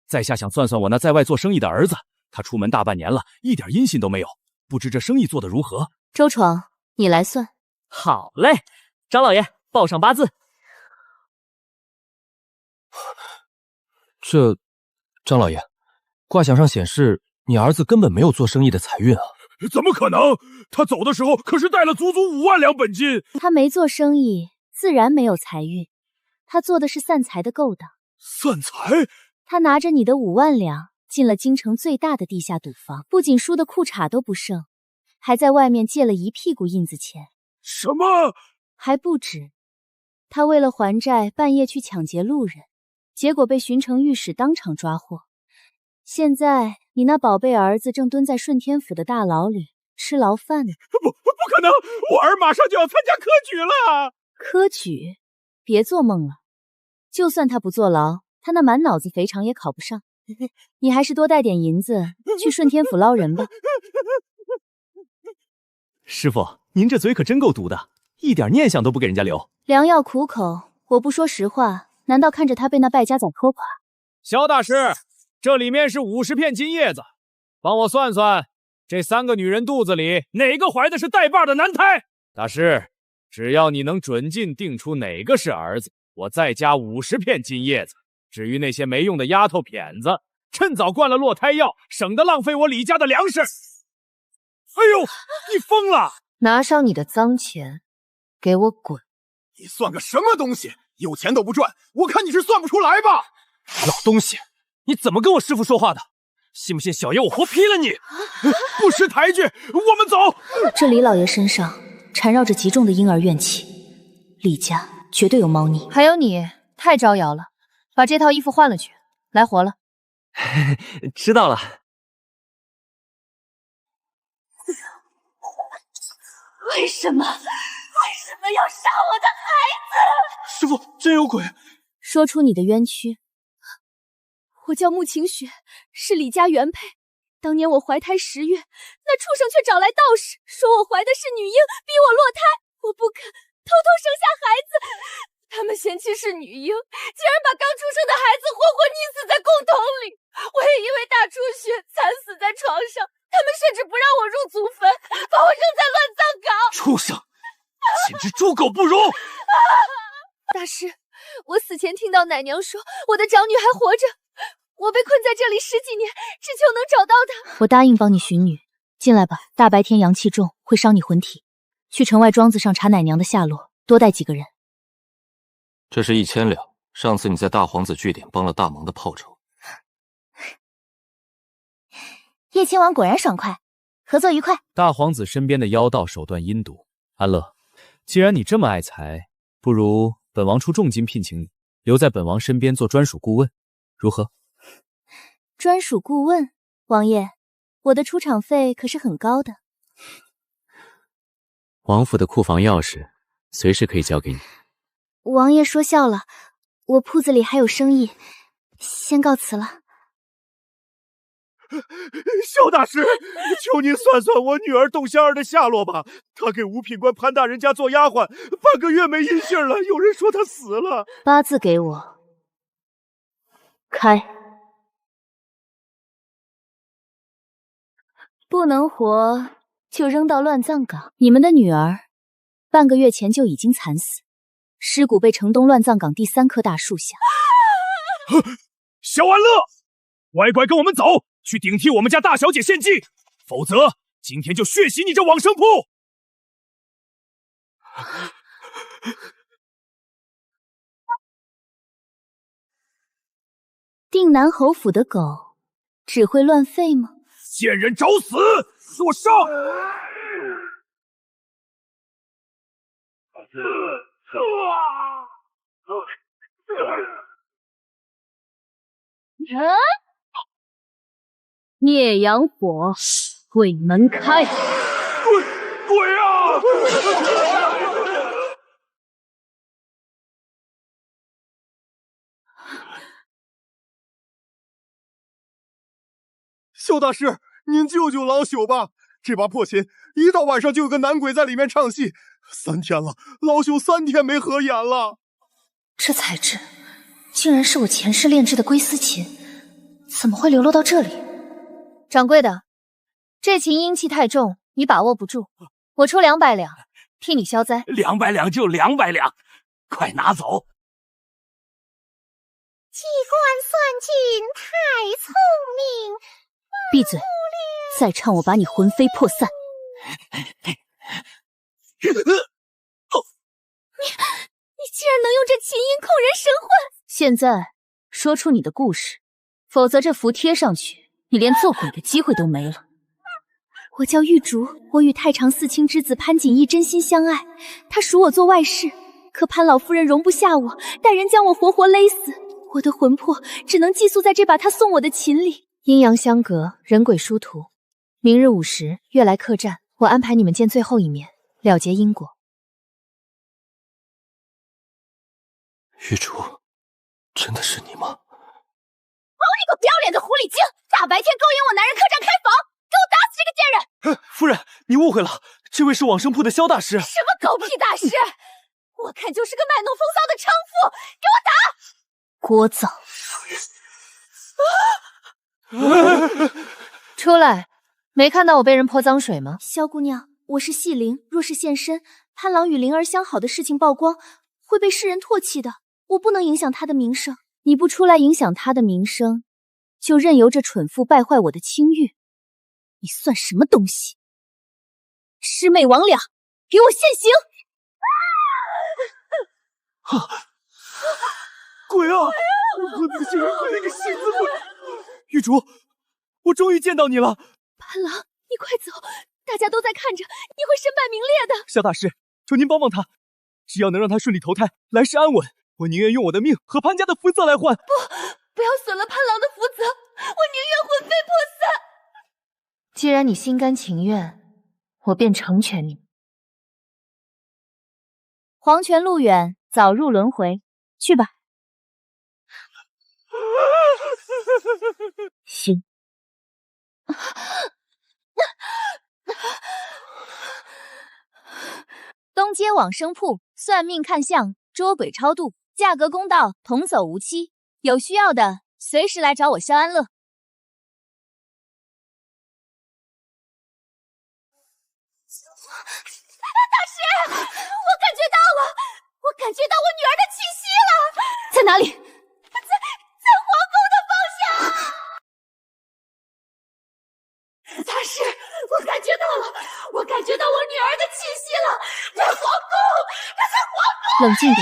在下想算算我那在外做生意的儿子，他出门大半年了，一点音信都没有，不知这生意做得如何？周闯，你来算。好嘞，张老爷报上八字。这，张老爷，卦象上显示你儿子根本没有做生意的财运啊！怎么可能？他走的时候可是带了足足5万两本金。他没做生意，自然没有财运。他做的是散财的勾当。散财？他拿着你的5万两，进了京城最大的地下赌坊，不仅输的裤衩都不剩，还在外面借了一屁股印子钱。什么？还不止。他为了还债，半夜去抢劫路人，结果被巡城御史当场抓获。现在你那宝贝儿子正蹲在顺天府的大牢里吃牢饭呢。不可能！我儿马上就要参加科举了。科举？别做梦了。就算他不坐牢，他那满脑子肥肠也考不上。你还是多带点银子去顺天府捞人吧。师傅，您这嘴可真够毒的，一点念想都不给人家留。良药苦口，我不说实话，难道看着他被那败家仔拖垮？萧大师，这里面是50片金叶子，帮我算算，这3个女人肚子里哪个怀的是带把的男胎？大师，只要你能准劲定出哪个是儿子，我再加50片金叶子。至于那些没用的丫头片子，趁早灌了落胎药，省得浪费我李家的粮食。哎呦，你疯了！拿上你的脏钱，给我滚！你算个什么东西？有钱都不赚，我看你是算不出来吧！老东西，你怎么跟我师傅说话的？信不信小爷我活劈了你！不识抬举，我们走。这李老爷身上缠绕着极重的婴儿怨气，李家绝对有猫腻。还有你，太招摇了，把这套衣服换了去，来活了。知道了。为什么要杀我的孩子？师傅，真有鬼！说出你的冤屈。我叫穆晴雪，是李家原配。当年我怀胎10月，那畜生却找来道士，说我怀的是女婴，逼我落胎。我不肯，偷偷生下孩子。他们嫌弃是女婴，竟然把刚出生的孩子活活溺死在公桶里。我也因为大出血惨死在床上，他们甚至不让我入祖坟，把我扔在乱葬岗。畜生，简直猪狗不如！大师，我死前听到奶娘说我的长女还活着，我被困在这里10几年，只求能找到她。我答应帮你寻女，进来吧。大白天阳气重，会伤你魂体。去城外庄子上查奶娘的下落，多带几个人。这是1000两，上次你在大皇子据点帮了大忙的报酬。叶亲王果然爽快，合作愉快。大皇子身边的妖道手段阴毒，安乐，既然你这么爱财，不如本王出重金聘请你，留在本王身边做专属顾问，如何？专属顾问，王爷，我的出场费可是很高的。王府的库房钥匙随时可以交给你。王爷说笑了，我铺子里还有生意，先告辞了。萧大师，求您算算我女儿董仙儿的下落吧。她给五品官潘大人家做丫鬟，半个月没音信了。有人说她死了。八字给我，开。不能活就扔到乱葬岗。你们的女儿半个月前就已经惨死，尸骨被城东乱葬岗第3棵大树下。萧安乐，乖乖跟我们走，去顶替我们家大小姐献祭，否则今天就血洗你这往生铺。定南侯府的狗只会乱吠吗？贱人找死！给我上！孽阳火，鬼门开！鬼啊！萧大师，您救救老朽吧！这把破琴一到晚上就有个男鬼在里面唱戏，3天了，老朽3天没合眼了。这材质竟然是我前世炼制的龟丝琴，怎么会流落到这里？掌柜的，这琴阴气太重，你把握不住，我出200两替你消灾。200两就200两，快拿走！机关算尽太聪明，闭嘴！再唱我把你魂飞魄散！你竟然能用这琴音控人神魂！现在说出你的故事，否则这符贴上去，你连做鬼的机会都没了。我叫玉竹，我与太常四卿之子潘锦衣真心相爱，他赎我做外室，可潘老夫人容不下我，带人将我活活勒死，我的魂魄只能寄宿在这把他送我的琴里。阴阳相隔，人鬼殊途。明日5时，月来客栈，我安排你们见最后一面，了结因果。玉竹，真的是你吗？好你个不要脸的狐狸精！大白天勾引我男人客栈开房，给我打死这个贱人！夫人，你误会了，这位是往生铺的萧大师。什么狗屁大师？我看就是个卖弄风骚的娼妇！给我打！聒噪！出来！没看到我被人泼脏水吗？萧姑娘，我是细灵，若是现身，潘郎与灵儿相好的事情曝光，会被世人唾弃的。我不能影响他的名声。你不出来影响他的名声，就任由这蠢妇败坏我的清誉，你算什么东西？魑魅魍魉，给我现形！鬼啊！我的竟然会那个性子鬼！玉竹，我终于见到你了。潘郎，你快走，大家都在看着，你会身败名裂的。萧大师，求您帮帮他，只要能让他顺利投胎，来世安稳，我宁愿用我的命和潘家的福泽来换。不要损了潘郎的福泽，我宁愿魂飞魄散。既然你心甘情愿，我便成全你。黄泉路远，早入轮回，去吧。行。东街往生铺，算命看相，捉鬼超度，价格公道，童叟无欺。有需要的随时来找我萧安乐。大师，我感觉到了，我感觉到我女儿的气息了。在哪里？在皇宫的方向。大师，我感觉到了，我感觉到我女儿的气息了，在皇宫，她在皇宫。冷静点。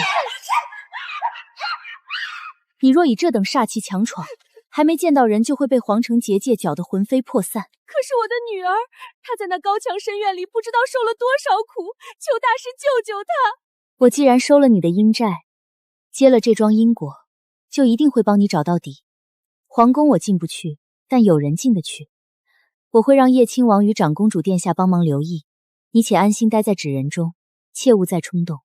你若以这等煞气强闯，还没见到人就会被皇城结界搅得魂飞魄散。可是我的女儿，她在那高墙深院里不知道受了多少苦，求大师救救她。我既然收了你的阴债，接了这桩因果，就一定会帮你找到底。皇宫我进不去，但有人进得去。我会让叶亲王与长公主殿下帮忙留意，你且安心待在纸人中，切勿再冲动。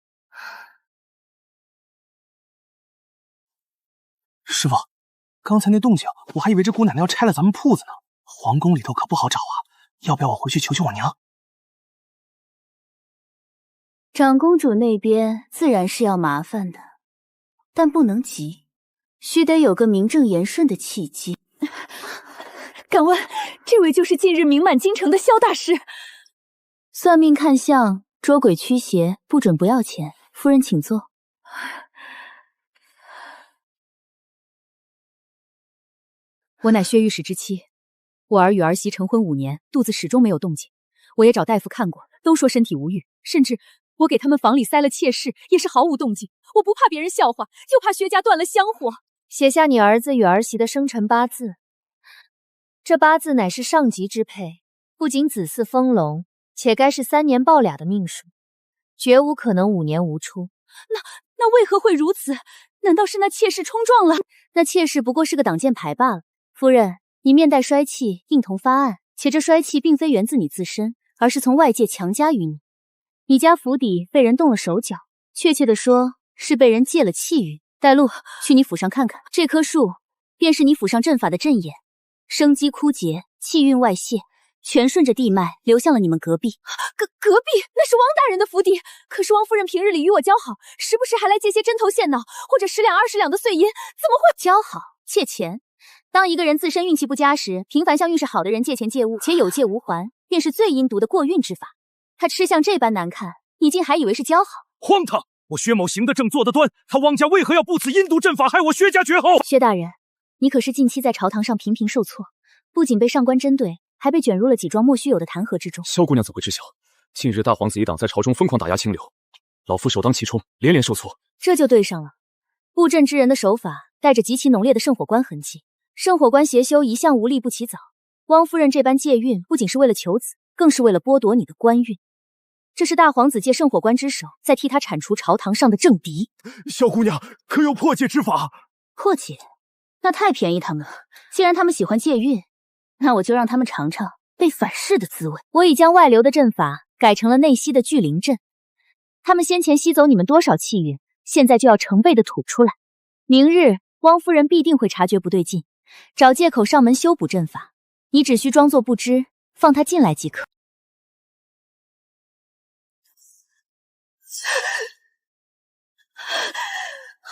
师傅，刚才那动静，我还以为这姑奶奶要拆了咱们铺子呢。皇宫里头可不好找啊，要不要我回去求求我娘？长公主那边自然是要麻烦的，但不能急，须得有个名正言顺的契机。敢问，这位就是近日名满京城的萧大师？算命看相、捉鬼驱邪，不准不要钱。夫人请坐。我乃薛御史之妻，我儿与儿媳成婚5年，肚子始终没有动静。我也找大夫看过，都说身体无恙，甚至我给他们房里塞了妾室，也是毫无动静。我不怕别人笑话，就怕薛家断了香火。写下你儿子与儿媳的生辰八字。这八字乃是上级之配，不仅子嗣丰隆，且该是3年报俩的命数，绝无可能5年无出。那为何会如此？难道是那妾室冲撞了？那妾室不过是个挡箭牌罢了。夫人，你面带衰气，应同发案，且这衰气并非源自你自身，而是从外界强加于你。你家府邸被人动了手脚，确切的说，是被人借了气运。带路，去你府上看看，这棵树便是你府上阵法的阵眼，生机枯竭，气运外泄，全顺着地脉流向了你们隔壁。隔壁那是汪大人的府邸，可是汪夫人平日里与我交好，时不时还来借些针头线脑，或者10两20两的碎银，怎么会交好借钱？当一个人自身运气不佳时，频繁向运势好的人借钱借物，且有借无还，便是最阴毒的过运之法。他吃相这般难看，你竟还以为是交好？荒唐！我薛某行得正坐得端，他汪家为何要不此阴毒阵法，害我薛家绝后？薛大人，你可是近期在朝堂上频频受挫，不仅被上官针对，还被卷入了几桩莫须有的弹劾之中。萧姑娘怎会知晓？近日大皇子一党在朝中疯狂打压清流，老夫首当其冲，连连受挫。这就对上了，布阵之人的手法带着极其浓烈的圣火关痕迹。圣火关邪修一向无利不起早，汪夫人这般借运，不仅是为了求子，更是为了剥夺你的官运。这是大皇子借圣火关之手，在替他铲除朝堂上的政敌。萧姑娘，可有破解之法？破解？那太便宜他们了。既然他们喜欢借运，那我就让他们尝尝被反噬的滋味。我已将外流的阵法改成了内吸的聚灵阵，他们先前吸走你们多少气运，现在就要成倍的吐出来。明日汪夫人必定会察觉不对劲，找借口上门修补阵法，你只需装作不知，放他进来即可。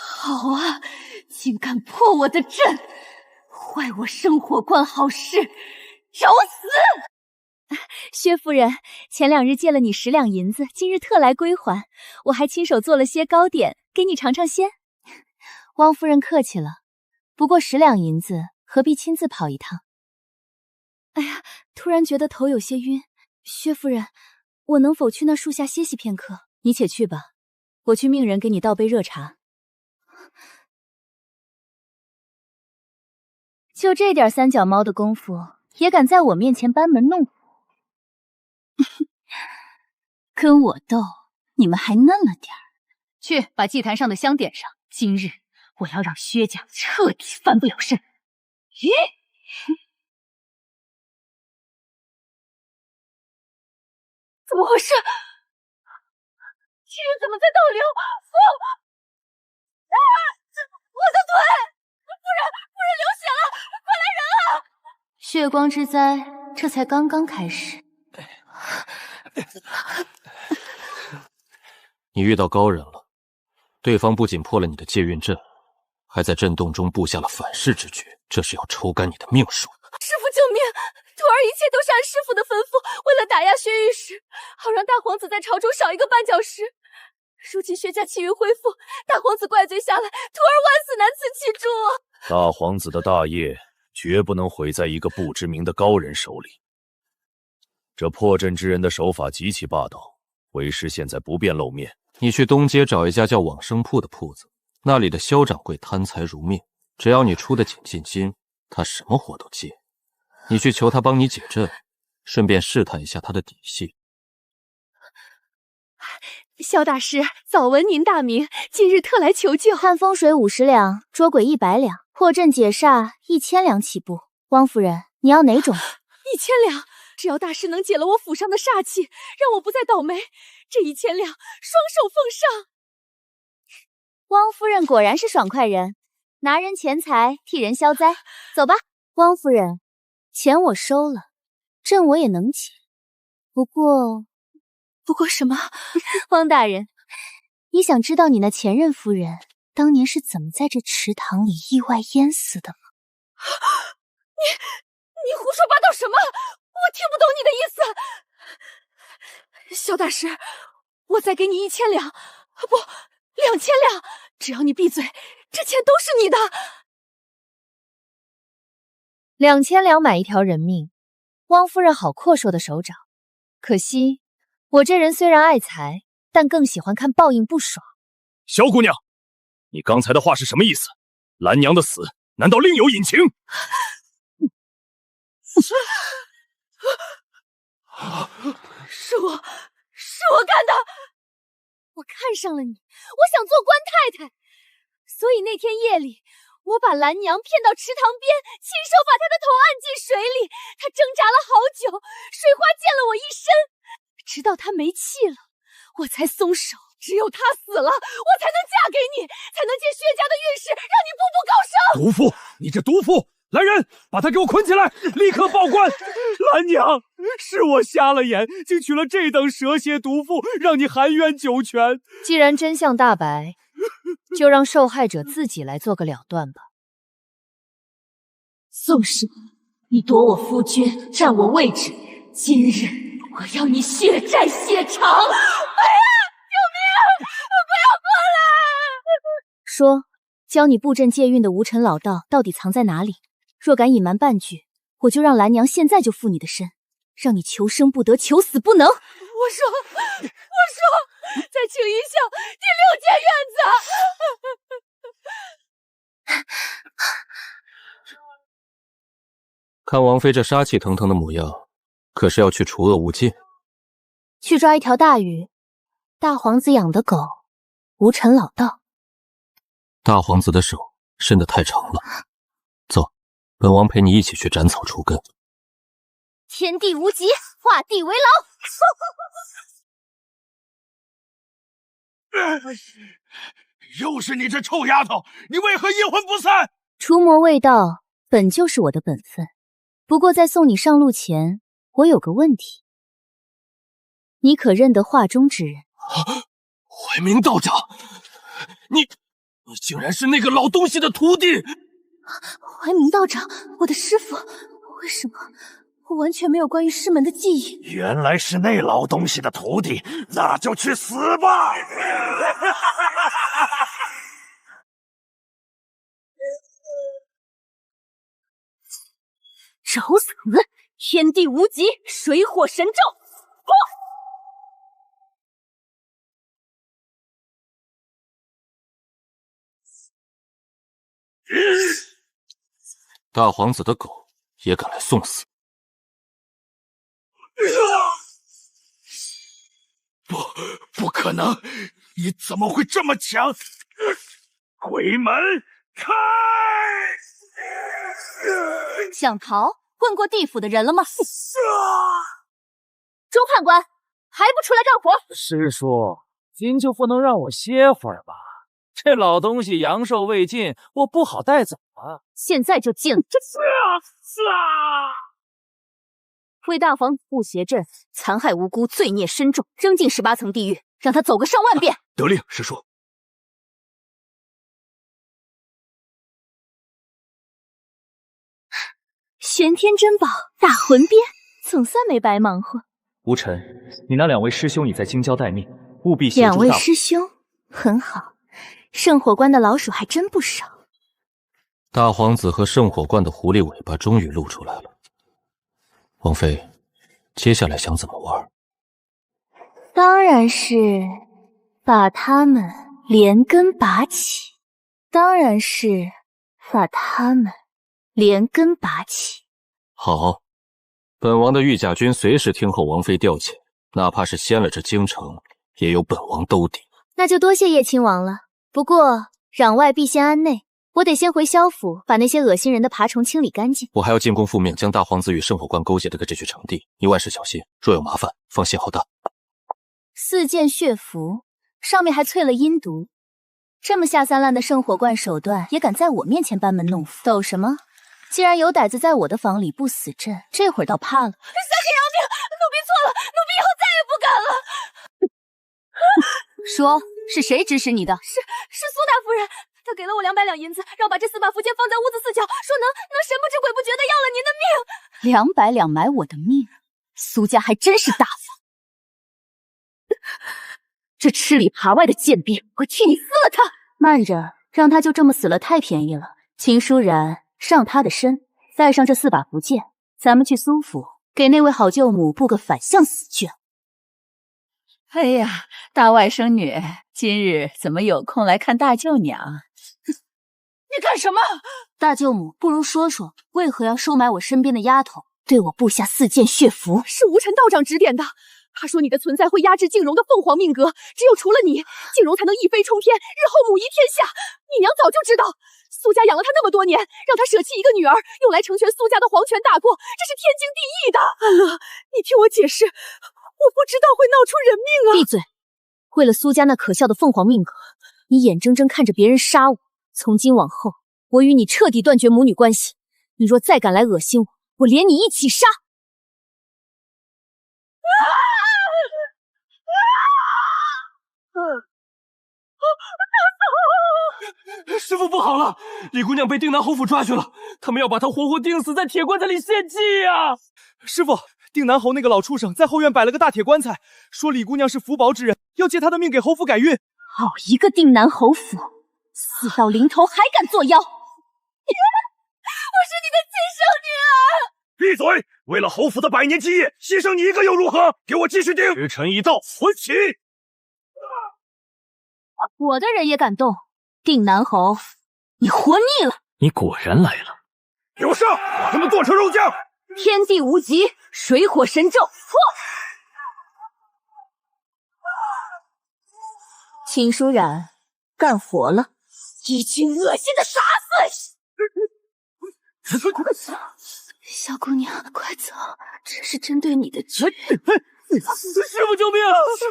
好啊，竟敢破我的阵，坏我生火关好事，找死！薛夫人，前2日借了你10两银子，今日特来归还。我还亲手做了些糕点，给你尝尝鲜。汪夫人客气了，不过10两银子，何必亲自跑一趟？哎呀，突然觉得头有些晕。薛夫人，我能否去那树下歇息片刻？你且去吧，我去命人给你倒杯热茶。就这点3脚猫的功夫，也敢在我面前班门弄斧？跟我斗，你们还嫩了点儿。去把祭坛上的香点上，今日我要让薛家彻底翻不了身。咦？怎么回事？这人怎么在倒流？啊！我的腿！夫人流血了！快来人啊！血光之灾这才刚刚开始。你遇到高人了，对方不仅破了你的借运阵，还在震动中布下了反噬之局，这是要抽干你的命数。师父救命！徒儿一切都是按师父的吩咐，为了打压薛御史，好让大皇子在朝中少一个绊脚石。如今薛家气运恢复，大皇子怪罪下来，徒儿万死难辞其中。大皇子的大业绝不能毁在一个不知名的高人手里。这破阵之人的手法极其霸道，为师现在不便露面。你去东街找一家叫往生铺的铺子，那里的萧掌柜贪财如命，只要你出得起进金，他什么活都接。你去求他帮你解阵，顺便试探一下他的底细。萧大师，早闻您大名，今日特来求救。看风水50两，捉鬼100两，破阵解煞1000两起步。汪夫人，你要哪种？1000两，只要大师能解了我府上的煞气，让我不再倒霉，这1000两双手奉上。汪夫人果然是爽快人，拿人钱财替人消灾。走吧，汪夫人，钱我收了，阵我也能解，不过什么？汪大人，你想知道你那前任夫人当年是怎么在这池塘里意外淹死的吗？你胡说八道什么？我听不懂你的意思。萧大师，我再给你1000两，不，2000两，只要你闭嘴，这钱都是你的。2000两买一条人命，汪夫人好阔绰的手掌。可惜我这人虽然爱财，但更喜欢看报应不爽。萧姑娘，你刚才的话是什么意思？兰娘的死难道另有隐情？是我干的！我看上了你，我想做官太太，所以那天夜里，我把兰娘骗到池塘边，亲手把她的头按进水里，她挣扎了好久，水花溅了我一身，直到她没气了，我才松手。只有她死了，我才能嫁给你，才能借薛家的运势，让你步步高升。毒妇，你这毒妇！来人，把他给我捆起来，立刻报官！兰娘，是我瞎了眼，竟娶了这等蛇蝎毒妇，让你含冤九泉。既然真相大白，就让受害者自己来做个了断吧。宋氏，你夺我夫君，占我位置，今日我要你血债血偿！哎呀，救命！不要过来！说，教你布阵借运的无尘老道到底藏在哪里？若敢隐瞒半句，我就让兰娘现在就附你的身，让你求生不得，求死不能。我说，再请一笑第6间院子。看王妃这杀气腾腾的模样，可是要去除恶务尽？去抓一条大鱼，大皇子养的狗，无尘老道。大皇子的手伸得太长了，走，本王陪你一起去斩草除根。天地无极，画地为牢。又是你这臭丫头，你为何阴魂不散？除魔卫道本就是我的本分，不过在送你上路前，我有个问题，你可认得画中之人？怀明道长，你竟然是那个老东西的徒弟！怀明道长，我的师傅，为什么我完全没有关于师门的记忆？原来是那老东西的徒弟，那就去死吧！找死！天地无极，水火神咒！大皇子的狗也敢来送死？不可能！你怎么会这么强？鬼门开！想逃？问过地府的人了吗？周判官，还不出来干活？师叔，您就不能让我歇会儿吧？这老东西阳寿未尽，我不好带走啊！现在就进！为大皇布邪阵，残害无辜，罪孽深重，扔进18层地狱，让他走个上万遍！得令，师叔。玄天珍宝，大魂鞭，总算没白忙活。无尘，你那2位师兄已在京郊待命，务必协助大。2位师兄，很好。圣火关的老鼠还真不少。大皇子和圣火罐的狐狸尾巴终于露出来了。王妃，接下来想怎么玩？当然是把他们连根拔起。好，本王的御驾军随时听候王妃调遣，哪怕是掀了这京城，也有本王兜底。那就多谢叶亲王了。不过攘外必先安内，我得先回萧府，把那些恶心人的爬虫清理干净。我还要进宫复命，将大皇子与圣火罐勾结的个这具成帝，你万事小心，若有麻烦，放信号弹。4件血符，上面还淬了阴毒，这么下三滥的圣火罐手段，也敢在我面前班门弄斧？抖什么？既然有胆子在我的房里布死阵，这会儿倒怕了。三天饶命，奴婢错了，奴婢以后再也不敢了。说是谁指使你的？是苏大夫人，她给了我200两银子，让我把这4把符签放在屋子4角，说能神不知鬼不觉的要了您的命。200两买我的命，苏家还真是大方。这吃里扒外的贱婢，我替你撕了他！慢着，让他就这么死了太便宜了。秦舒然，上他的身，带上这4把符剑，咱们去苏府给那位好舅母布个反向死卷。哎呀，大外甥女，今日怎么有空来看大舅娘？你你干什么？大舅母，不如说说为何要收买我身边的丫头，对我布下4件血符？是无尘道长指点的。他说你的存在会压制静容的凤凰命格，只有除了你，静容才能一飞冲天，日后母仪天下。你娘早就知道，苏家养了她那么多年，让她舍弃一个女儿，用来成全苏家的皇权大过，这是天经地义的。安乐，你听我解释，我不知道会闹出人命啊！闭嘴！为了苏家那可笑的凤凰命格，你眼睁睁看着别人杀我。从今往后，我与你彻底断绝母女关系。你若再敢来恶心我，我连你一起杀！师父不好了，李姑娘被定南侯府抓去了，他们要把她活活钉死在铁棺材里献祭呀！师父，定南侯那个老畜生在后院摆了个大铁棺材，说李姑娘是福宝之人，要借她的命给侯府改运。好一个定南侯府，死到临头还敢作妖！我是你的亲生女儿！闭嘴！为了侯府的100年基业，牺牲你一个又如何？给我继续钉！时辰已到，魂起！我的人也敢动，定南侯，你活腻了！你果然来了！给我上，把他们剁成肉酱！天地无极，水火神咒，破！秦舒然干活了，一群恶心的傻死！小姑娘，快走，这是针对你的决定。师父救命！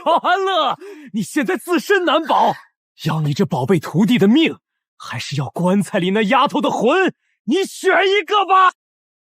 乔安乐，你现在自身难保，要你这宝贝徒弟的命，还是要棺材里那丫头的魂？你选一个吧！